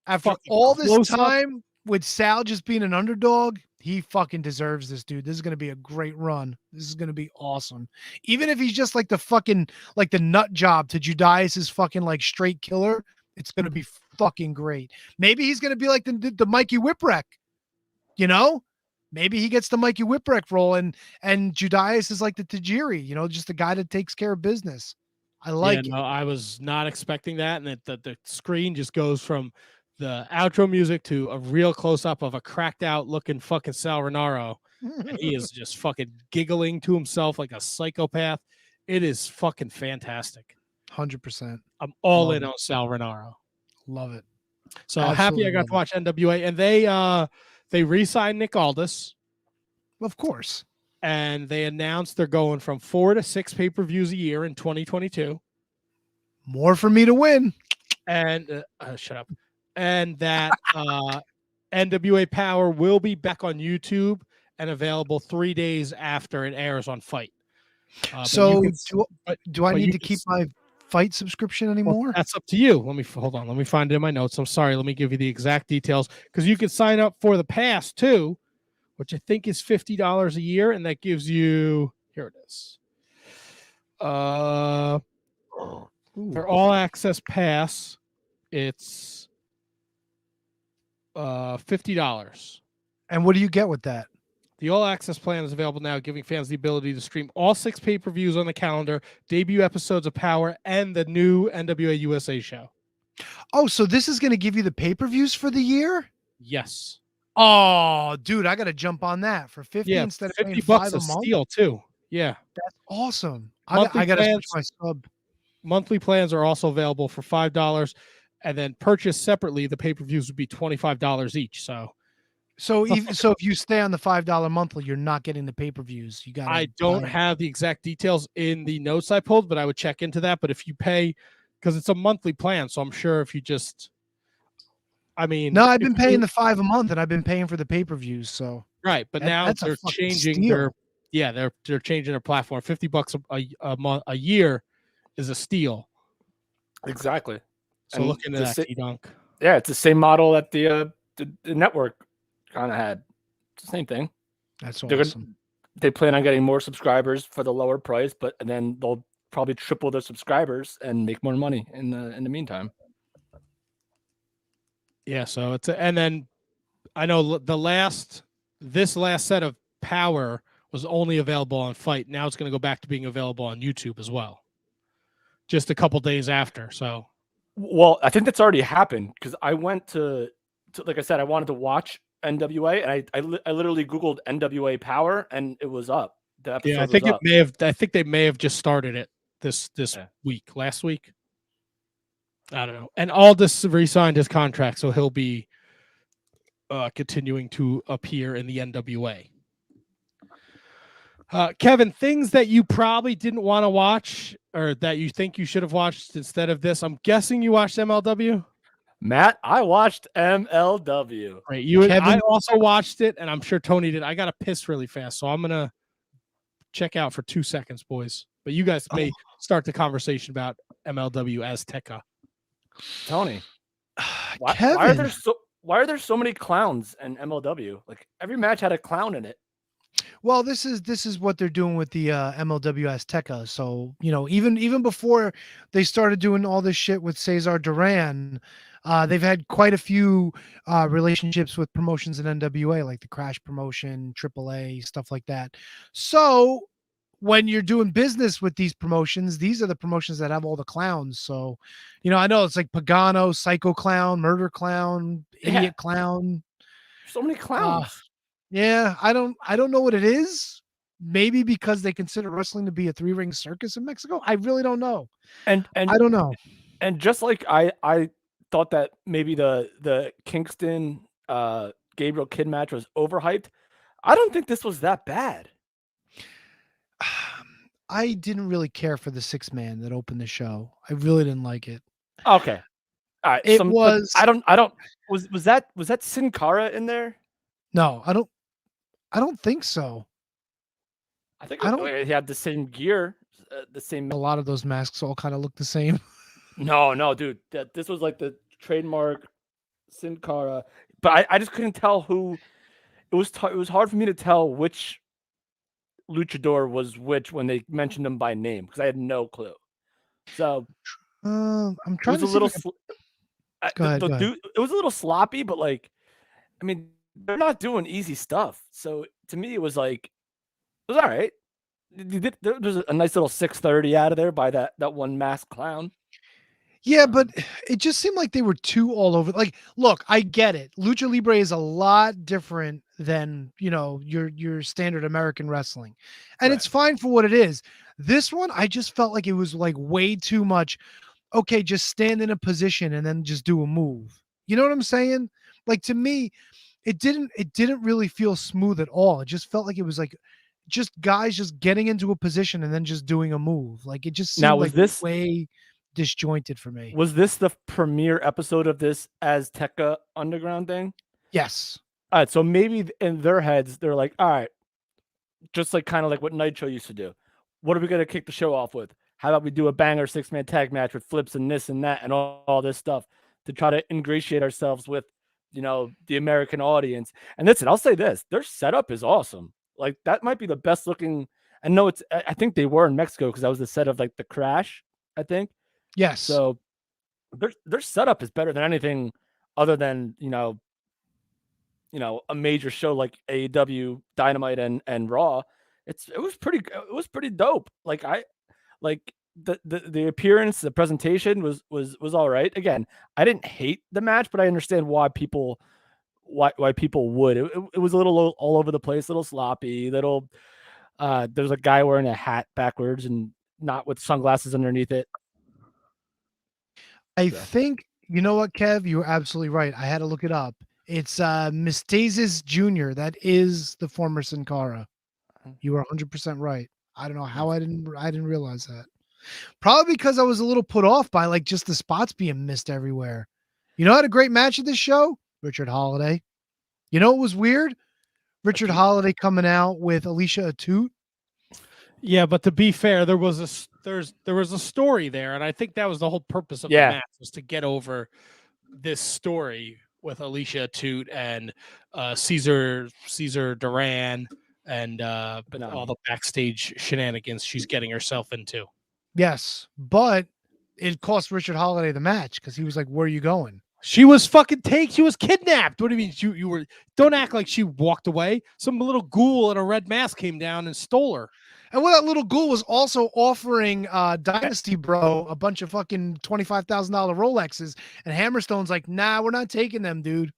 After all this time with Sal just being an underdog, he fucking deserves this, dude. This is going to be a great run. This is going to be awesome. Even if he's just like the fucking, like the nut job to Judias's fucking like straight killer, it's going to be fucking great. Maybe he's going to be like the Mikey Whipwreck, you know? Maybe he gets the Mikey Whipwreck role and Judias is like the Tajiri, you know, just the guy that takes care of business. I like it. No, I was not expecting that. And the screen just goes from the outro music to a real close-up of a cracked out looking fucking Sal Rinauro. And he is just fucking giggling to himself like a psychopath. It is fucking fantastic. 100%. I'm all in on Sal Rinauro. Love it. So happy I got to watch NWA. And they re-signed Nick Aldis. Of course. And they announced they're going from 4 to 6 pay-per-views a year in 2022. More for me to win. And shut up. And that NWA Power will be back on YouTube and available 3 days after it airs on Fight. So do I need to keep my fight subscription Well, anymore? that's up to you. Hold on. Let me find it in my notes. I'm sorry. Let me give you the exact details because you can sign up for the pass too, which I think is $50 a year, and that gives you here it is. For all access pass, it's $50. And what do you get with that? The all access plan is available now, giving fans the ability to stream all 6 pay-per-views on the calendar, debut episodes of Power, and the new NWA USA show. Oh, so this is going to give you the pay-per-views for the year? Yes. Oh, dude, I got to jump on that for 50 instead of paying $5 a month. Steal too. Yeah. That's awesome. Monthly I got to switch plans- my sub. Monthly plans are also available for $5, and then purchased separately, the pay-per-views would be $25 each. So So if you stay on the $5 monthly, you're not getting the pay-per-views. You got. I don't have the exact details in the notes I pulled, but I would check into that. But if you pay, because it's a monthly plan, so I'm sure if you just, I mean, No, I've been paying the $5 a month, and I've been paying for the pay-per-views. So right, but now that's a they're fucking changing steal. they're changing their platform. $50 a month a year is a steal. Exactly. So look into that, T-Dunk. Yeah, it's the same model that the network kind of had. It's the same thing. That's awesome. They plan on getting more subscribers for the lower price, but then they'll probably triple their subscribers and make more money in the meantime. Yeah, so and then I know this last set of Power was only available on Fight. Now it's going to go back to being available on YouTube as well. Just a couple days after. So, well, I think that's already happened because I went to like I said, I wanted to watch NWA, and I literally Googled NWA Power, and it was up. Yeah, I think I think they may have just started it this last week. I don't know. And Aldis re-signed his contract, so he'll be continuing to appear in the NWA. Kevin, things that you probably didn't want to watch or that you think you should have watched instead of this. I'm guessing you watched MLW. Matt, I watched MLW. Right, I also watched it, and I'm sure Tony did. I got to piss really fast, so I'm gonna check out for 2 seconds, boys. But you guys may start the conversation about MLW Azteca. Tony, why are there so many clowns in MLW? Like every match had a clown in it. Well, this is what they're doing with the MLW Azteca. So, even before they started doing all this shit with Cesar Duran, they've had quite a few relationships with promotions in NWA, like the Crash promotion, AAA, stuff like that. So when you're doing business with these promotions, these are the promotions that have all the clowns. So, I know it's like Pagano, Psycho Clown, Murder Clown, Idiot Clown. So many clowns. Yeah, I don't know what it is. Maybe because they consider wrestling to be a 3-ring circus in Mexico. I really don't know. And I don't know. And just like I thought that maybe the Kingston Gabriel Kidd match was overhyped, I don't think this was that bad. I didn't really care for the 6-man that opened the show. I really didn't like it. Okay. All right. It was. I don't. Was that Sin Cara in there? No, I don't think so. I think he had the same gear, the same. A lot of those masks all kind of look the same. No, dude. This was like the trademark Sin Cara, but I just couldn't tell who. It was hard for me to tell which luchador was which when they mentioned them by name because I had no clue. So I'm trying to. Go ahead. Dude, it was a little sloppy, but like, I mean, they're not doing easy stuff. So to me, it was all right. There was a nice little 630 out of there by that one masked clown. Yeah, but it just seemed like they were too all over. Like, look, I get it. Lucha Libre is a lot different than, your standard American wrestling. And It's fine for what it is. This one, I just felt like it was like way too much. Okay, just stand in a position and then just do a move. You know what I'm saying? Like, to me, it didn't really feel smooth at all. It just felt like it was like just guys just getting into a position and then just doing a move. Like, it just seemed this way disjointed for me. Was this the premiere episode of this Azteca Underground thing? Yes. All right, so maybe in their heads they're like, all right, just like kind of like what Nitro used to do. What are we going to kick the show off with? how about we do a banger 6-man tag match with flips and this and that and all this stuff to try to ingratiate ourselves with, the American audience. And listen, I'll say this, their setup is awesome. Like that might be the best looking. I know I think they were in Mexico because that was the set of like the Crash, I think. Yes. So their setup is better than anything other than, a major show like AEW, Dynamite and Raw. It was pretty dope. Like the appearance, the presentation was all right. Again, I didn't hate the match, but I understand why people would. It was a little all over the place, a little sloppy, little there's a guy wearing a hat backwards and not with sunglasses underneath it. I think, you know what, Kev, you were absolutely right. I had to look it up. It's Mistazes Jr. That is the former Sin Cara. You were 100% right. I don't know how I didn't realize that. Probably because I was a little put off by like just the spots being missed everywhere. You know, I had a great match at this show, Richard Holiday. You know what was weird? Richard Holiday coming out with Alicia Atout. Yeah, but to be fair, there was a story there, and I think that was the whole purpose of the match, was to get over this story with Alicia Atout and Caesar Duran and all the backstage shenanigans she's getting herself into. Yes, but it cost Richard Holiday the match because he was like, "Where are you going?" She was she was kidnapped. What do you mean? You were? Don't act like she walked away. Some little ghoul in a red mask came down and stole her. And well, that little ghoul was also offering Dynasty Bro a bunch of fucking $25,000 Rolexes, and Hammerstone's like, "Nah, we're not taking them, dude."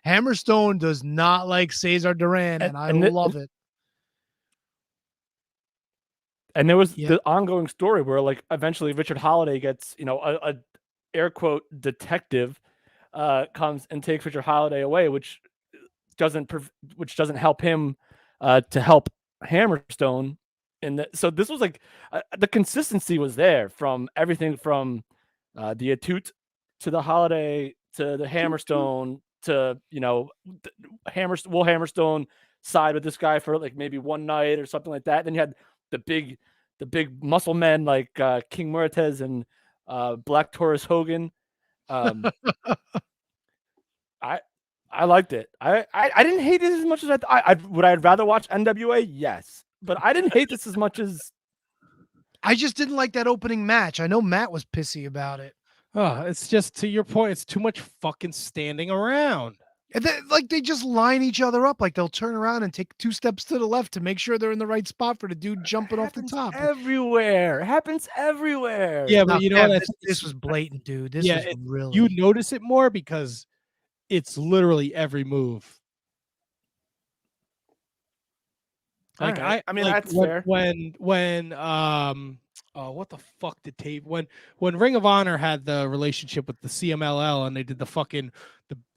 Hammerstone does not like Cesar Duran, and I love it. And there was the ongoing story where, like, eventually Richard Holiday gets, a air quote detective comes and takes Richard Holiday away, which doesn't help him to help Hammerstone. And so this was like the consistency was there from everything from the Atout to the Holiday to the Hammerstone to Will Hammerstone side with this guy for like maybe one night or something like that. Then you had the big muscle men like King Muertes and Black Taurus Hogan. I liked it. I didn't hate it as much as would. I'd rather watch NWA, yes, but I didn't hate this as much as. I just didn't like that opening match. I know Matt was pissy about it. Oh, it's just, to your point, it's too much fucking standing around. And they just line each other up. Like they'll turn around and take 2 steps to the left to make sure they're in the right spot for the dude jumping off the top. Everywhere. It happens everywhere. Yeah, but this was blatant, dude. This was really. You notice it more because it's literally every move. Like right. I mean, that's fair. When what the fuck did Taven when Ring of Honor had the relationship with the CMLL and they did the fucking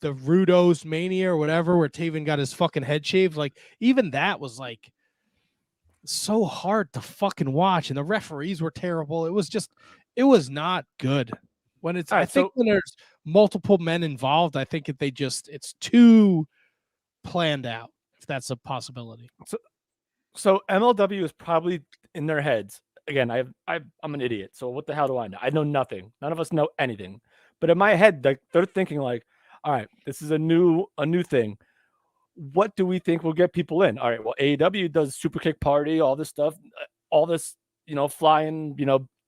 the Rudos Mania or whatever where Taven got his fucking head shaved, like even that was like so hard to fucking watch, and the referees were terrible. It was not good. When it's I think when there's multiple men involved, I think it's too planned out, if that's a possibility. So MLW is probably in their heads. Again, I'm an idiot. So what the hell do I know? I know nothing. None of us know anything. But in my head, they're thinking like, all right, this is a new thing. What do we think will get people in? All right, well, AEW does Super Kick Party, all this stuff, all this, flying,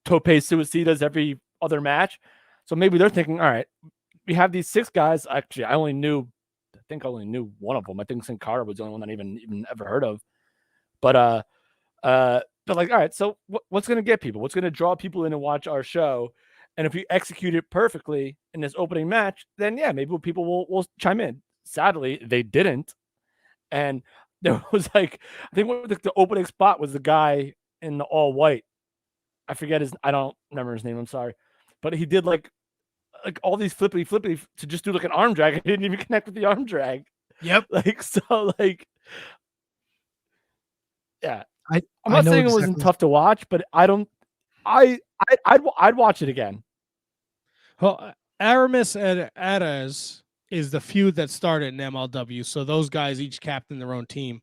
tope suicidas every other match. So maybe they're thinking, all right, we have these 6 guys. Actually, I only knew one of them. I think Sin Cara was the only one that I even ever heard of. But like, all right, so what's going to get people? What's going to draw people in and watch our show? And if we execute it perfectly in this opening match, then yeah, maybe people will chime in. Sadly, they didn't. And there was like, I think the opening spot was the guy in the all white. I don't remember his name. I'm sorry. But he did like all these flippity to just do like an arm drag. I didn't even connect with the arm drag. Yep. Yeah. I'm not saying it wasn't tough to watch, but I'd watch it again. Well, Aramis and Ares is the feud that started in MLW, so those guys each captained their own team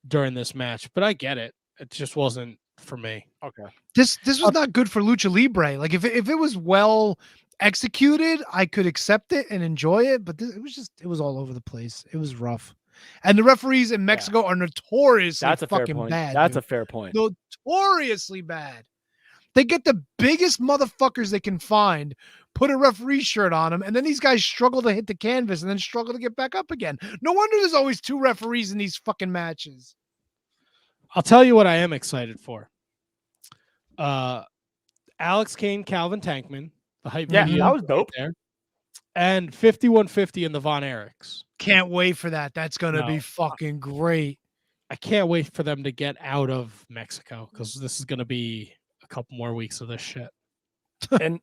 during this match. But I get it; it just wasn't for me. Okay. This was not good for Lucha Libre. Like if it was well executed, I could accept it and enjoy it, but it was all over the place. It was rough. And the referees in Mexico are notoriously That's a fair fucking point. bad. That's dude. a fair point. Notoriously bad. They get the biggest motherfuckers they can find, put a referee shirt on them, and then these guys struggle to hit the canvas and then struggle to get back up again. No wonder there's always 2 referees in these fucking matches. I'll tell you what I am excited for. Alex Kane, Calvin Tankman, the hype video. That was dope. There. And 5150 in the Von Erichs. Can't wait for that. That's going to be fucking great. I can't wait for them to get out of Mexico because this is going to be a couple more weeks of this shit. and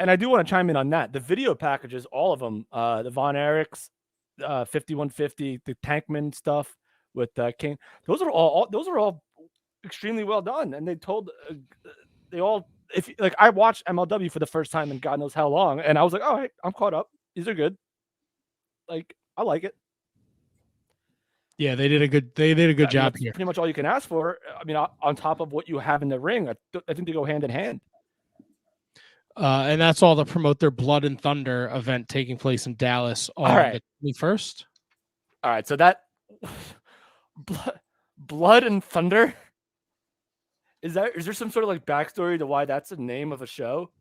I do want to chime in on that. The video packages, all of them, the Von Erichs, 5150, the Tankman stuff with King. Those are all extremely well done, and they all. If like I watched MLW for the first time in God knows how long, and I was like, all right, I'm caught up. These are good. Like I like it. Yeah, they did a good job here. Pretty much all you can ask for. I mean, on top of what you have in the ring, I think they go hand in hand. And that's all to promote their Blood and Thunder event taking place in Dallas on the 21st. All right, so that Blood and Thunder. Is there some sort of like backstory to why that's the name of a show?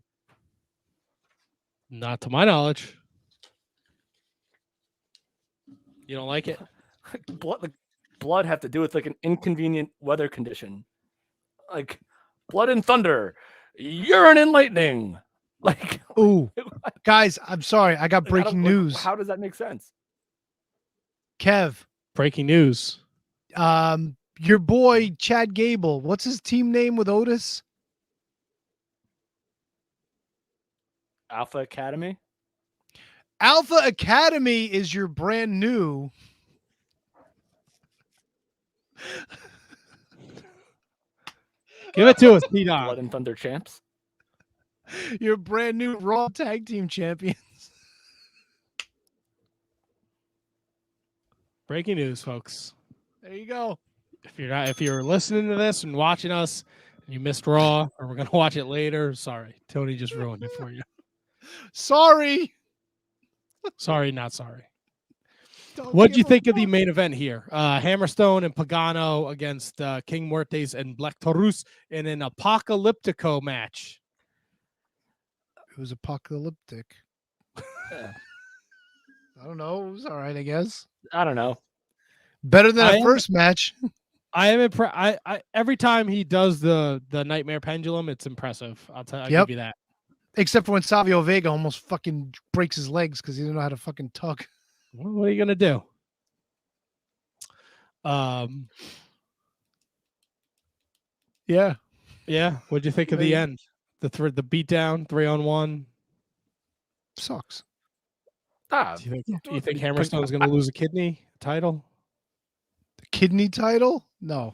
Not to my knowledge. You don't like it? Blood have to do with like an inconvenient weather condition, like blood and thunder, urine and lightning. Like, ooh, guys, I'm sorry, I got breaking news. How does that make sense? Kev, breaking news. Your boy Chad Gable, what's his team name with Otis? Alpha Academy. Alpha Academy is your brand new. Give it to us, P-Dog. Blood and Thunder champs. Your brand new Raw Tag Team champions. Breaking news, folks. There you go. If you're listening to this and watching us and you missed Raw, or we're gonna watch it later, sorry. Tony just ruined it for you. Sorry. Sorry, not sorry. What'd you think of the main event here? Hammerstone and Pagano against King Muertes and Black Taurus in an Apocalyptico match. It was apocalyptic. I don't know. It was all right, I guess. I don't know. Better than the first match. I am impressed. I every time he does the Nightmare Pendulum, it's impressive. I'll give you that. Except for when Savio Vega almost fucking breaks his legs because he didn't know how to fucking tug. What are you gonna do? Yeah. What'd you think of the end? The beatdown, 3-on-1 sucks. Do you think Hammerstone's gonna lose a kidney title? The kidney title? No.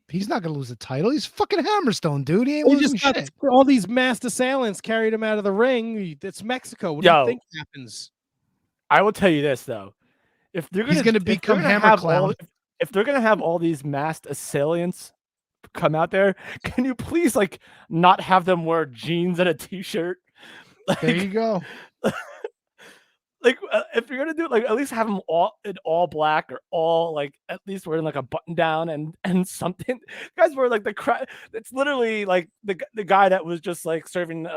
He's not gonna lose a title. He's fucking Hammerstone, dude. He ain't losing shit. All these masked assailants carried him out of the ring. It's Mexico. What do you think happens? I will tell you this though. If they're gonna become Hammer Clown, if they're gonna have all these masked assailants come out there, can you please like not have them wear jeans and a t-shirt? Like, there you go. Like if you're gonna do it, like at least have them all in all black or all like at least wearing like a button down and something. Guys were like the crowd. It's literally like the guy that was just like serving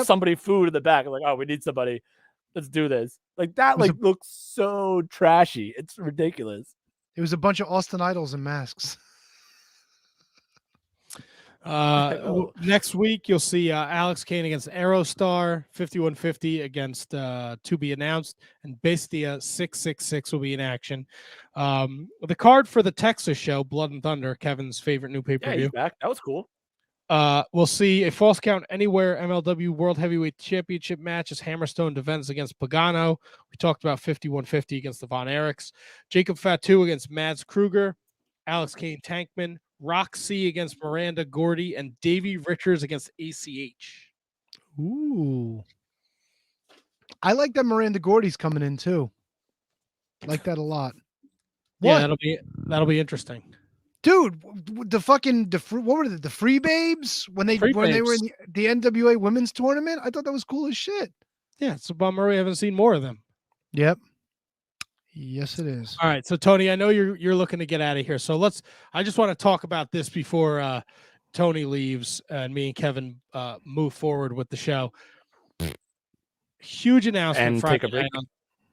somebody food in the back. Like, oh, we need somebody. Let's do this. Like that looks so trashy. It's ridiculous. It was a bunch of Austin Idols in masks. Next week you'll see Alex Kane against Aerostar, 5150 against to be announced, and Bestia 666 will be in action. The card for the Texas show, Blood and Thunder, Kevin's favorite new pay-per-view. Yeah, he's back. That was cool. We'll see a False Count Anywhere MLW World Heavyweight Championship match as Hammerstone defends against Pagano. We talked about 5150 against the Von Erichs. Jacob Fatu against Mads Kruger. Alex Kane Tankman. Roxy against Miranda Gordy, and Davey Richards against ACH. Ooh. I like that Miranda Gordy's coming in too. Like that a lot. Yeah, that'll be interesting. Dude, what were the Free Babes when they were in the NWA Women's Tournament? I thought that was cool as shit. Yeah, it's a bummer we haven't seen more of them. Yep. Yes, it is. All right, so Tony, I know you're looking to get out of here, so I just want to talk about this before Tony leaves and me and Kevin move forward with the show. Huge announcement And Friday take a break. night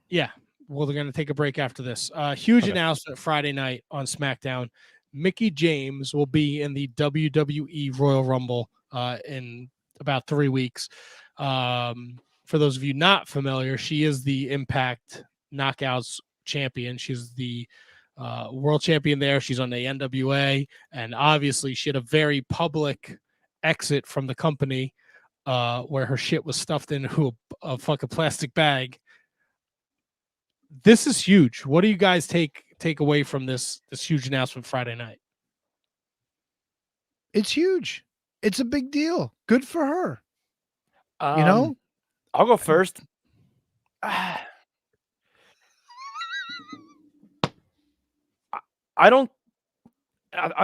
yeah, well, they're going to take a break after this. Huge announcement Friday night on SmackDown. Mickie James will be in the WWE Royal Rumble in about 3 weeks. For those of you not familiar, she is the Impact Knockouts champion. She's the world champion there. She's on the NWA, and obviously she had a very public exit from the company where her shit was stuffed into a fucking plastic bag. This is huge. What do you guys take away from this huge announcement Friday night? It's huge. It's a big deal. Good for her. I'll go first. I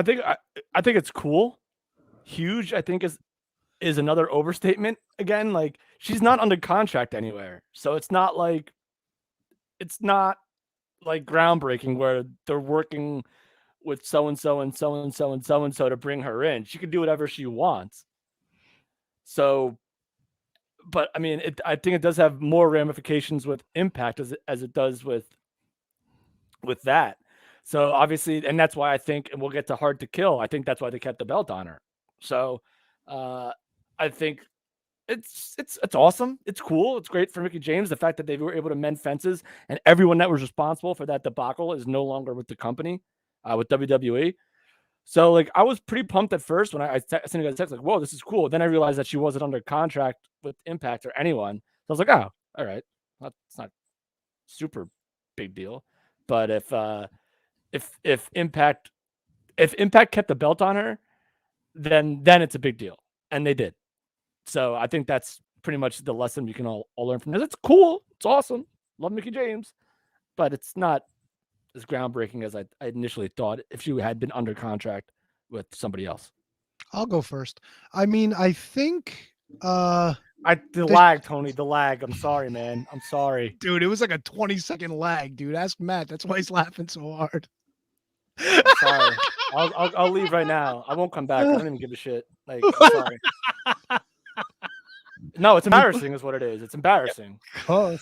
think it's cool. Huge, I think is another overstatement. Again, like, she's not under contract anywhere. So it's not like groundbreaking where they're working with so-and-so and so-and-so and so-and-so to bring her in. She can do whatever she wants. So, but I mean, I think it does have more ramifications with Impact as it does with that. So obviously, and that's why I think, and we'll get to Hard to Kill, I think that's why they kept the belt on her. So I think it's awesome. It's cool. It's great for Mickie James. The fact that they were able to mend fences and everyone that was responsible for that debacle is no longer with the company, with WWE. So, like, I was pretty pumped at first when I sent you guys a text, like, whoa, this is cool. Then I realized that she wasn't under contract with Impact or anyone. So I was like, oh, all right. It's not super big deal. But if Impact kept the belt on her, then it's a big deal. And they did. So I think that's pretty much the lesson we can all learn from this. It's cool. It's awesome. Love Mickie James. But it's not as groundbreaking as I initially thought if she had been under contract with somebody else. I'll go first. I mean, I think the lag, Tony, the lag. I'm sorry, man. I'm sorry. Dude, it was like a 20-second lag, dude. Ask Matt. That's why he's laughing so hard. I'm sorry. I'll leave right now. I won't come back. I don't even give a shit. Like, I'm sorry. No, it's embarrassing is what it is. It's embarrassing. Oh,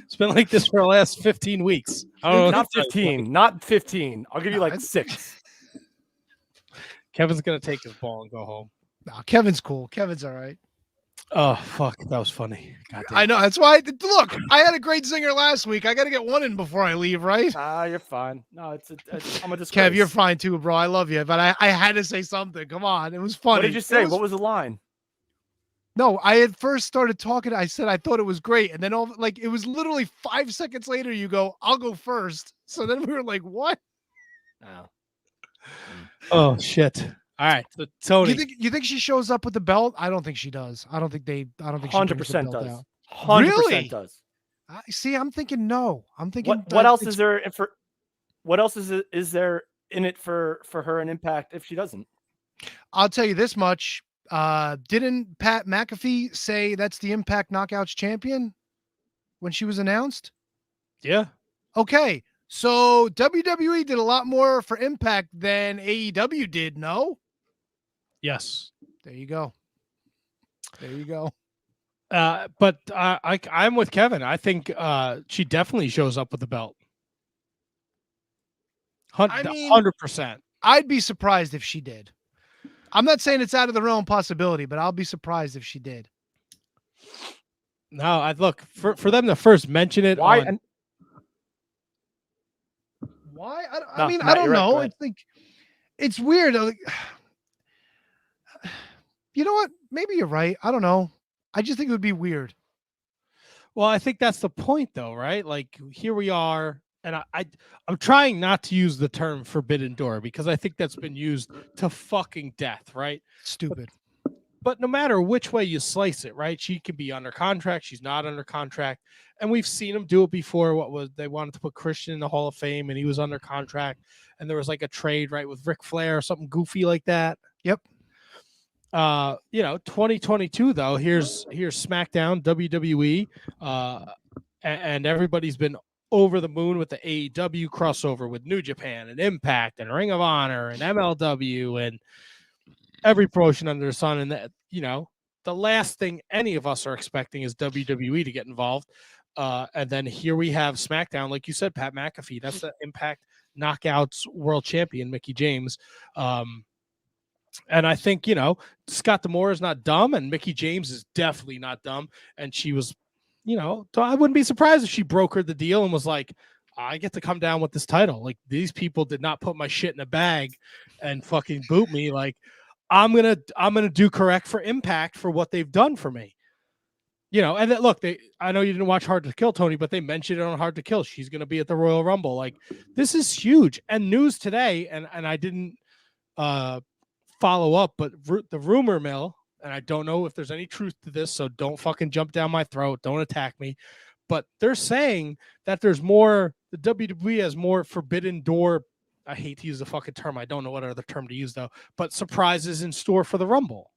it's been like this for the last 15 weeks. Not 15. Not 15. I'll give you like 6. Kevin's going to take his ball and go home. No, Kevin's cool. Kevin's all right. Oh, fuck. That was funny. I know. That's why. Look, I had a great zinger last week. I got to get one in before I leave, right? You're fine. No, I'm a disgrace. Kev, you're fine too, bro. I love you. But I had to say something. Come on. It was funny. What did you say? What was the line? No, I had first started talking. I said I thought it was great. And then it was literally 5 seconds later, you go, I'll go first. So then we were like, what? Oh, shit. All right. So Tony. You think she shows up with the belt? I don't think she does. I don't think 100% does. Out. 100% really? does. See, I'm thinking no. I'm thinking what else is there for what else is there in it for her an Impact if she doesn't? I'll tell you this much. Didn't Pat McAfee say that's the Impact Knockouts champion when she was announced? Yeah. Okay. So WWE did a lot more for Impact than AEW did, no? Yes. There you go. There you go. But I'm with Kevin. I think she definitely shows up with the belt. 100%. I'd be surprised if she did. I'm not saying it's out of the realm of possibility, but I'll be surprised if she did. No, I'd look for them to first mention it. Why? Why? I don't know. Right. It's like it's weird. You know what? Maybe you're right. I don't know. I just think it would be weird. Well, I think that's the point, though, right? Like here we are. And I'm trying not to use the term forbidden door because I think that's been used to fucking death, right? Stupid. But no matter which way you slice it, right? She could be under contract. She's not under contract. And we've seen them do it before. They wanted to put Christian in the Hall of Fame and he was under contract. And there was like a trade, right, with Ric Flair or something goofy like that. Yep. 2022 though, here's SmackDown, WWE, and everybody's been over the moon with the AEW crossover with New Japan and Impact and Ring of Honor and MLW and every promotion under the sun. And that, the last thing any of us are expecting is WWE to get involved. And then here we have SmackDown, like you said, Pat McAfee. That's the Impact Knockouts World Champion, Mickie James. And I think, Scott D'Amore is not dumb, and Mickie James is definitely not dumb. And she was, I wouldn't be surprised if she brokered the deal and was like, I get to come down with this title. Like, these people did not put my shit in a bag and fucking boot me. Like, I'm gonna do correct for Impact for what they've done for me. And then, look, I know you didn't watch Hard to Kill, Tony, but they mentioned it on Hard to Kill. She's gonna be at the Royal Rumble. Like, this is huge. And news today, and I didn't follow up, but the rumor mill, and I don't know if there's any truth to this, so don't fucking jump down my throat. Don't attack me. But they're saying that there's more, the WWE has more forbidden door. I hate to use the fucking term. I don't know what other term to use, though. But surprises in store for the Rumble.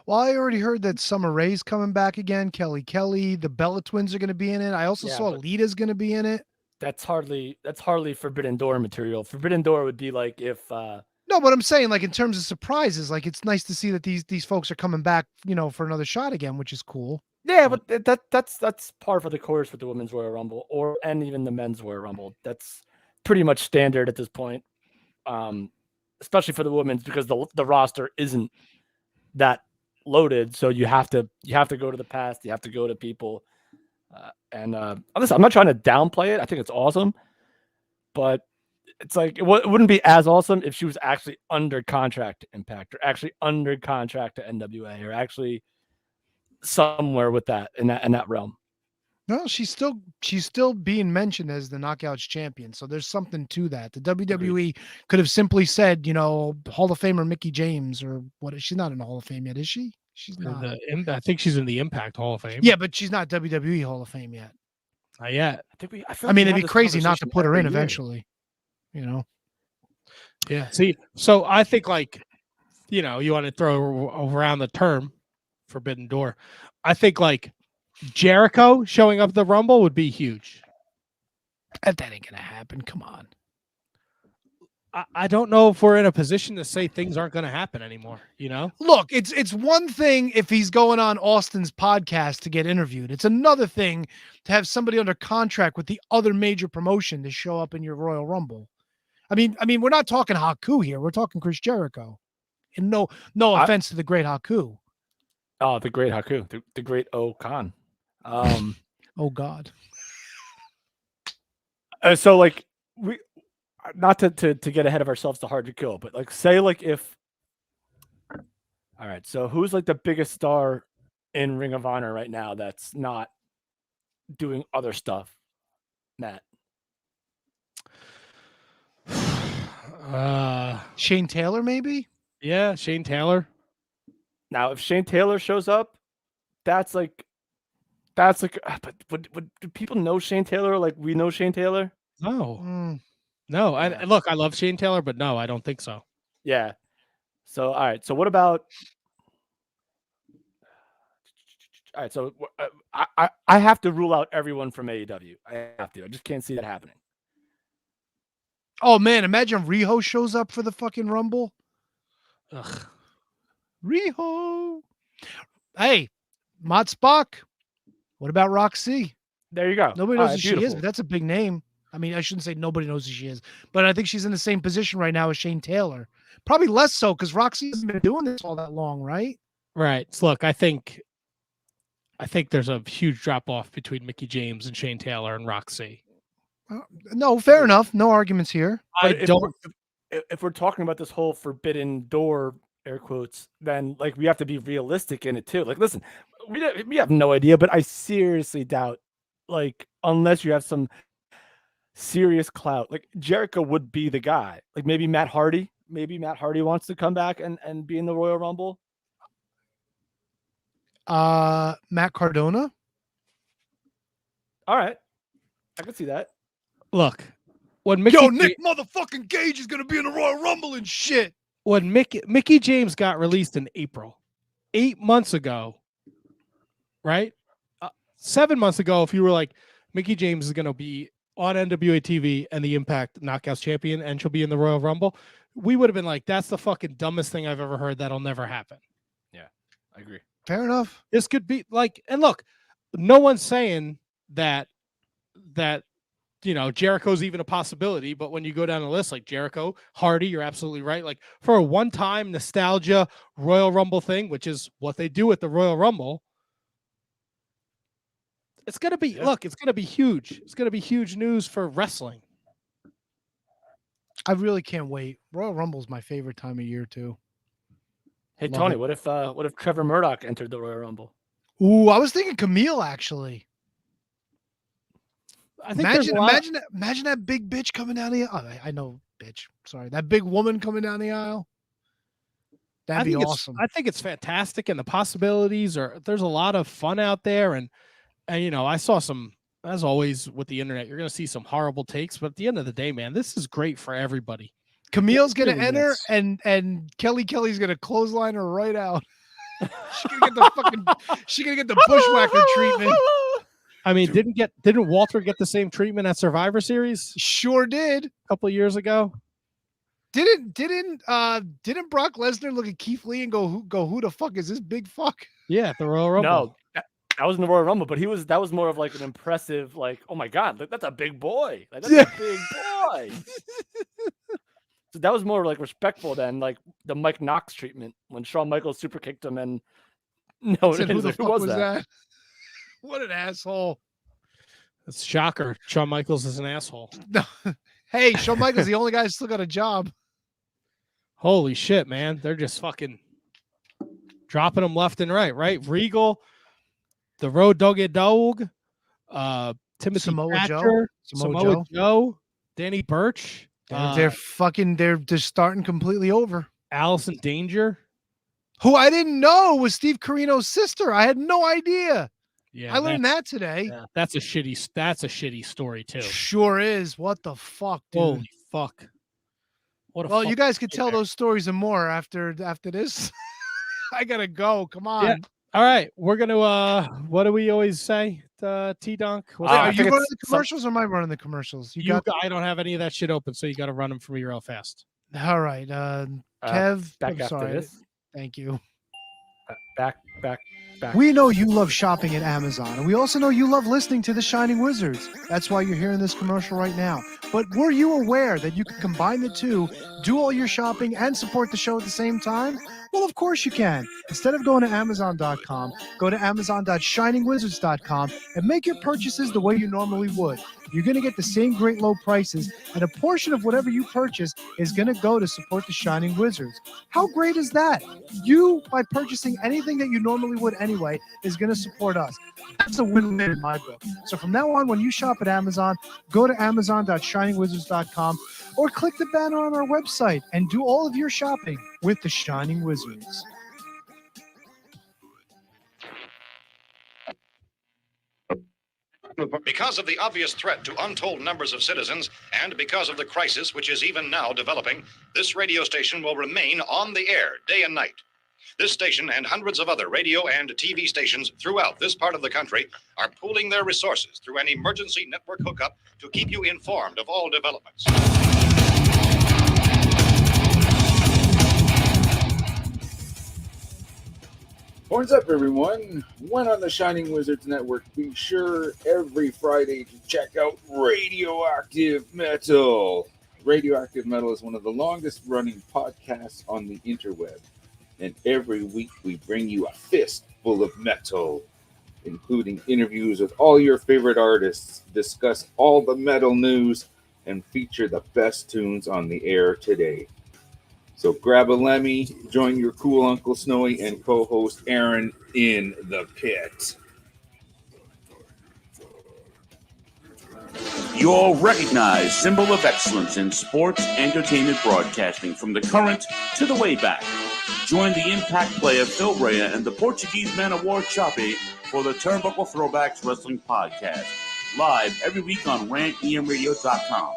Well, I already heard that Summer Rae's coming back again. Kelly, the Bella Twins are going to be in it. I also saw Lita's going to be in it. That's hardly forbidden door material. Forbidden door would be like if. No, but I'm saying, like, in terms of surprises, like, it's nice to see that these folks are coming back, for another shot again, which is cool. Yeah, but that's par for the course with the Women's Royal Rumble and even the Men's Royal Rumble. That's pretty much standard at this point, especially for the women's, because the roster isn't that loaded. So you have to go to the past. You have to go to people. Listen, I'm not trying to downplay it. I think it's awesome, but it's like it wouldn't be as awesome if she was actually under contract to Impact or actually under contract to NWA or actually somewhere with that in that realm. No, she's still being mentioned as the Knockouts champion. So there's something to that. The WWE could have simply said, Hall of Famer Mickie James or what? She's not in the Hall of Fame yet, is she? She's not. I think she's in the Impact Hall of Fame. Yeah, but she's not WWE Hall of Fame yet. Not yet. I mean, it'd be crazy not to put her in eventually. Yeah. See, so I think, like, you want to throw around the term forbidden door. I think, like, Jericho showing up at the Rumble would be huge. That ain't gonna happen. Come on. I don't know if we're in a position to say things aren't going to happen anymore. Look, it's one thing if he's going on Austin's podcast to get interviewed. It's another thing to have somebody under contract with the other major promotion to show up in your Royal Rumble. I mean, we're not talking Haku here. We're talking Chris Jericho. And no offense to the great Haku. Oh, the great Haku, the great O-Khan. Oh God. So, like, we not to get ahead of ourselves to Hard to Kill, but, like, say, like, if all right, so who's, like, the biggest star in Ring of Honor right now that's not doing other stuff, Matt? Shane Taylor, maybe? Yeah, Shane Taylor. Now, if Shane Taylor shows up, that's like, but would do people know Shane Taylor like we know Shane Taylor? No. No. I love Shane Taylor, but no, I don't think so. Yeah. So, all right. So what about, all right. So I have to rule out everyone from AEW. I have to. I just can't see that happening. Oh man, imagine Riho shows up for the fucking Rumble. Ugh. Riho. Hey, Mott Spock. What about Roxy? There you go. Nobody knows who she is, but that's a big name. I mean, I shouldn't say nobody knows who she is, but I think she's in the same position right now as Shane Taylor. Probably less so because Roxy hasn't been doing this all that long, right? Right. So look, I think there's a huge drop off between Mickie James and Shane Taylor and Roxy. No, fair enough. No arguments here. If we're talking about this whole forbidden door, air quotes, then, like, we have to be realistic in it too. Like, listen, we have no idea, but I seriously doubt, like, unless you have some serious clout, like Jericho would be the guy. Like, maybe Matt Hardy wants to come back and be in the Royal Rumble. Matt Cardona. All right, I can see that. Look, when Mickey Nick motherfucking Gage is gonna be in the Royal Rumble and shit. When Mickey James got released in April, 8 months ago, right? 7 months ago, if you were like, Mickey James is going to be on NWA TV and the Impact Knockouts champion, and she'll be in the Royal Rumble, we would have been like, that's the fucking dumbest thing I've ever heard. That'll never happen. Yeah, I agree. Fair enough. This could be like, and look, no one's saying that Jericho's even a possibility, but when you go down the list, like Jericho, Hardy, you're absolutely right. Like for a one-time nostalgia Royal Rumble thing, which is what they do at the Royal Rumble, it's going to be, look, it's going to be huge. It's going to be huge news for wrestling. I really can't wait. Royal Rumble is my favorite time of year too. Hey, Love Tony, it. what if Trevor Murdoch entered the Royal Rumble? Ooh, I was thinking Camille actually. I think imagine that big bitch coming down the aisle. I know, bitch. Sorry, that big woman coming down the aisle. That'd be awesome. I think it's fantastic, and the possibilities there's a lot of fun out there, and I saw some, as always with the internet, you're going to see some horrible takes, but at the end of the day, man, this is great for everybody. Camille's going to enter, and Kelly's going to clothesline her right out. She's going to get the bushwhacker treatment. I mean, didn't Walter get the same treatment at Survivor Series? Sure did. A couple of years ago. Didn't Brock Lesnar look at Keith Lee and go, who the fuck is this big fuck? Yeah, at the Royal Rumble. No, that was in the Royal Rumble, but that was more of like an impressive, like, oh my God, that's a big boy. Like, that's a big boy. So that was more like respectful than like the Mike Knox treatment when Shawn Michaels super kicked him and who the fuck was that? What an asshole. That's shocker. Shawn Michaels is an asshole. No. Hey, Shawn Michaels the only guy who still got a job. Holy shit, man. They're just fucking dropping them left and right? Regal, the Road Doggy Dog, Timothy Samoa Thatcher, Joe. Samoa Joe, Danny Burch. They're just starting completely over. Allison Danger. Who I didn't know was Steve Corino's sister. I had no idea. Yeah, I learned that today. Yeah, that's a shitty story too. Sure is. What the fuck, dude? Holy fuck. Well, you guys could tell those stories and more after this. I gotta go. Come on. Yeah. All right. We're gonna what do we always say? T-Dunk. Are you running the commercials or am I running the commercials? I don't have any of that shit open, so you gotta run them for me real fast. All right. Kev, back after sorry. this. Thank you. Back. We know you love shopping at Amazon, and we also know you love listening to the Shining Wizards. That's why you're hearing this commercial right now. But were you aware that you could combine the two, do all your shopping, and support the show at the same time? Well, of course you can. Instead of going to Amazon.com, go to Amazon.shiningwizards.com and make your purchases the way you normally would. You're going to get the same great low prices, and a portion of whatever you purchase is going to go to support the Shining Wizards. How great is that? You, by purchasing anything that you normally would anyway, is going to support us. That's a win-win in my book. So from now on, when you shop at Amazon, go to Amazon.shiningwizards.com or click the banner on our website and do all of your shopping with the Shining Wizards. Because of the obvious threat to untold numbers of citizens and because of the crisis which is even now developing, this radio station will remain on the air day and night. This station and hundreds of other radio and TV stations throughout this part of the country are pooling their resources through an emergency network hookup to keep you informed of all developments. Horns up, everyone. When on the Shining Wizards Network, be sure every Friday to check out Radioactive Metal. Radioactive Metal is one of the longest running podcasts on the interweb. And every week we bring you a fistful of metal, including interviews with all your favorite artists, discuss all the metal news, and feature the best tunes on the air today. So grab a Lemmy, join your cool Uncle Snowy, and co-host Aaron in the pit. Your recognized symbol of excellence in sports entertainment broadcasting from the current to the way back. Join the Impact player Phil Rea and the Portuguese Man of War Choppy for the Turnbuckle Throwbacks Wrestling Podcast, live every week on rantemradio.com.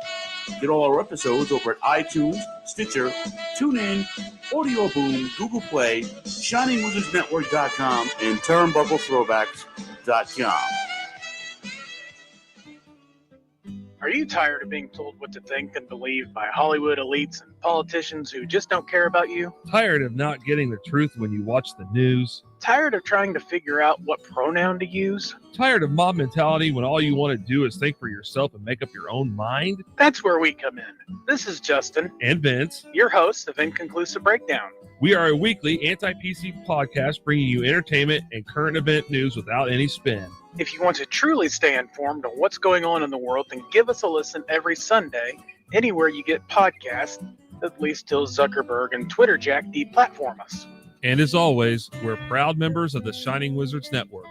Get all our episodes over at iTunes, Stitcher, TuneIn, Audio Boom, Google Play, ShiningWizardsNetwork.com, and TurnbuckleThrowbacks.com. Are you tired of being told what to think and believe by Hollywood elites and politicians who just don't care about you? Tired of not getting the truth when you watch the news? Tired of trying to figure out what pronoun to use? Tired of mob mentality when all you want to do is think for yourself and make up your own mind? That's where we come in. This is Justin. And Vince. Your hosts of Inconclusive Breakdown. We are a weekly anti-PC podcast bringing you entertainment and current event news without any spin. If you want to truly stay informed on what's going on in the world, then give us a listen every Sunday, anywhere you get podcasts, at least till Zuckerberg and Twitter Jack deplatform us. And as always, we're proud members of the Shining Wizards Network.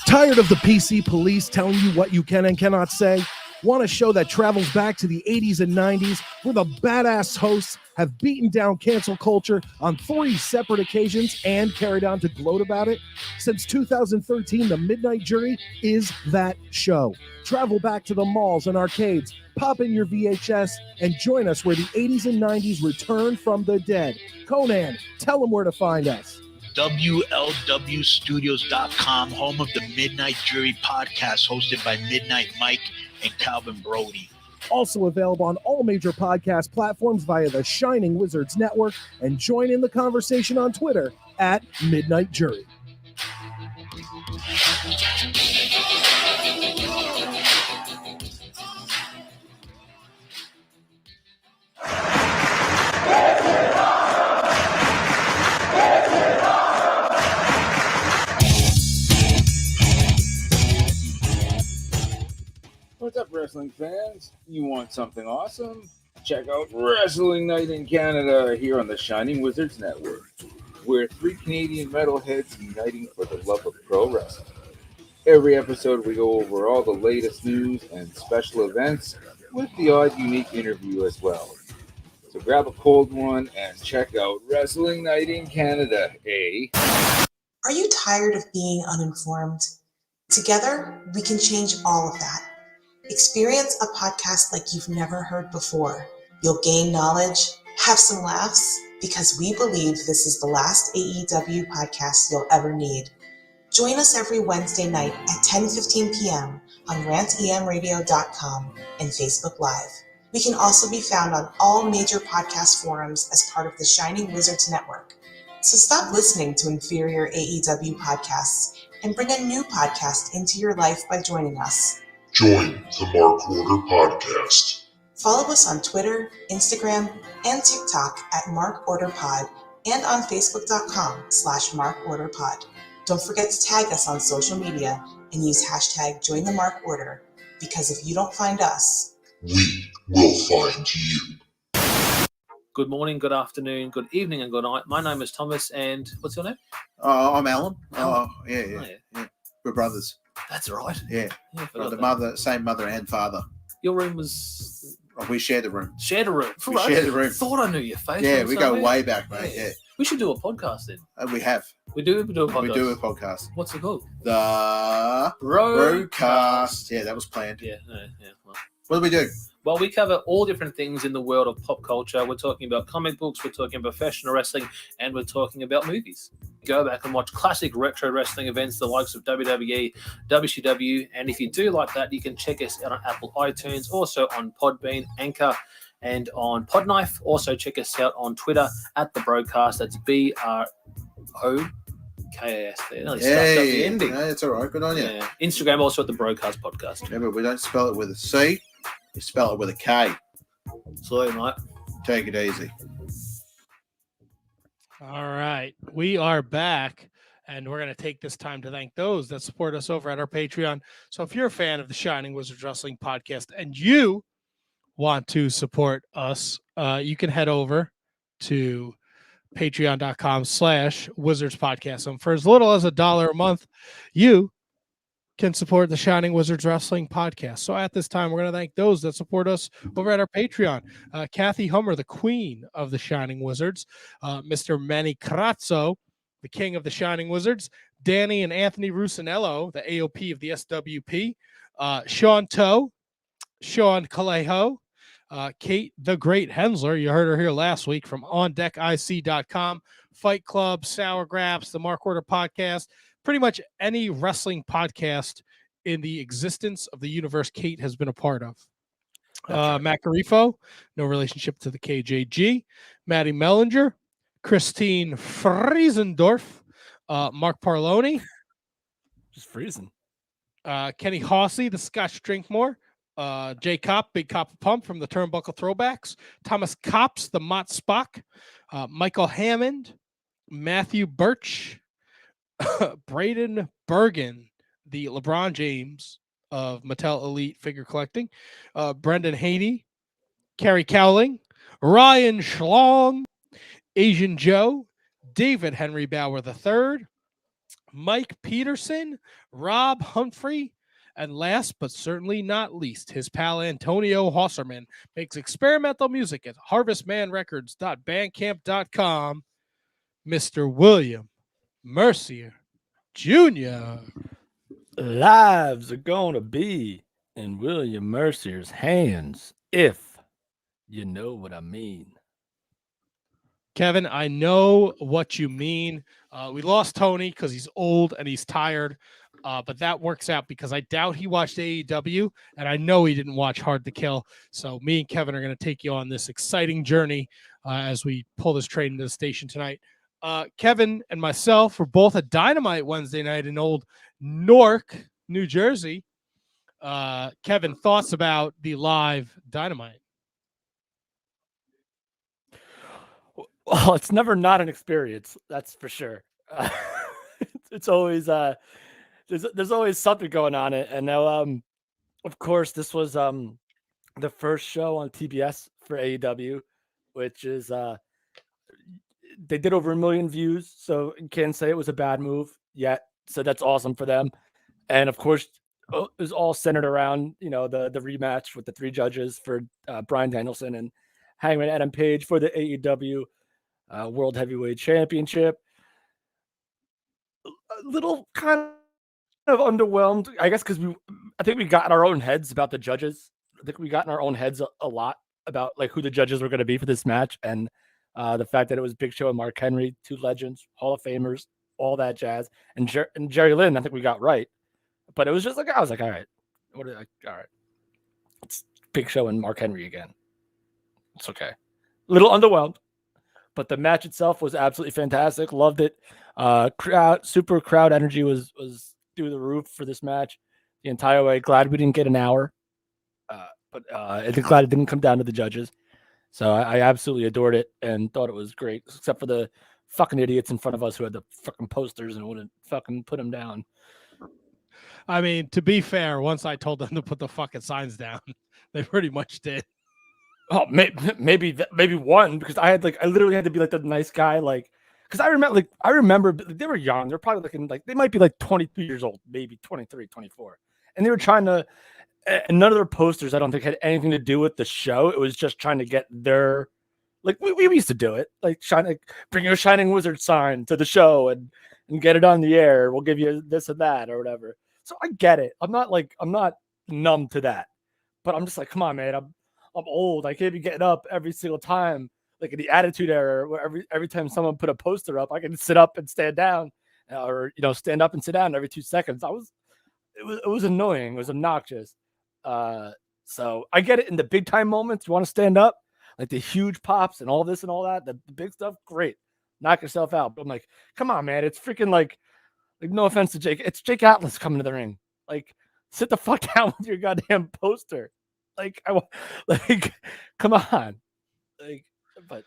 Tired of the PC police telling you what you can and cannot say? Want a show that travels back to the 80s and 90s where the badass hosts have beaten down cancel culture on 3 separate occasions and carried on to gloat about it? Since 2013, The Midnight Jury is that show. Travel back to the malls and arcades, pop in your VHS, and join us where the 80s and 90s return from the dead. Conan, tell them where to find us. WLWstudios.com, home of the Midnight Jury podcast hosted by Midnight Mike and Calvin Brody. Also available on all major podcast platforms via the Shining Wizards Network, and join in the conversation on Twitter at Midnight Jury. What's up, wrestling fans? You want something awesome? Check out Wrestling Night in Canada here on the Shining Wizards Network. We're 3 Canadian metalheads uniting for the love of pro wrestling. Every episode, we go over all the latest news and special events with the odd unique interview as well. So grab a cold one and check out Wrestling Night in Canada, eh? Are you tired of being uninformed? Together, we can change all of that. Experience a podcast like you've never heard before. You'll gain knowledge, have some laughs, because we believe this is the last AEW podcast you'll ever need. Join us every Wednesday night at 10:15 p.m. on rantemradio.com and Facebook Live. We can also be found on all major podcast forums as part of the Shining Wizards Network. So stop listening to inferior AEW podcasts and bring a new podcast into your life by joining us. Join the Mark Order Podcast. Follow us on Twitter, Instagram, and TikTok at MarkOrderPod and on Facebook.com/MarkOrderPod. Don't forget to tag us on social media and use hashtag JoinTheMarkOrder, because if you don't find us, we will find you. Good morning, good afternoon, good evening, and good night. My name is Thomas, and what's your name? I'm Alan. Alan. Yeah. We're brothers. That's right. Yeah. Yeah, same mother and father. Your room was... Oh, we share the room. Shared a room. We share the room. Thought I knew your face. Yeah, we go way back, mate. Yeah. We should do a podcast then. We have. We do a podcast. We do a podcast. What's it called? The Broadcast. Yeah, that was planned. Yeah. Well, what do we do? Well, we cover all different things in the world of pop culture. We're talking about comic books, we're talking about professional wrestling, and we're talking about movies. Go back and watch classic retro wrestling events, the likes of WWE, WCW, and if you do like that, you can check us out on Apple iTunes, also on Podbean, Anchor, and on Podknife. Also check us out on Twitter at The Broadcast. That's BROKAS. They nearly stuffed up the ending. No, it's all right. Good on you. Yeah. Instagram also at The Broadcast Podcast. Yeah, but we don't spell it with a C. We spell it with a K. Sorry, mate. Take it easy. All right. We are back, and we're going to take this time to thank those that support us over at our Patreon. So if you're a fan of the Shining Wizards Wrestling Podcast and you want to support us, you can head over to patreon.com/Wizards Podcast. And for as little as $1 a month, you can support the Shining Wizards Wrestling podcast. So at this time, we're going to thank those that support us over at our Patreon. Kathy Hummer, the queen of the Shining Wizards. Mr. Manny Crazzo, the king of the Shining Wizards. Danny and Anthony Rusinello, the AOP of the SWP. Sean Toe, Sean Calejo, Kate the Great Hensler. You heard her here last week from OnDeckIC.com. Fight Club, Sour Graps, the Mark Order podcast. Pretty much any wrestling podcast in the existence of the universe Kate has been a part of. Matt Garifo, no relationship to the KJG. Maddie Mellinger, Christine Friesendorf, Mark Parloni. Just freezing. Kenny Hossey, the Scotch Drinkmore. Jay Kopp, Big Copper Pump from the Turnbuckle Throwbacks. Thomas Kops, the Mott Spock. Michael Hammond, Matthew Birch, Braden Bergen, the LeBron James of Mattel Elite Figure Collecting, Brendan Haney, Carrie Cowling, Ryan Schlong, Asian Joe, David Henry Bauer III, Mike Peterson, Rob Humphrey, and last but certainly not least, his pal Antonio Hosserman makes experimental music at harvestmanrecords.bandcamp.com, Mr. William Mercier Jr. Lives are going to be in William Mercier's hands, if you know what I mean. Kevin, I know what you mean. We lost Tony because he's old and he's tired, but that works out because I doubt he watched AEW, and I know he didn't watch Hard to Kill. So me and Kevin are going to take you on this exciting journey as we pull this train into the station tonight. Kevin and myself were both at Dynamite Wednesday night in old Newark, New Jersey. Kevin, thoughts about the live Dynamite? Well, it's never not an experience, that's for sure. It's always there's always something going on. And now, of course, this was the first show on TBS for AEW, which is they did over 1 million views, so you can't say it was a bad move yet. So that's awesome for them. And of course, it was all centered around, you know, the rematch with the 3 judges for Bryan Danielson and Hangman Adam Page for the AEW World Heavyweight Championship. A little kind of underwhelmed, I guess, because I think we got in our own heads about the judges. I think we got in our own heads a lot about like who the judges were going to be for this match, and the fact that it was Big Show and Mark Henry, 2 legends, Hall of Famers, all that jazz, and Jerry Lynn. I think we got right, but it was just like I was like, all right, all right, it's Big Show and Mark Henry again. It's okay. A little underwhelmed, but the match itself was absolutely fantastic. Loved it. Super crowd energy was through the roof for this match the entire way. Glad we didn't get an hour, but glad it didn't come down to the judges. So I absolutely adored it and thought it was great, except for the fucking idiots in front of us who had the fucking posters and wouldn't fucking put them down. I mean, to be fair, once I told them to put the fucking signs down, they pretty much did. Oh, maybe one, because I literally had to be like the nice guy, like, because I remember they were young. They're probably they might be like 22 years old, maybe 23, 24. And they were trying to, and none of their posters, I don't think, had anything to do with the show. It was just trying to get their, like, we used to do it, like, bring your Shining Wizard sign to the show and get it on the air. We'll give you this and that or whatever. So I get it. I'm not numb to that, but I'm just like, come on, man. I'm old. I can't be getting up every single time, like in the Attitude Era, where every time someone put a poster up, I can sit up and stand down, or stand up and sit down every 2 seconds. It was annoying. It was obnoxious. So I get it in the big time moments. You want to stand up, like the huge pops and all this and all that, the big stuff. Great, knock yourself out. But I'm like, come on, man. It's freaking like no offense to Jake, it's Jake Atlas coming to the ring. Like, sit the fuck down with your goddamn poster. Like, come on. But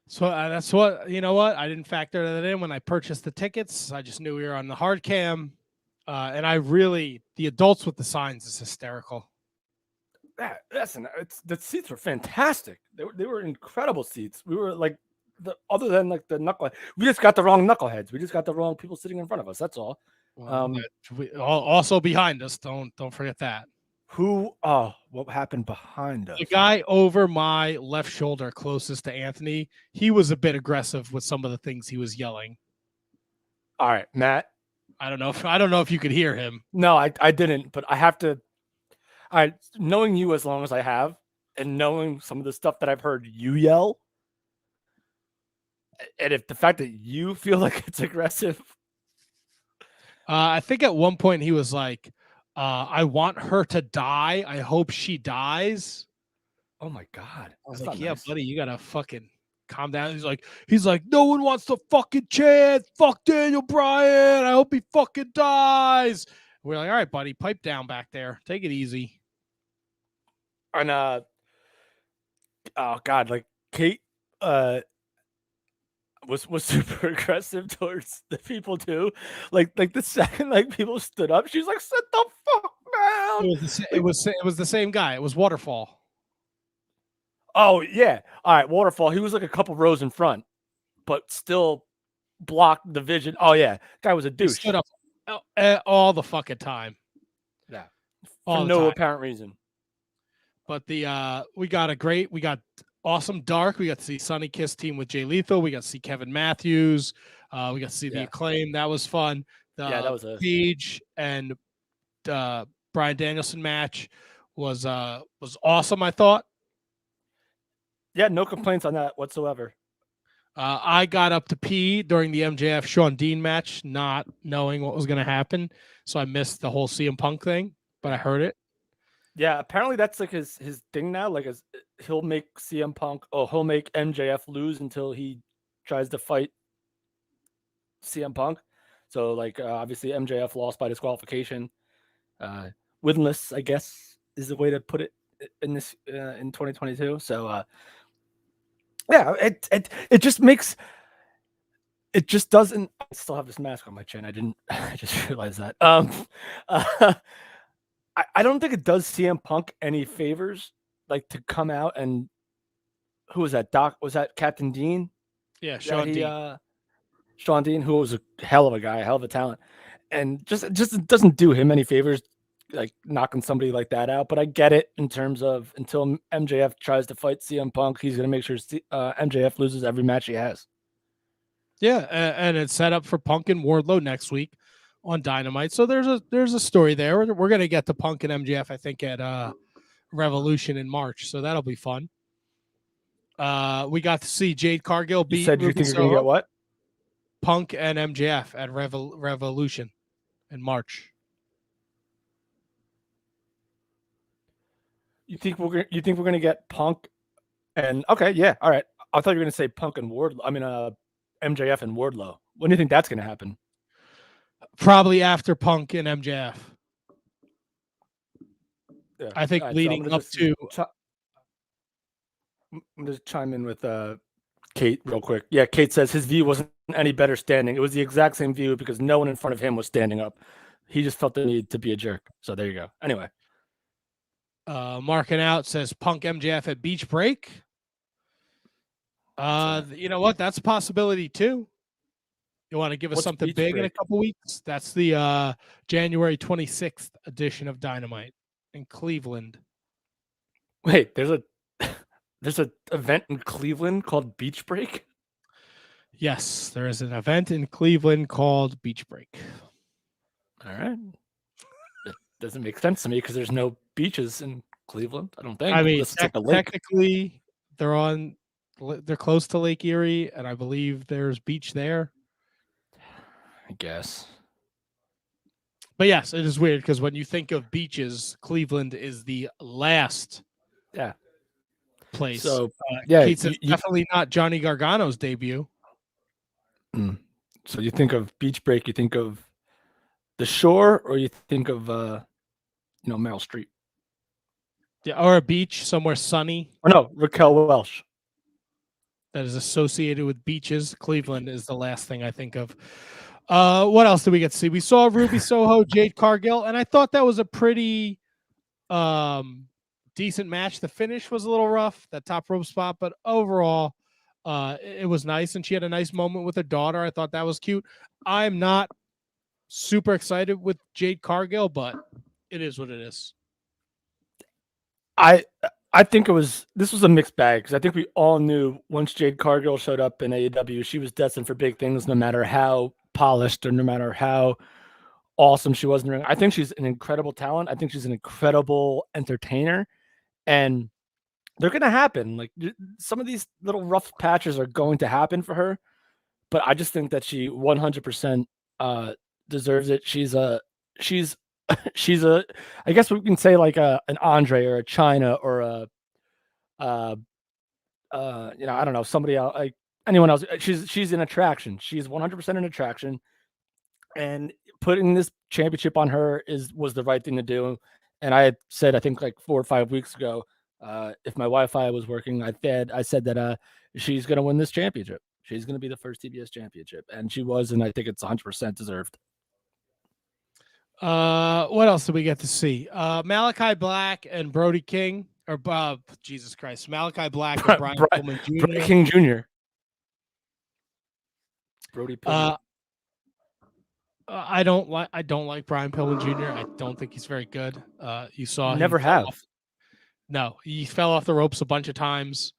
so that's what, you know what? I didn't factor that in when I purchased the tickets. I just knew we were on the hard cam. And the adults with the signs is hysterical. The seats were fantastic. They were incredible seats. We were like, other than like the knucklehead, we just got the wrong knuckleheads. We just got the wrong people sitting in front of us. That's all. Also behind us. Don't forget that. What happened behind us? The guy over my left shoulder closest to Anthony, he was a bit aggressive with some of the things he was yelling. All right, Matt. I don't know if you could hear him. No, I didn't, but I have to. Knowing you as long as I have, and knowing some of the stuff that I've heard you yell, and if the fact that you feel like it's aggressive. I think at one point he was like, I want her to die. I hope she dies. Oh my God. I was like, yeah, buddy, you gotta fucking calm down. He's like, no one wants to fucking chant. Fuck Daniel Bryan. I hope he fucking dies. We're like, all right, buddy, pipe down back there. Take it easy. And oh God, like Kate was super aggressive towards the people too. Like the second people stood up, she was like, sit the fuck down. It was the same guy. It was Waterfall. Oh yeah. All right, Waterfall. He was like a couple rows in front, but still blocked the vision. Oh yeah, guy was a douche. He stood up all the fucking time. Yeah, for no apparent reason. But we got awesome dark. We got to see Sonny Kiss team with Jay Lethal. We got to see Kevin Matthews. We got to see the Acclaim. That was fun. That was a Page and Bryan Danielson match was awesome. I thought. Yeah, no complaints on that whatsoever. I got up to pee during the MJF Shawn Dean match, not knowing what was going to happen, so I missed the whole CM Punk thing, but I heard it. Yeah, apparently that's like his thing now. Like, he'll make CM Punk, he'll make MJF lose until he tries to fight CM Punk. So, obviously MJF lost by disqualification. Winless, I guess, is the way to put it in this in 2022. So, yeah, it just makes it just doesn't. I still have this mask on my chin. I just realized that. I don't think it does CM Punk any favors, to come out and who was that? Was that Captain Dean? Yeah, Shawn Dean. Shawn Dean, who was a hell of a guy, a hell of a talent, and just doesn't do him any favors, knocking somebody like that out. But I get it in terms of until MJF tries to fight CM Punk, he's going to make sure MJF loses every match he has. Yeah, and it's set up for Punk and Wardlow next week on Dynamite. So there's a story there. We're going to get to Punk and MJF, I think, at Revolution in March. So that'll be fun. We got to see Jade Cargill beat. You said you think you're going to get what? Punk and MJF at Revolution in March. You think we're going to get Punk and okay, yeah, all right. I thought you were going to say Punk and Wardlow. I mean, MJF and Wardlow. When do you think that's going to happen? Probably after Punk and MJF. Yeah. I think leading up to. I'm just chime in with Kate real quick. Yeah, Kate says his view wasn't any better standing. It was the exact same view because no one in front of him was standing up. He just felt the need to be a jerk. So there you go. Anyway. Marking out says Punk MJF at Beach Break. You know what? That's a possibility too. You want to give us something big in a couple weeks? That's the January 26th edition of Dynamite in Cleveland. Wait, there's an event in Cleveland called Beach Break? Yes, there is an event in Cleveland called Beach Break. All right. That doesn't make sense to me because there's no beaches in Cleveland, I don't think. I mean, technically, they're close to Lake Erie, and I believe there's beach there. I guess. But yes, it is weird because when you think of beaches, Cleveland is the last place. So, Keith, it's definitely not Johnny Gargano's debut. So you think of Beach Break, you think of the shore, or you think of Meryl Streep? Yeah, or a beach somewhere sunny. Oh no, Raquel Welch. That is associated with beaches. Cleveland is the last thing I think of. What else did we get to see? We saw Ruby Soho, Jade Cargill, and I thought that was a pretty decent match. The finish was a little rough, that top rope spot, but overall, it was nice, and she had a nice moment with her daughter. I thought that was cute. I'm not super excited with Jade Cargill, but it is what it is. I think this was a mixed bag because I think we all knew once Jade Cargill showed up in AEW, she was destined for big things, no matter how polished or no matter how awesome she was in the ring. I think she's an incredible talent. I think she's an incredible entertainer, and they're going to happen. Like some of these little rough patches are going to happen for her, but I just think that she 100% deserves it. She's a, I guess we can say like an Andre or a China or a, I don't know, somebody else, like anyone else. She's an attraction. She's 100% an attraction, and putting this championship on her was the right thing to do. And I had said, I think like 4 or 5 weeks ago, if my Wi-Fi was working, I said that she's going to win this championship. She's going to be the first TBS championship, and she was, and I think it's 100% deserved. What else did we get to see? Malachi Black and Brody King, or Jesus Christ, Malachi Black and Brian Pillman Jr. Brody King Jr. Brody Pillman. I don't like Brian Pillman Jr. I don't think he's very good. You saw never have. No, he fell off the ropes a bunch of times.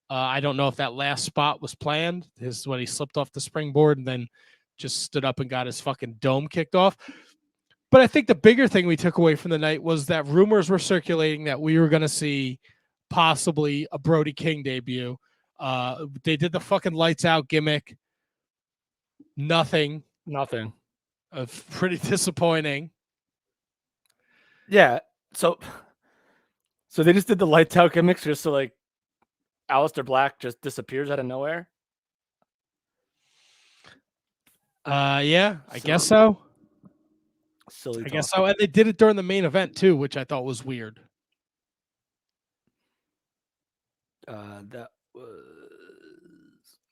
I don't know if that last spot was planned. This is when he slipped off the springboard and then just stood up and got his fucking dome kicked off. But I think the bigger thing we took away from the night was that rumors were circulating that we were going to see possibly a Brody King debut. They did the fucking lights out gimmick. Nothing. Pretty disappointing. Yeah. So they just did the lights out gimmicks just so like Aleister Black just disappears out of nowhere. Yeah, I guess so. Silly. I guess so. And they did it during the main event too, which I thought was weird. That was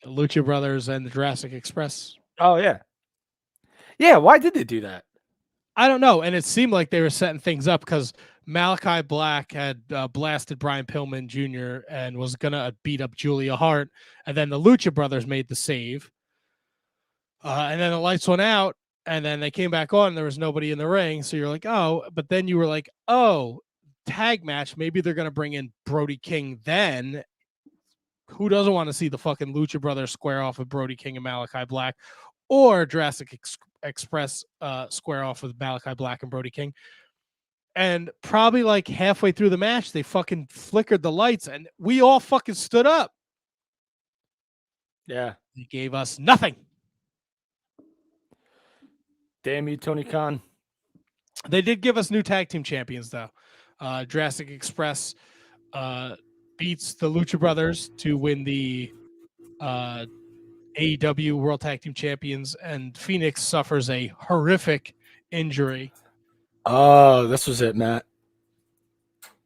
the Lucha Brothers and the Jurassic Express. Oh yeah. Yeah, why did they do that? I don't know. And it seemed like they were setting things up because Malachi Black had blasted Brian Pillman Jr. and was going to beat up Julia Hart. And then the Lucha Brothers made the save. And then the lights went out. And then they came back on and there was nobody in the ring. So you're like, oh, but then you were like, oh, tag match. Maybe they're going to bring in Brody King then. Who doesn't want to see the fucking Lucha Brothers square off with Brody King and Malachi Black, or Jurassic Express square off with Malachi Black and Brody King? And probably like halfway through the match, they fucking flickered the lights and we all fucking stood up. Yeah. They gave us nothing. Damn you, Tony Khan. They did give us new tag team champions, though. Jurassic Express beats the Lucha Brothers to win the AEW World Tag Team Champions, and Phoenix suffers a horrific injury. Oh, this was it, Matt.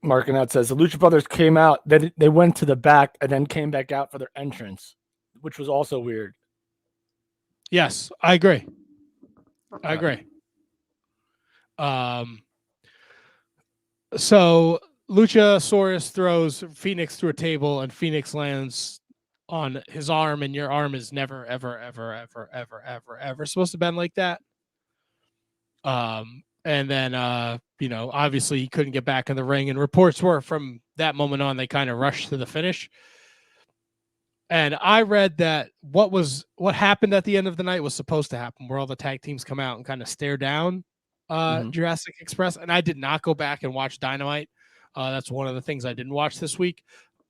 Marking out says the Lucha Brothers came out, then they went to the back and then came back out for their entrance, which was also weird. Yes, I agree. So Luchasaurus throws Phoenix through a table and Phoenix lands on his arm, and your arm is never, ever, ever, ever, ever, ever, ever supposed to bend like that. And then, obviously he couldn't get back in the ring, and reports were from that moment on, they kind of rushed to the finish. And I read that what happened at the end of the night was supposed to happen, where all the tag teams come out and kind of stare down Jurassic Express. And I did not go back and watch Dynamite. That's one of the things I didn't watch this week,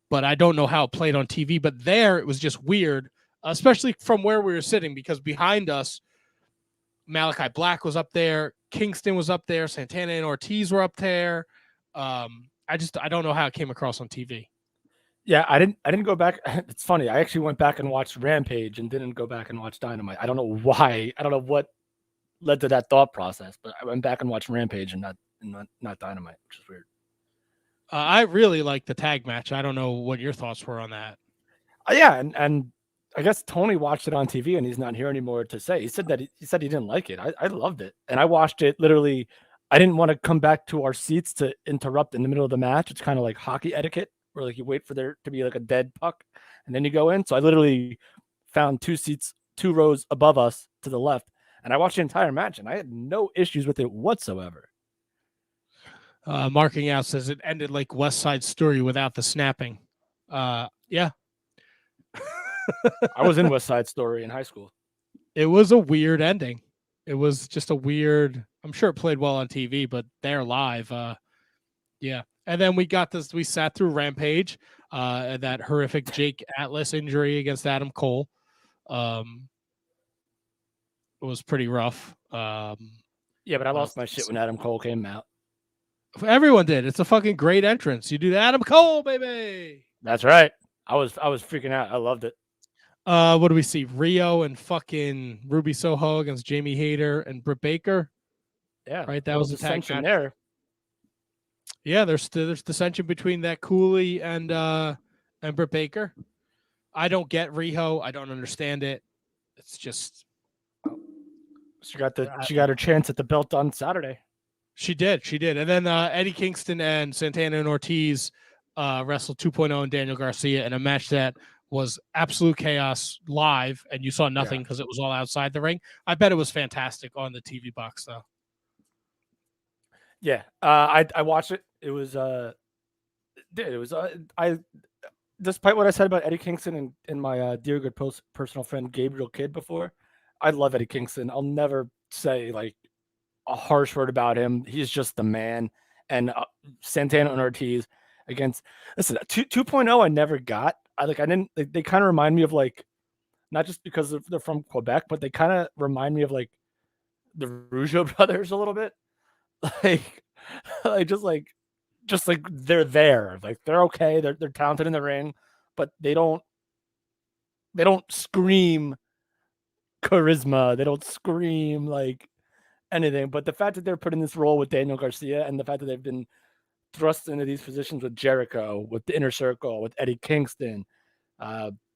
but I don't know how it played on TV. But there, it was just weird, especially from where we were sitting, because behind us, Malachi Black was up there, Kingston was up there, Santana and Ortiz were up there. I don't know how it came across on TV. Yeah, I didn't go back. It's funny. I actually went back and watched Rampage and didn't go back and watch Dynamite. I don't know why. I don't know what led to that thought process, but I went back and watched Rampage and not Dynamite, which is weird. I really like the tag match. I don't know what your thoughts were on that. Yeah, and I guess Tony watched it on TV and he's not here anymore to say. He said he didn't like it. I loved it, and I watched it literally. I didn't want to come back to our seats to interrupt in the middle of the match. It's kind of like hockey etiquette, where like you wait for there to be like a dead puck and then you go in. So I literally found 2 seats, 2 rows above us to the left, And I watched the entire match, and I had no issues with it whatsoever. Marking out says it ended like West Side Story without the snapping. Yeah. I was in West Side Story in high school. It was a weird ending. It was just a weird. I'm sure it played well on TV, but they're live. Yeah. And then we got this. We sat through Rampage, that horrific Jake Atlas injury against Adam Cole. It was pretty rough. Yeah, but I lost my shit when Adam Cole came out. Everyone did. It's a fucking great entrance. You do the Adam Cole, baby. That's right. I was freaking out. I loved it. What do we see? Rio and fucking Ruby Soho against Jamie Hayter and Britt Baker. Yeah, right. That was the tag match there. Yeah, there's dissension between that Cooley and Britt Baker. I don't get Riho. I don't understand it. It's just she got her chance at the belt on Saturday. She did. And then Eddie Kingston and Santana and Ortiz wrestled 2.0 and Daniel Garcia in a match that was absolute chaos live, and you saw nothing because it was all outside the ring. I bet it was fantastic on the TV box, though. Yeah, I watched it. It was I despite what I said about Eddie Kingston and my dear good personal friend Gabriel Kidd before, I love Eddie Kingston. I'll never say like a harsh word about him. He's just the man. And Santana and Ortiz against 2.0 I never got. They kind of remind me of like, not just because they're from Quebec, but they kind of remind me of like the Rougeau brothers a little bit. Just like they're there. Like they're okay. They're talented in the ring, but they don't scream charisma. They don't scream like anything. But the fact that they're put in this role with Daniel Garcia, and the fact that they've been thrust into these positions with Jericho, with the Inner Circle, with Eddie Kingston,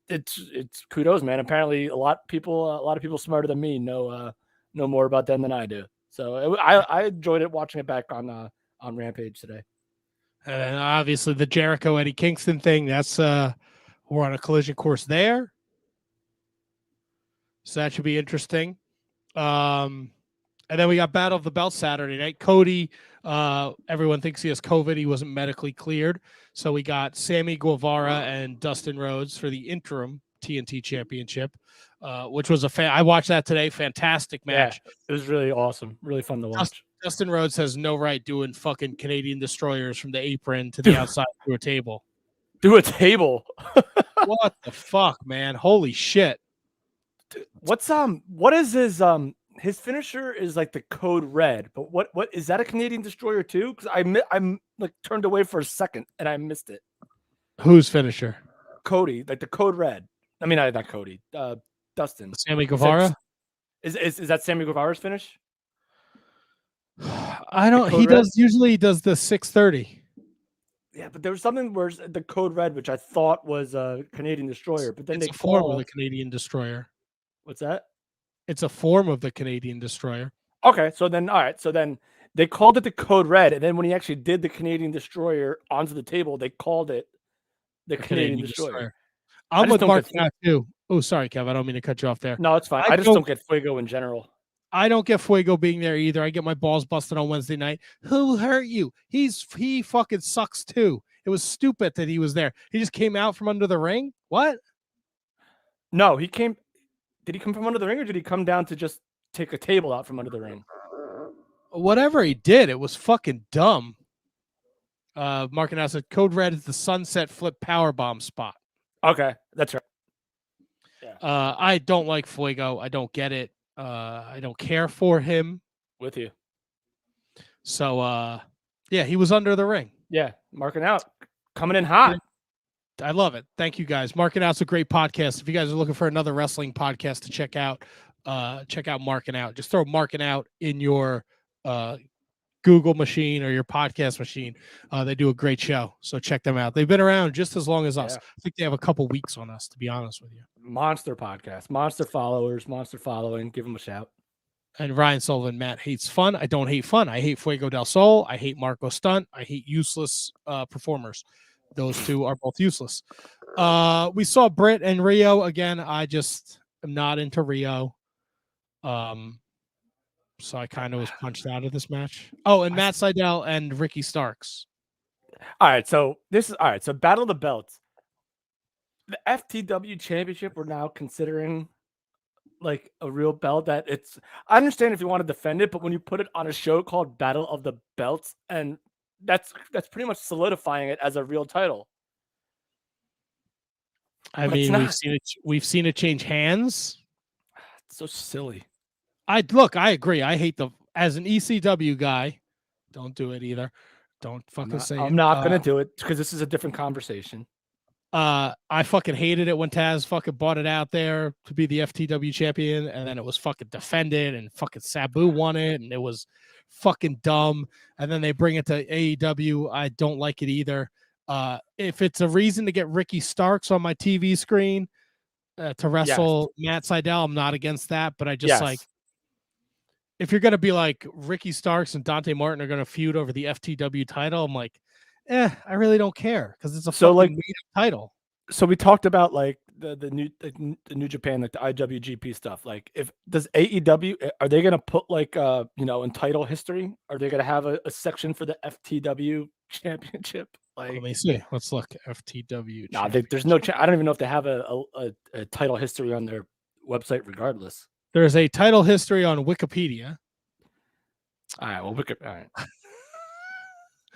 it's kudos, man. Apparently, a lot of people smarter than me know more about them than I do. So I enjoyed it watching it back on Rampage today. And obviously the Jericho Eddie Kingston thing, that's we're on a collision course there. So that should be interesting. And then we got Battle of the Belt Saturday night. Cody, everyone thinks he has COVID. He wasn't medically cleared. So we got Sammy Guevara and Dustin Rhodes for the interim TNT Championship, which was I watched that today. Fantastic match. Yeah, it was really awesome. Really fun to watch. Dustin Rhodes has no right doing fucking Canadian destroyers from the apron to the outside through a table. Through a table? What the fuck, man? Holy shit. What is his finisher is like the Code Red, but what is that a Canadian destroyer too? Because I'm like turned away for a second and I missed it. Whose finisher? Cody, like the Code Red. I mean, not Cody. Dustin. Sammy Guevara. Is that Sammy Guevara's finish? I don't. He usually does the 630. Yeah, but there was something where the Code Red, which I thought was a Canadian destroyer, but then it's they a form of the Canadian destroyer. What's that? It's a form of the Canadian destroyer. Okay, so then they called it the Code Red, and then when he actually did the Canadian destroyer onto the table, they called it the Canadian destroyer. I'm with Mark now too. Oh, sorry, Kev. I don't mean to cut you off there. No, it's fine. I just don't get Fuego in general. I don't get Fuego being there either. I get my balls busted on Wednesday night. Who hurt you? He fucking sucks too. It was stupid that he was there. He just came out from under the ring. What? No, he came. Did he come from under the ring, or did he come down to just take a table out from under the ring? Whatever he did, it was fucking dumb. Mark and I said Code Red is the Sunset Flip Powerbomb spot. Okay, that's right. Yeah. I don't like Fuego. I don't get it. I don't care for him. With you. So, yeah, he was under the ring. Yeah, marking out. Coming in hot. I love it. Thank you, guys. Marking Out's a great podcast. If you guys are looking for another wrestling podcast to check out Marking Out. Just throw Marking Out in your Google machine or your podcast machine. They do a great show, so check them out. They've been around just as long as us. I think they have a couple weeks on us, to be honest with you. Monster podcast, monster followers, monster following. Give them a shout. And Ryan Sullivan, Matt hates fun. I don't hate fun. I hate Fuego del Sol. I hate Marco Stunt. I hate useless performers. Those two are both useless. We saw Britt and Rio again. I just am not into Rio. So I kind of was punched out of this match. Oh, and Matt Sydal and Ricky Starks. All right, so So Battle of the Belts. The FTW Championship we're now considering like a real belt that I understand if you want to defend it, but when you put it on a show called Battle of the Belts, and that's pretty much solidifying it as a real title. I mean, we've seen it change hands. It's so silly. I agree. I hate as an ECW guy, don't do it either. Don't fucking say it. I'm not gonna do it because this is a different conversation. I fucking hated it when Taz fucking bought it out there to be the FTW champion, and then it was fucking defended, and fucking Sabu won it, and it was fucking dumb. And then they bring it to AEW. I don't like it either. If it's a reason to get Ricky Starks on my TV screen to wrestle Matt Sydal, I'm not against that. But I just like, if you're gonna be like Ricky Starks and Dontae Martin are gonna feud over the FTW title, I'm like, I really don't care because it's a fucking made-up title. So we talked about like the New Japan, like the IWGP stuff. Like, does AEW, are they gonna put like in title history? Are they gonna have a section for the FTW championship? Like, let me see. Let's look. FTW. Nah, there's no. I don't even know if they have a title history on their website. Regardless, there's a title history on Wikipedia. All right. Well, all right.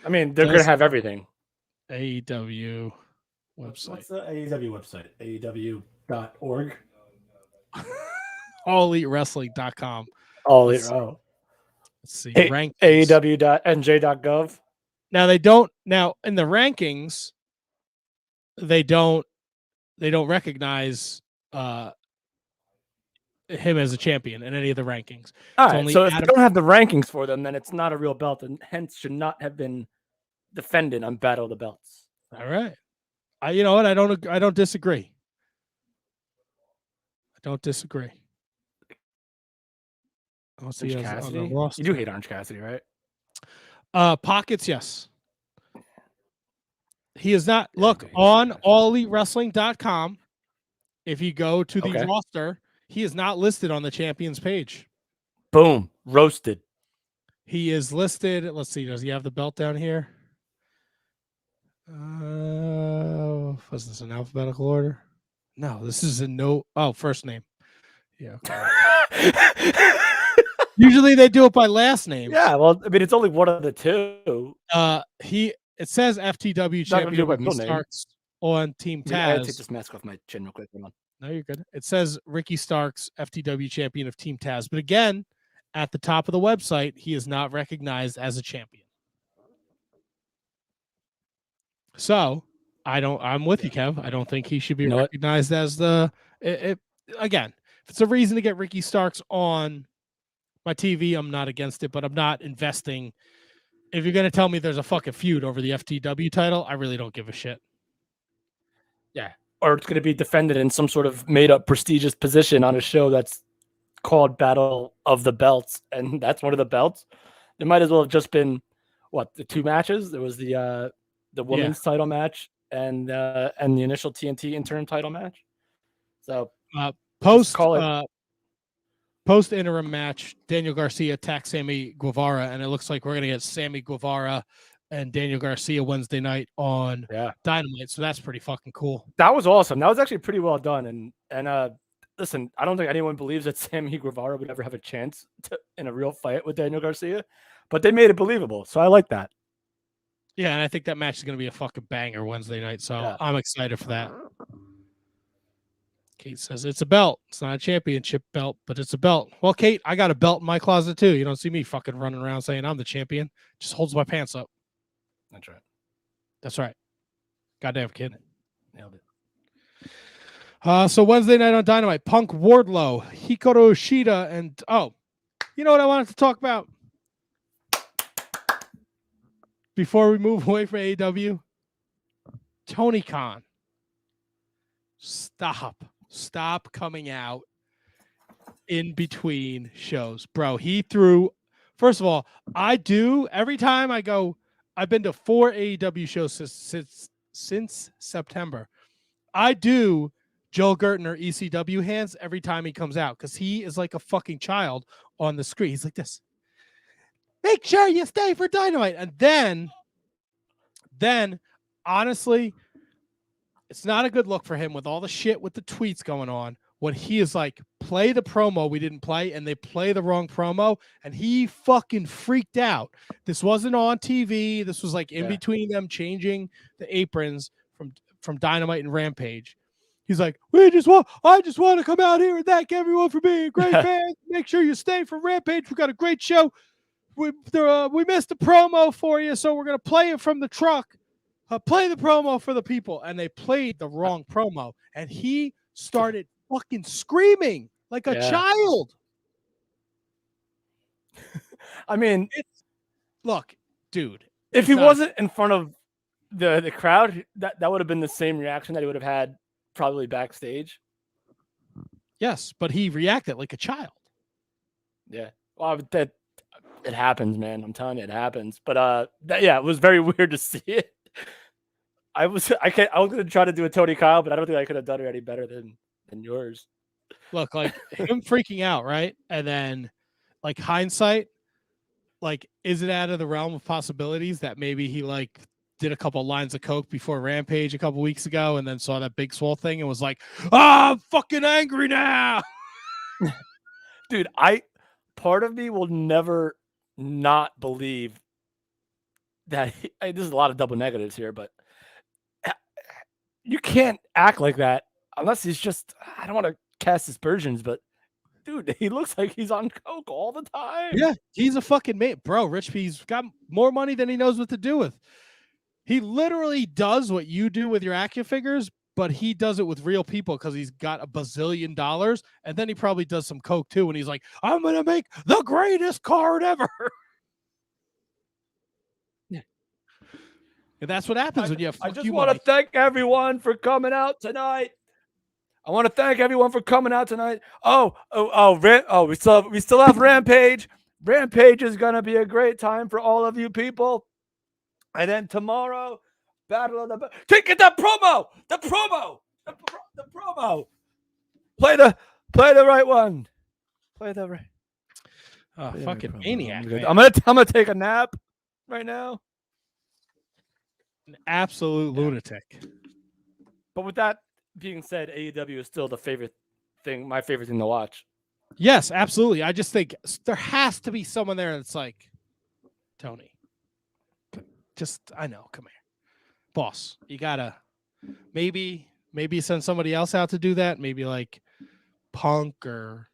I mean, they're going to have everything. AEW website. What's the AEW website? AEW.org? AllEliteWrestling.com. Let's see. AEW.nj.gov. Now they don't. Now in the rankings, they don't recognize him as a champion in any of the rankings. All right. So if they don't have the rankings for them, then it's not a real belt, and hence should not have been defended on Battle of the Belts. All right. You know what? I don't disagree. Let's see. Cassidy? You do hate Orange Cassidy, right? Pockets, yes. He is not. Look, on AllEliteWrestling.com, if you go to the roster, he is not listed on the champions page. Boom. Roasted. He is listed. Let's see. Does he have the belt down here? Was this in alphabetical order? No, this is in first name. Yeah. Okay. Usually they do it by last name. Yeah, well, I mean, it's only one of the two. It says FTW champion Starks on Team Taz. I take this mask off my chin real quick. Hold on. No, you're good. It says Ricky Starks, FTW champion of Team Taz. But again, at the top of the website, he is not recognized as a champion. So I'm with you, Kev. I don't think he should be recognized as again, if it's a reason to get Ricky Starks on my TV, I'm not against it, but I'm not investing. If you're going to tell me there's a fucking feud over the FTW title, I really don't give a shit. Yeah. Or it's going to be defended in some sort of made up prestigious position on a show that's called Battle of the Belts. And that's one of the belts. There might as well have just been the two matches. There was the women's title match and the initial TNT interim title match. So post interim match, Daniel Garcia attacked Sammy Guevara, and it looks like we're gonna get Sammy Guevara and Daniel Garcia Wednesday night on Dynamite. So that's pretty fucking cool. That was awesome. That was actually pretty well done. And listen, I don't think anyone believes that Sammy Guevara would ever have a chance in a real fight with Daniel Garcia, but they made it believable. So I like that. Yeah, and I think that match is going to be a fucking banger Wednesday night, so I'm excited for that. Kate says it's a belt. It's not a championship belt, but it's a belt. Well, Kate, I got a belt in my closet too. You don't see me fucking running around saying I'm the champion. Just holds my pants up. That's right. That's right. Goddamn kid. Nailed it. So Wednesday night on Dynamite, Punk, Wardlow, Hikaru Shida, and you know what I wanted to talk about? Before we move away from AEW, Tony Khan. Stop coming out in between shows. Bro, first of all, every time I go, I've been to 4 AEW shows since September. I do Joel Gertner ECW hands every time he comes out because he is like a fucking child on the screen. He's like this. Make sure you stay for Dynamite. And then honestly, it's not a good look for him with all the shit with the tweets going on. When he is like, play the promo we didn't play, and they play the wrong promo, and he fucking freaked out. This wasn't on TV. This was like in between them changing the aprons from Dynamite and Rampage. He's like, I just want to come out here and thank everyone for being a great fan. Make sure you stay for Rampage. We got a great show. We missed a promo for you, so we're gonna play it from the truck. Play the promo for the people, and they played the wrong promo, and he started fucking screaming like a child. I mean, look, dude, if he wasn't in front of the crowd, that would have been the same reaction that he would have had probably backstage. Yes, but he reacted like a child. Yeah, well, that it happens, man. I'm telling you, it happens. But it was very weird to see it. I was gonna try to do a Tony Kyle, but I don't think I could have done it any better than yours. Look, like him freaking out, right? And then, like, hindsight, like, is it out of the realm of possibilities that maybe he like did a couple lines of coke before Rampage a couple weeks ago, and then saw that Big Swole thing and was like, I'm fucking angry now. Dude, part of me will never not believe that this is a lot of double negatives here, but you can't act like that unless he's just, I don't want to cast aspersions, but dude, he looks like he's on coke all the time. Yeah, he's a fucking man. Bro, Rich P's got more money than he knows what to do with. He literally does what you do with your AccuFigures, but he does it with real people because he's got $1 bazillion. And then he probably does some coke too. And he's like, I'm going to make the greatest card ever. And that's what happens when you have. I just want to thank everyone for coming out tonight. We still have Rampage. Rampage is gonna be a great time for all of you people. And then tomorrow, Battle of the take it the promo. Play the right one. Play the right. Oh, fucking maniac! I'm gonna take a nap right now. An absolute lunatic. But with that being said, AEW is still my favorite thing to watch. Yes, absolutely. I just think there has to be someone there that's like, Tony, I know, come here. Boss, you gotta maybe send somebody else out to do that. Maybe like Punk or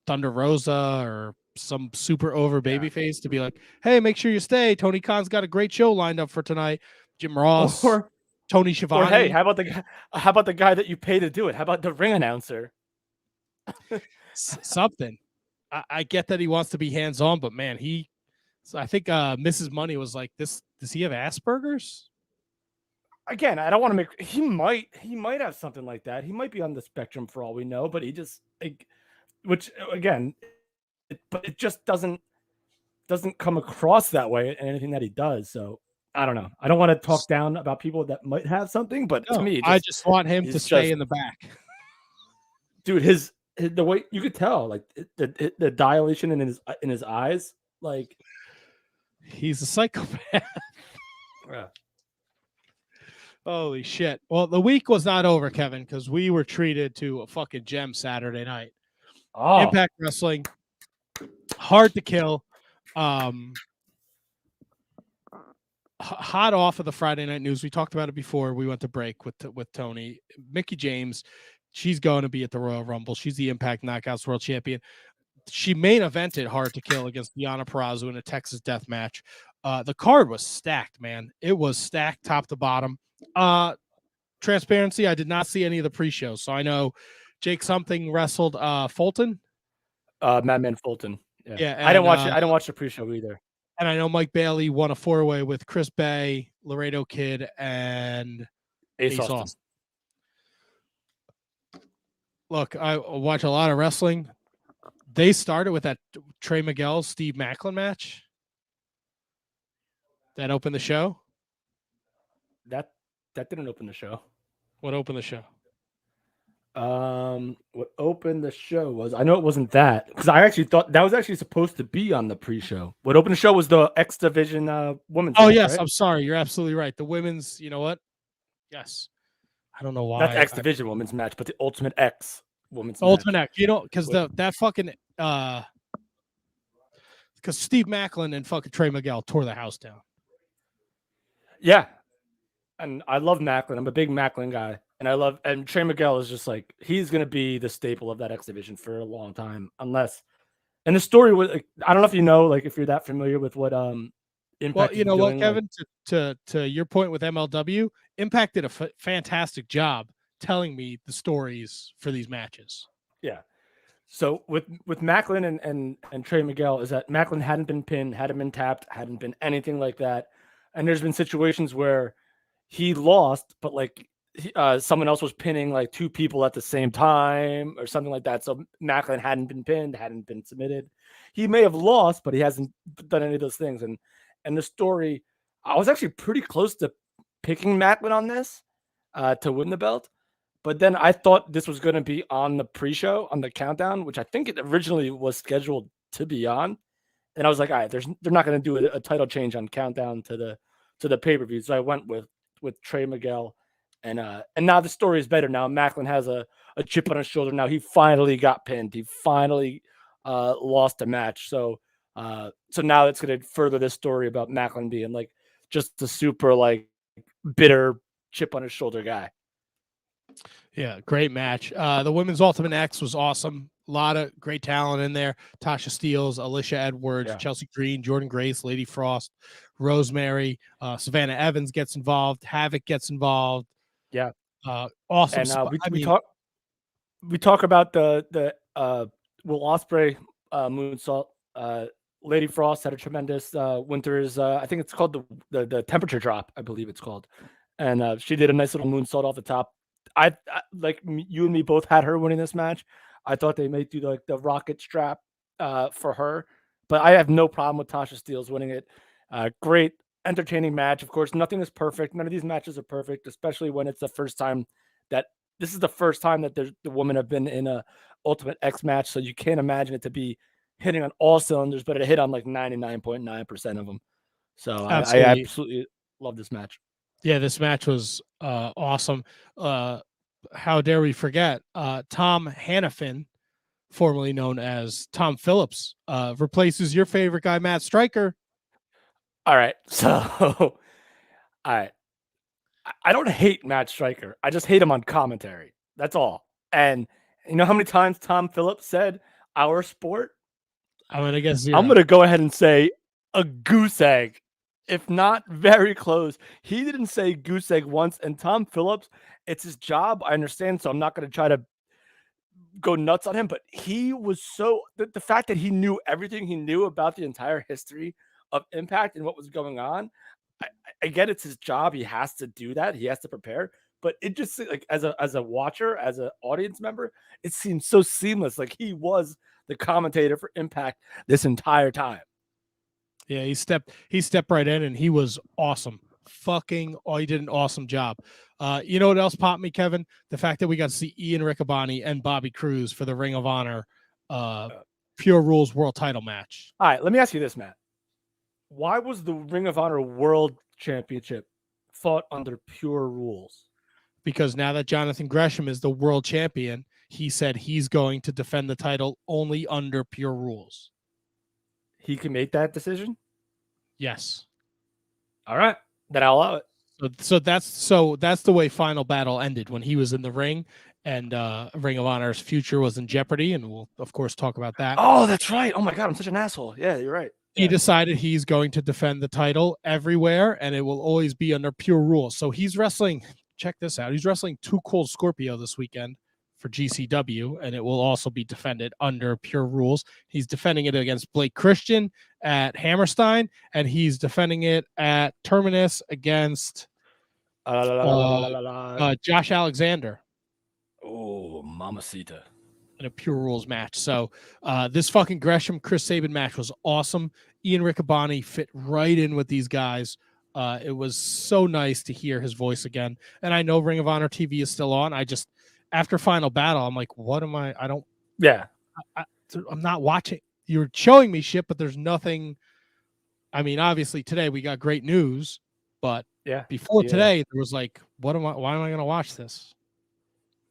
Thunder Rosa or some super over babyface to be like, hey, make sure you stay. Tony Khan's got a great show lined up for tonight. Jim Ross or Tony Schiavone. Or hey, how about the guy that you pay to do it? How about the ring announcer? Something. I get that he wants to be hands-on, but man, I think Mrs. Money was like, this. Does he have Asperger's? Again, I don't want to make. He might have something like that. He might be on the spectrum for all we know, but he just which again. But it just doesn't come across that way in anything that he does. So I don't know. I don't want to talk down about people that might have something, but to me, I just want him to stay in the back. Dude, the way you could tell, like the dilation in his eyes, like he's a psychopath. Yeah. Holy shit. Well, the week was not over, Kevin, because we were treated to a fucking gem Saturday night. Oh. Impact Wrestling. Hard to Kill. Hot off of the Friday night news. We talked about it before we went to break with Tony. Mickie James, she's going to be at the Royal Rumble. She's the Impact Knockouts World Champion. She main evented Hard to Kill against Deonna Purrazzo in a Texas death match. The card was stacked, man. It was stacked top to bottom. Transparency, I did not see any of the pre-shows, so I know Jake something wrestled Fulton. Madman Fulton. Yeah, I didn't watch it. I didn't watch the pre-show either. And I know Mike Bailey won a 4-way with Chris Bay, Laredo Kid, and Ace Austin. Look, I watch a lot of wrestling. They started with that Trey Miguel, Steve Macklin match that opened the show. That didn't open the show. What opened the show? What opened the show was, I know it wasn't that, because I actually thought that was actually supposed to be on the pre-show. What opened the show was the X Division women's. Oh match, yes, right? I'm sorry. You're absolutely right. The women's, you know what? Yes. I don't know why. Not the X Division women's match, but the Ultimate X women's Ultimate match. X. You know, because that fucking because Steve Macklin and fucking Trey Miguel tore the house down. Yeah. And I love Macklin. I'm a big Macklin guy. And Trey Miguel is just like, he's going to be the staple of that X Division for a long time. And the story was, like, I don't know if you know, like, if you're that familiar with what Impact. Well, you know what, doing, Kevin, to your point with MLW, Impact did a fantastic job telling me the stories for these matches. Yeah. So with Macklin and Trey Miguel is that Macklin hadn't been pinned, hadn't been tapped, hadn't been anything like that. And there's been situations where he lost, but like someone else was pinning like two people at the same time or something like that. So Macklin hadn't been pinned, hadn't been submitted. He may have lost, but he hasn't done any of those things. And the story, I was actually pretty close to picking Macklin on this to win the belt. But then I thought this was going to be on the pre-show, on the countdown, which I think it originally was scheduled to be on. And I was like, all right, they're not going to do a title change on countdown to the pay-per-view. So I went with Trey Miguel. And now the story is better. Now Macklin has a chip on his shoulder. Now he finally got pinned. He finally lost a match. So now it's going to further this story about Macklin being like just a super like bitter chip on his shoulder guy. Yeah, great match. The women's Ultimate X was awesome. A lot of great talent in there. Tasha Steeles, Alicia Edwards, Chelsea Green, Jordan Grace, Lady Frost, Rosemary, Savannah Evans gets involved. Havoc gets involved. Yeah. Awesome. And we talk about the Will Ospreay moonsault. Lady Frost had a tremendous Winter's. I think it's called the temperature drop. I believe it's called, and she did a nice little moonsault off the top. I like you and me both had her winning this match. I thought they may do like the rocket strap for her, but I have no problem with Tasha Steeles winning it. Great, entertaining match. Of course, nothing is perfect. None of these matches are perfect, especially when it's the first time that the women have been in a Ultimate X match. So you can't imagine it to be hitting on all cylinders, but it hit on like 99.9% of them. So I absolutely love this match. Yeah, this match was awesome. How dare we forget Tom Hannafin, formerly known as Tom Phillips, replaces your favorite guy, Matt Stryker. All right. So, all right. I don't hate Matt Stryker. I just hate him on commentary. That's all. And you know how many times Tom Phillips said our sport? I'm going to guess 0. I'm going to go ahead and say a goose egg. If not very close. He didn't say goose egg once. And Tom Phillips, it's his job. I understand. So I'm not going to try to go nuts on him. But he was the fact that he knew everything he knew about the entire history of Impact and what was going on. I get it's his job. He has to do that. He has to prepare. But it just like as a watcher, as an audience member, it seems so seamless. Like he was the commentator for Impact this entire time. Yeah, he stepped right in and he was awesome. He did an awesome job. You know what else popped me, Kevin? The fact that we got to see Ian Riccaboni and Bobby Cruz for the Ring of Honor Pure Rules World Title match. All right, let me ask you this, Matt. Why was the Ring of Honor World Championship fought under Pure Rules? Because now that Jonathan Gresham is the world champion, he said he's going to defend the title only under Pure Rules. He can make that decision? Yes. All right. Then I'll allow it. So that's the way Final Battle ended, when he was in the ring and Ring of Honor's future was in jeopardy, and we'll of course talk about that. Oh, that's right. Oh my God, I'm such an asshole. Yeah, you're right. He decided he's going to defend the title everywhere, and it will always be under Pure Rules. So he's wrestling. Check this out. He's wrestling Too Cold Scorpio this weekend for GCW, and it will also be defended under Pure Rules. He's defending it against Blake Christian at Hammerstein, and he's defending it at Terminus against Josh Alexander. Oh, Mamacita. In a Pure Rules match. So this fucking Gresham Chris Sabin match was awesome. Ian Riccaboni fit right in with these guys. It was so nice to hear his voice again. And I know Ring of Honor TV is still on. after Final Battle, I'm like, what am I? I don't. Yeah. I'm not watching. You're showing me shit, but there's nothing. I mean, obviously today we got great news, but Yeah. before today there was like, what am I? Why am I going to watch this?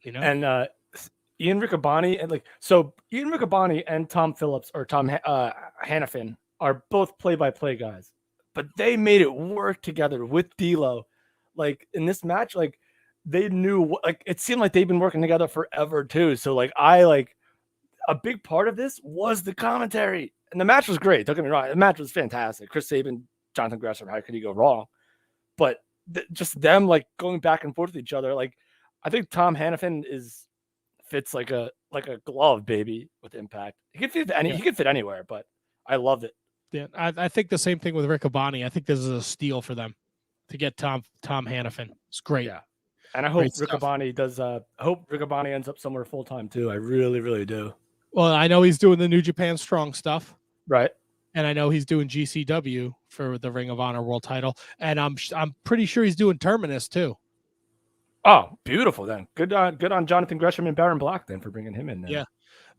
You know. And Ian Riccaboni and Ian Riccaboni and Tom Phillips or Tom Hannafin are both play-by-play guys, but they made it work together with D'Lo. Like in this match, like they knew, like it seemed like they've been working together forever too. So like a big part of this was the commentary, and the match was great. Don't get me wrong, the match was fantastic. Chris Sabin, Jonathan Gresham, how could he go wrong? But just them like going back and forth with each other, like I think Tom Hannafin fits like a glove, baby, with Impact. He could fit he could fit anywhere, but I loved it. Yeah, I think the same thing with Riccaboni. I think this is a steal for them to get Tom Hannafin. It's great. Yeah, and I hope Riccaboni does. I hope Riccaboni ends up somewhere full time too. I really, really do. Well, I know he's doing the New Japan Strong stuff, right? And I know he's doing GCW for the Ring of Honor World Title, and I'm pretty sure he's doing Terminus too. Oh, beautiful then. Good on Jonathan Gresham and Baron Black then for bringing him in there.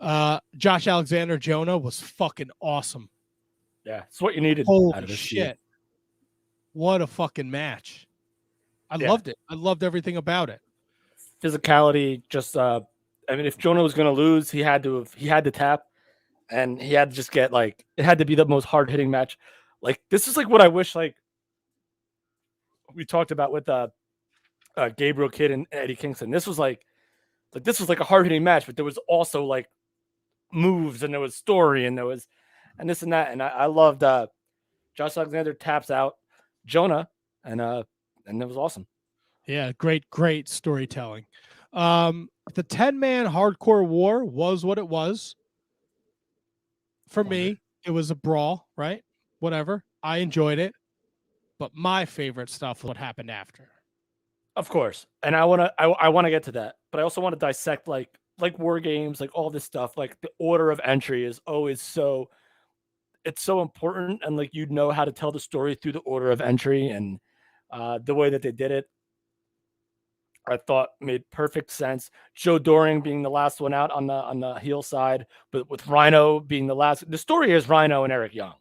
Yeah. Josh Alexander Jonah was fucking awesome. Yeah, it's what you needed. Holy out of this shit. year. What a fucking match. I loved it. I loved everything about it. Physicality, just I mean, if Jonah was gonna lose, he had to tap, and he had to just get like it had to be the most hard-hitting match. Like this is like what I wish like we talked about with Gabriel Kidd and Eddie Kingston. This was like a hard-hitting match, but there was also like moves and there was story and there was and this and that. And I loved Josh Alexander taps out Jonah and it was awesome. Yeah, great storytelling. The 10-man hardcore war was what it was. For me, it was a brawl, right? Whatever. I enjoyed it. But my favorite stuff was what happened after. Of course. And I want to get to that, but I also want to dissect like war games, like all this stuff. Like the order of entry is always it's so important, and like how to tell the story through the order of entry, and the way that they did it I thought made perfect sense. Joe Doring being the last one out on the heel side, but with Rhino being the last. The story is Rhino and Eric Young.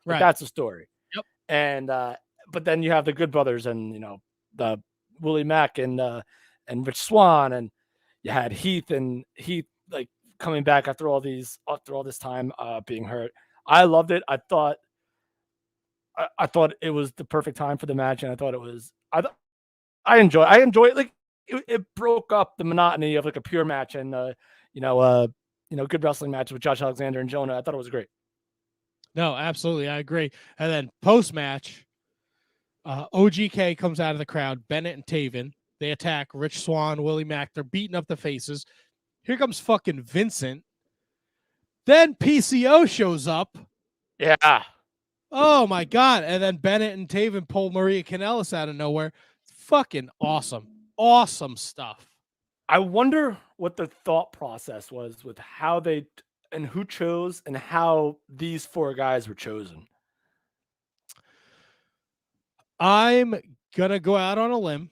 Right. That's the story. Yep. And but then you have the Good Brothers and the Willie Mack and Rich Swann, and you had Heath like coming back after all this time being hurt. I loved it. I thought it was the perfect time for the match, and I thought it was. I enjoy it. Like it broke up the monotony of like a pure match and good wrestling match with Josh Alexander and Jonah. I thought it was great. No, absolutely, I agree. And then post match, OGK comes out of the crowd. Bennett and Taven, they attack Rich Swann, Willie Mack. They're beating up the faces. Here comes fucking Vincent. Then PCO shows up. Yeah. Oh my god! And then Bennett and Taven pull Maria Kanellis out of nowhere. Fucking awesome. Awesome stuff. I wonder what the thought process was with how they and who chose and how these four guys were chosen. I'm going to go out on a limb,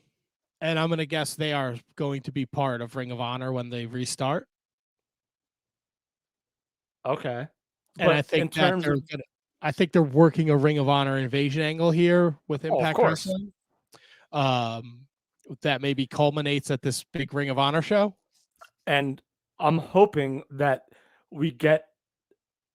and I'm going to guess they are going to be part of Ring of Honor when they restart. Okay. And I think I think they're working a Ring of Honor invasion angle here with Impact Wrestling. That maybe culminates at this big Ring of Honor show. And I'm hoping that we get,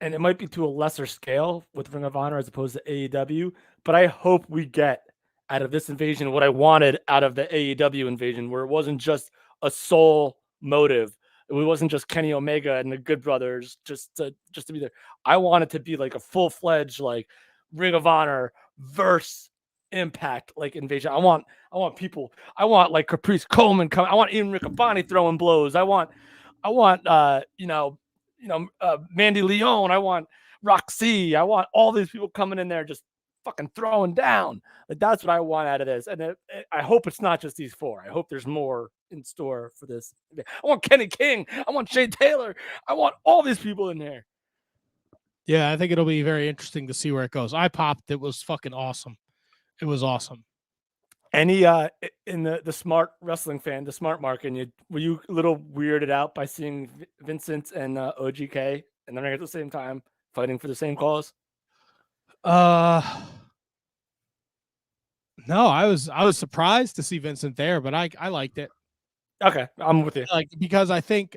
and it might be to a lesser scale with Ring of Honor as opposed to AEW, but I hope we get out of this invasion what I wanted out of the AEW invasion, where it wasn't just a sole motive. It wasn't just Kenny Omega and the Good Brothers just to be there. I want it to be like a full-fledged like Ring of Honor versus Impact like invasion. I want people. I want like Caprice Coleman coming. I want Ian Riccaboni throwing blows. I want Mandy Leon. I want Roxy. I want all these people coming in there just fucking throwing down. Like that's what I want out of this. And I hope it's not just these four. I hope there's more in store for this. I want Kenny King. I want Shane Taylor. I want all these people in there. Yeah, I think it'll be very interesting to see where it goes. I popped. It was fucking awesome. It was awesome. Any in the smart wrestling fan, the smart mark, and were you a little weirded out by seeing Vincent and OGK and the ring at the same time fighting for the same cause? No, I was surprised to see Vincent there, but I liked it. Okay, I'm with you. Like, because I think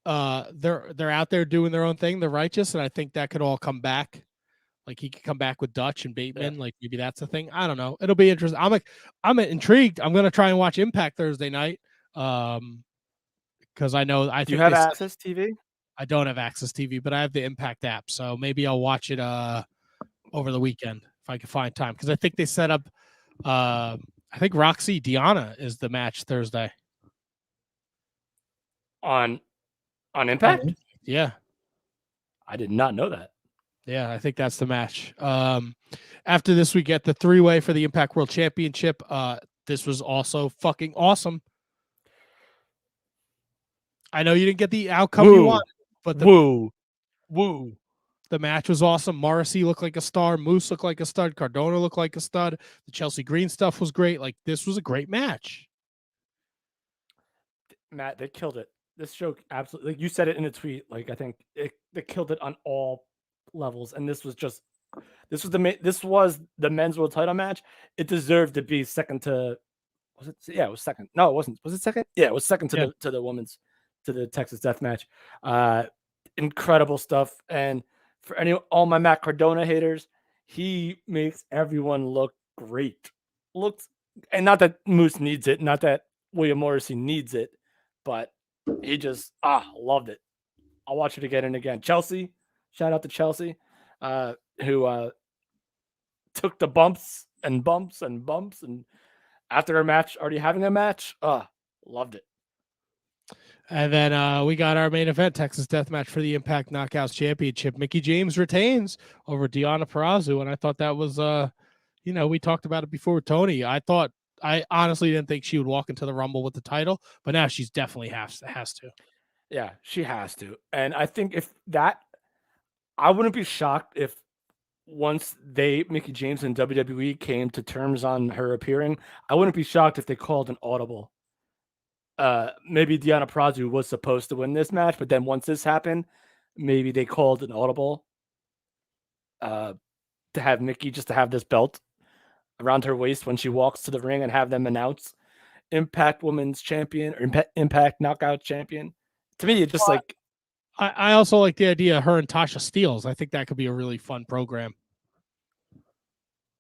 they're out there doing their own thing, they're righteous, and I think that could all come back. Like, he could come back with Dutch and Bateman. Yeah. Like, maybe that's the thing. I don't know. It'll be interesting. I'm intrigued. I'm gonna try and watch Impact Thursday night. Because I know Do you have Access TV? I don't have Access TV, but I have the Impact app, so maybe I'll watch it over the weekend if I can find time. Because I think they set up I think Roxy Deanna is the match Thursday. On Impact? Yeah. I did not know that. Yeah, I think that's the match. After this, we get the 3-way for the Impact World Championship. This was also fucking awesome. I know you didn't get the outcome you wanted, but the match was awesome. Morrissey looked like a star. Moose looked like a stud. Cardona looked like a stud. The Chelsea Green stuff was great. Like, this was a great match. Matt, they killed it. This show absolutely, like you said it in a tweet. Like, I think they killed it on all levels, and this was the men's world title match. It deserved to be second to. Was it? Yeah, it was second. No, it wasn't. Was it second? Yeah, it was second to the women's, to the Texas Death Match. Incredible stuff. And for all my Matt Cardona haters, he makes everyone look great. And not that Moose needs it, not that William Morrissey needs it, but he just loved it. I'll watch it again and again. Chelsea, shout out to Chelsea, who took the bumps and after a match, already having a match, loved it. And then we got our main event, Texas Death Match for the Impact Knockouts Championship. Mickie James retains over Deonna Purrazzo, and I thought that was, we talked about it before with Tony. I honestly didn't think she would walk into the Rumble with the title, but now she's definitely has to. Yeah, she has to. And I think I wouldn't be shocked if once Mickie James and WWE came to terms on her appearing, I wouldn't be shocked if they called an audible. Maybe Deonna Purrazzo was supposed to win this match, but then once this happened, maybe they called an audible to have Mickie just to have this belt around her waist when she walks to the ring and have them announce Impact Women's Champion or Impact Knockout Champion. To me, it's just I also like the idea of her and Tasha Steelz. I think that could be a really fun program.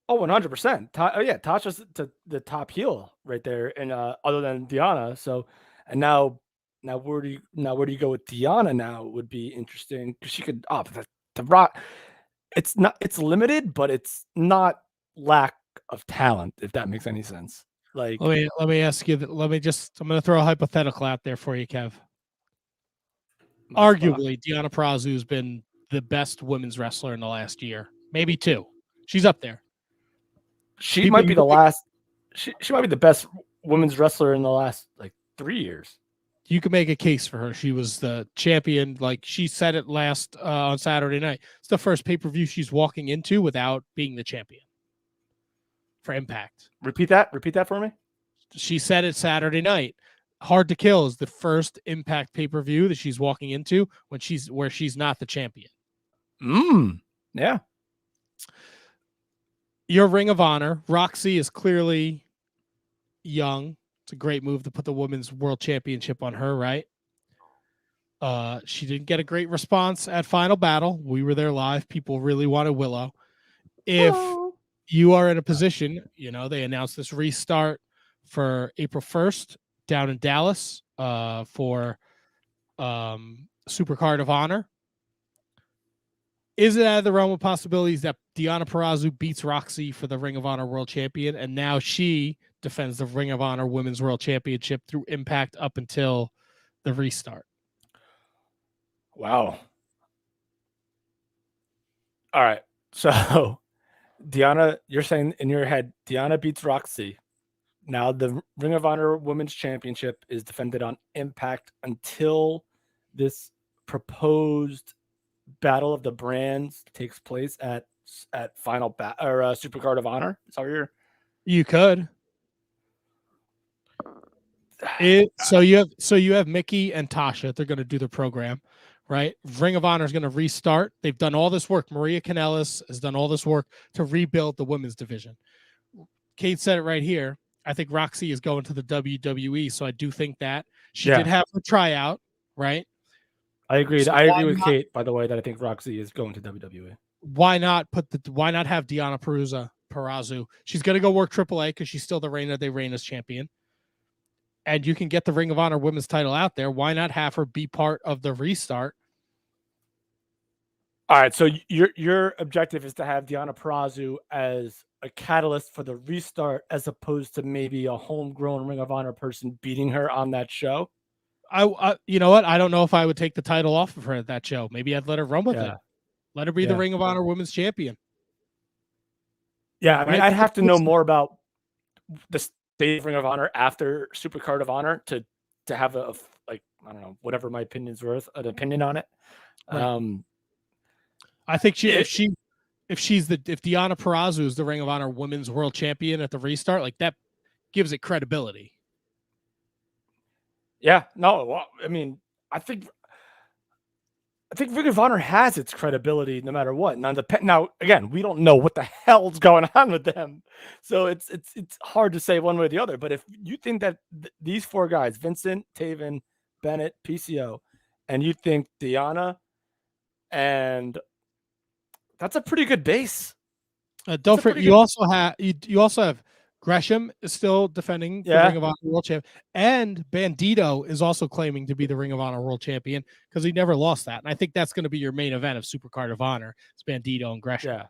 Oh, 100%. Tasha's the top heel right there, and other than Deonna. So, and now where do you go with Deonna? Now would be interesting because she could the Rock. It's limited, but it's not lack of talent, if that makes any sense. Like, let me ask you. I'm going to throw a hypothetical out there for you, Kev. Arguably, Deonna Purrazzo has been the best women's wrestler in the last year, maybe 2. She's up there. She might be the last. She might be the best women's wrestler in the last 3 years. You can make a case for her. She was the champion. Like she said it last on Saturday night. It's the first pay-per-view she's walking into without being the champion for Impact. Repeat that for me. She said it Saturday night. Hard to Kill is the first Impact pay-per-view that she's walking into where she's not the champion. Yeah. Your Ring of Honor. Roxy is clearly young. It's a great move to put the Women's World Championship on her, right? She didn't get a great response at Final Battle. We were there live. People really wanted Willow. If you are in a position, they announced this restart for April 1st down in Dallas for Supercard of Honor. Is it out of the realm of possibilities that Deonna Purrazzo beats Roxy for the Ring of Honor World Champion, and now she defends the Ring of Honor Women's World Championship through Impact up until the restart? Wow. All right. So, Deonna, you're saying in your head, Deonna beats Roxy. Now, the Ring of Honor Women's Championship is defended on Impact until this proposed Battle of the Brands takes place at Final Supercard of Honor. Is that what you're? You could. So you have Mickey and Tasha. They're going to do the program, right? Ring of Honor is going to restart. They've done all this work. Maria Kanellis has done all this work to rebuild the women's division. Kate said it right here. I think Roxy is going to the WWE, so I do think that she did have a tryout, right? I agree. So I agree with Kate, by the way, that I think Roxy is going to WWE. Why not have Deonna Purrazzo? She's going to go work AAA because she's still the Reina de Reinas champion. And you can get the Ring of Honor women's title out there. Why not have her be part of the restart? All right, so your objective is to have Deonna Purrazzo as a catalyst for the restart, as opposed to maybe a homegrown Ring of Honor person beating her on that show. I you know what? I don't know if I would take the title off of her at that show. Maybe I'd let her run with it. Let her be the Ring of Honor women's champion. Yeah, I mean, I'd have to know more about the state of Ring of Honor after Supercard of Honor to have a I don't know, whatever my opinion's worth, an opinion on it. Right. I think if Deonna Purrazzo is the Ring of Honor women's world champion at the restart, like that gives it credibility. Yeah, no, well, I mean, I think Ring of Honor has its credibility no matter what. Now, again, we don't know what the hell's going on with them, so it's hard to say one way or the other. But if you think that these four guys, Vincent, Taven, Bennett, PCO, and you think Deonna, and that's a pretty good base. Don't forget, you also have Gresham is still defending the Ring of Honor World Champion, and Bandito is also claiming to be the Ring of Honor World Champion because he never lost that. And I think that's going to be your main event of Supercard of Honor. It's Bandito and Gresham. Yeah.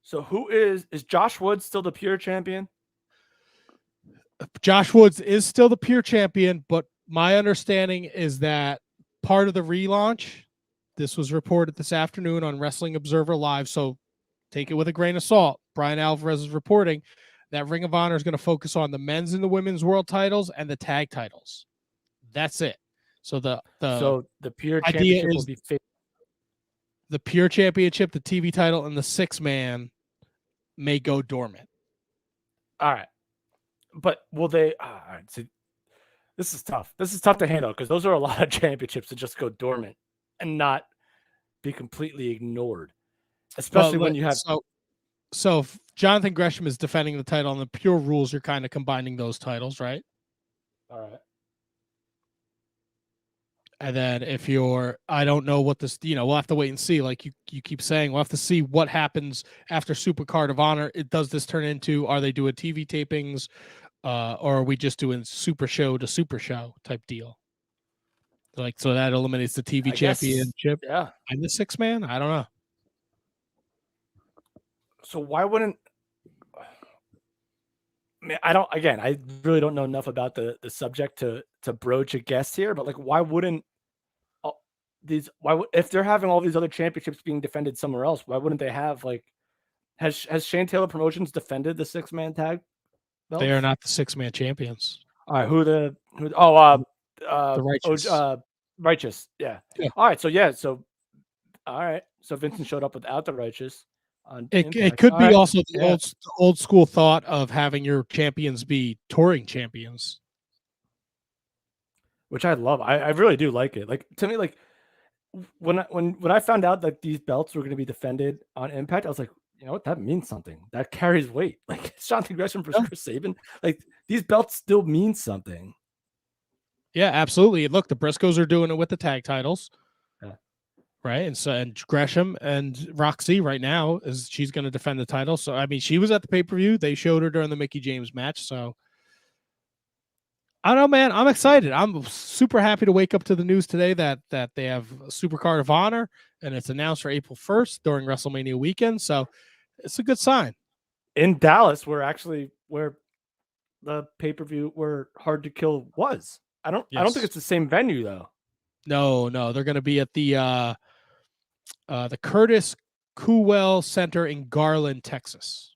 So who is Josh Woods still the pure champion? Josh Woods is still the pure champion, but my understanding is that part of the relaunch, this was reported this afternoon on Wrestling Observer Live, so take it with a grain of salt. Brian Alvarez is reporting that Ring of Honor is going to focus on the men's and the women's world titles and the tag titles. That's it. So the pure idea championship is will be the pure championship, the TV title, and the 6-man may go dormant. All right. But will they? All right. So this is tough. This is tough to handle because those are a lot of championships that just go dormant and not be completely ignored, especially when you have. So if Jonathan Gresham is defending the title on the pure rules, you're kind of combining those titles, right? All right. And then if you're, I don't know what this, we'll have to wait and see. Like you keep saying, we'll have to see what happens after Supercard of Honor. Does this turn into, are they doing TV tapings or are we just doing super show to super show type deal? Like, so that eliminates the TV championship and the 6-man? I don't know. So why wouldn't, I mean, I really don't know enough about the subject to broach a guest here, but like, why wouldn't if they're having all these other championships being defended somewhere else, why wouldn't they have has Shane Taylor Promotions defended the 6-man tag belts? They are not the 6-man champions. All right. The Righteous. Righteous. Yeah. All right. So all right. So Vincent showed up without the Righteous. It could be also the old school thought of having your champions be touring champions, which I love. I really do like it. Like, to me, like when I found out that these belts were going to be defended on Impact, I was like, you know what, that means something. That carries weight. Like Jonathan Gresham versus Chris Sabin. Like, these belts still mean something. Yeah, absolutely. Look, the Briscoes are doing it with the tag titles. Right. And Gresham and Roxy right now she's going to defend the title. So, I mean, she was at the pay-per-view. They showed her during the Mickie James match. So I don't know, man. I'm excited. I'm super happy to wake up to the news today that they have a Supercard of Honor and it's announced for April 1st during WrestleMania weekend. So it's a good sign. In Dallas, where the pay-per-view where Hard to Kill was. I don't think it's the same venue though. No, they're going to be at the Curtis Kuwell Center in Garland, Texas.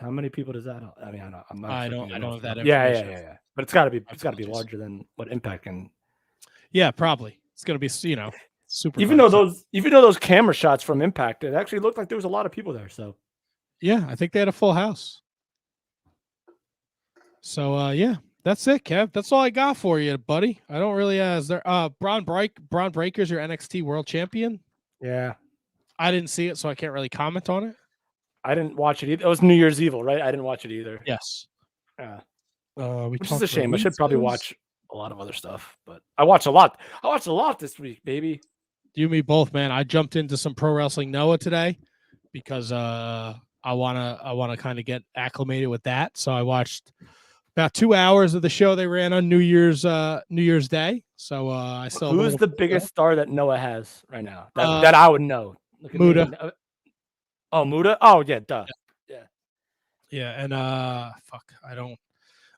How many people does that? I mean, I don't have that information. Yeah. But it's got to be larger than what Impact can. Yeah, probably. It's going to be super. Even though those camera shots from Impact, it actually looked like there was a lot of people there. So yeah, I think they had a full house. So yeah, that's it, Kev. That's all I got for you, buddy. I don't really is there Braun Breaker's your NXT World Champion. Yeah. I didn't see it, so I can't really comment on it. I didn't watch it either. It was New Year's Evil, right? I didn't watch it either. Yes. Yeah. Which is a shame. I should probably watch a lot of other stuff, but I watched a lot. I watched a lot this week, baby. You and me both, man. I jumped into some Pro Wrestling Noah today because I wanna kind of get acclimated with that. So I watched about 2 hours of the show they ran on New Year's Day. So I still. Who's the biggest star that Noah has right now that I would know? Muda. Oh, Muda. Oh yeah, duh. Yeah, and fuck, I don't.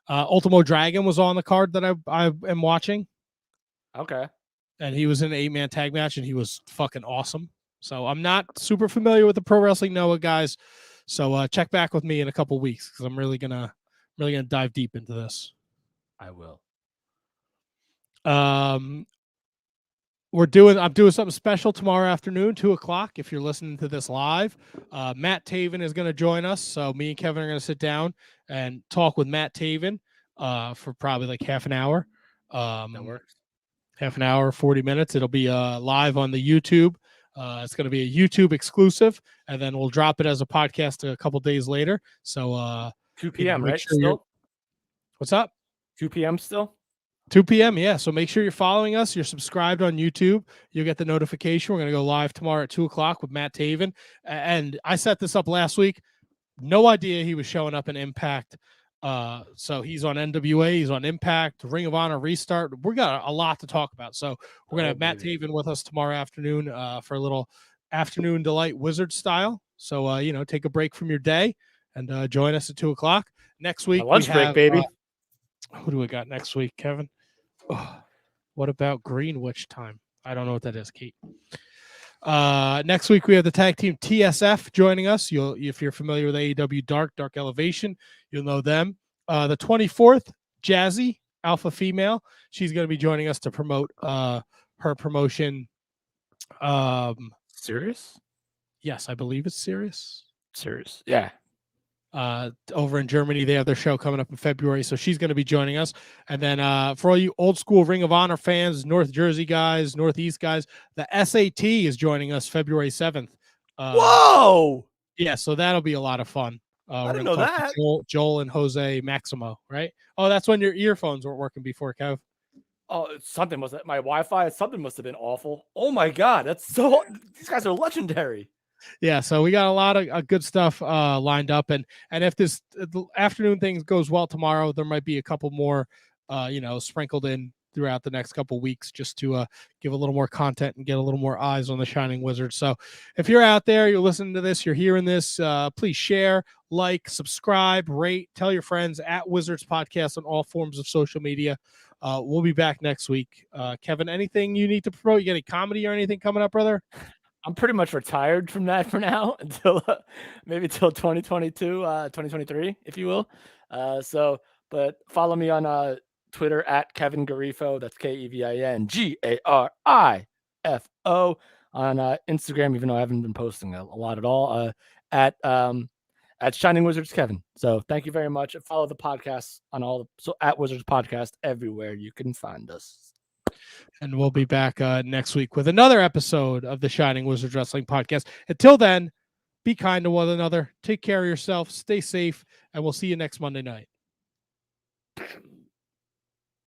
Ultimo Dragon was on the card that I am watching. Okay. And he was in an 8-man tag match, and he was fucking awesome. So I'm not super familiar with the Pro Wrestling Noah guys. So check back with me in a couple weeks because I'm really gonna dive deep into this. I will. I'm doing something special tomorrow afternoon, 2:00. If you're listening to this live, Matt Taven is going to join us. So me and Kevin are going to sit down and talk with Matt Taven for probably like half an hour. That works. Half an hour, 40 minutes. It'll be live on the YouTube. It's going to be a YouTube exclusive, and then we'll drop it as a podcast a couple days later. So 2 p.m. right? Sure Still? What's up? 2 p.m. still? 2 p.m. Yeah. So make sure you're following us. You're subscribed on YouTube. You'll get the notification. We're going to go live tomorrow at 2:00 with Matt Taven. And I set this up last week. No idea he was showing up in Impact. So he's on NWA. He's on Impact, Ring of Honor Restart. We got a lot to talk about. So we're going to have Matt Taven with us tomorrow afternoon for a little afternoon delight wizard style. So, take a break from your day and join us at 2:00. Next week. Lunch break, baby. Who do we got next week, Kevin? Oh, what about Greenwich time? I don't know what that is, Kate. Next week we have the tag team TSF joining us. If you're familiar with AEW Dark Elevation, you'll know them. The 24th, Jazzy, alpha female. She's going to be joining us to promote her promotion. Serious? Yes, I believe it's Serious. Yeah. Over in Germany, they have their show coming up in February, so she's going to be joining us. And then for all you old school Ring of Honor fans, North Jersey guys, Northeast guys, the SAT is joining us February 7th. Whoa! Yeah, so that'll be a lot of fun. I didn't know that. Joel and Jose Maximo, right? Oh, that's when your earphones weren't working before, Kev. Oh, something was my Wi-Fi. Something must have been awful. Oh my god, that's so. These guys are legendary. Yeah, so we got a lot of good stuff lined up, and if this afternoon thing goes well tomorrow, there might be a couple more, sprinkled in throughout the next couple weeks, just to give a little more content and get a little more eyes on the Shining Wizard. So, if you're out there, you're listening to this, you're hearing this, please share, like, subscribe, rate, tell your friends at Wizards Podcast on all forms of social media. We'll be back next week. Kevin, anything you need to promote? You got any comedy or anything coming up, brother? I'm pretty much retired from that for now until maybe till 2022, 2023, if you will. But follow me on Twitter at Kevin Garifo. That's KEVINGARIFO on Instagram, even though I haven't been posting a lot at all. At Shining Wizards Kevin. So thank you very much. Follow the podcast on at Wizards Podcast everywhere you can find us. And we'll be back next week with another episode of the Shining Wizards Wrestling Podcast. Until then, be kind to one another. Take care of yourself. Stay safe. And we'll see you next Monday night.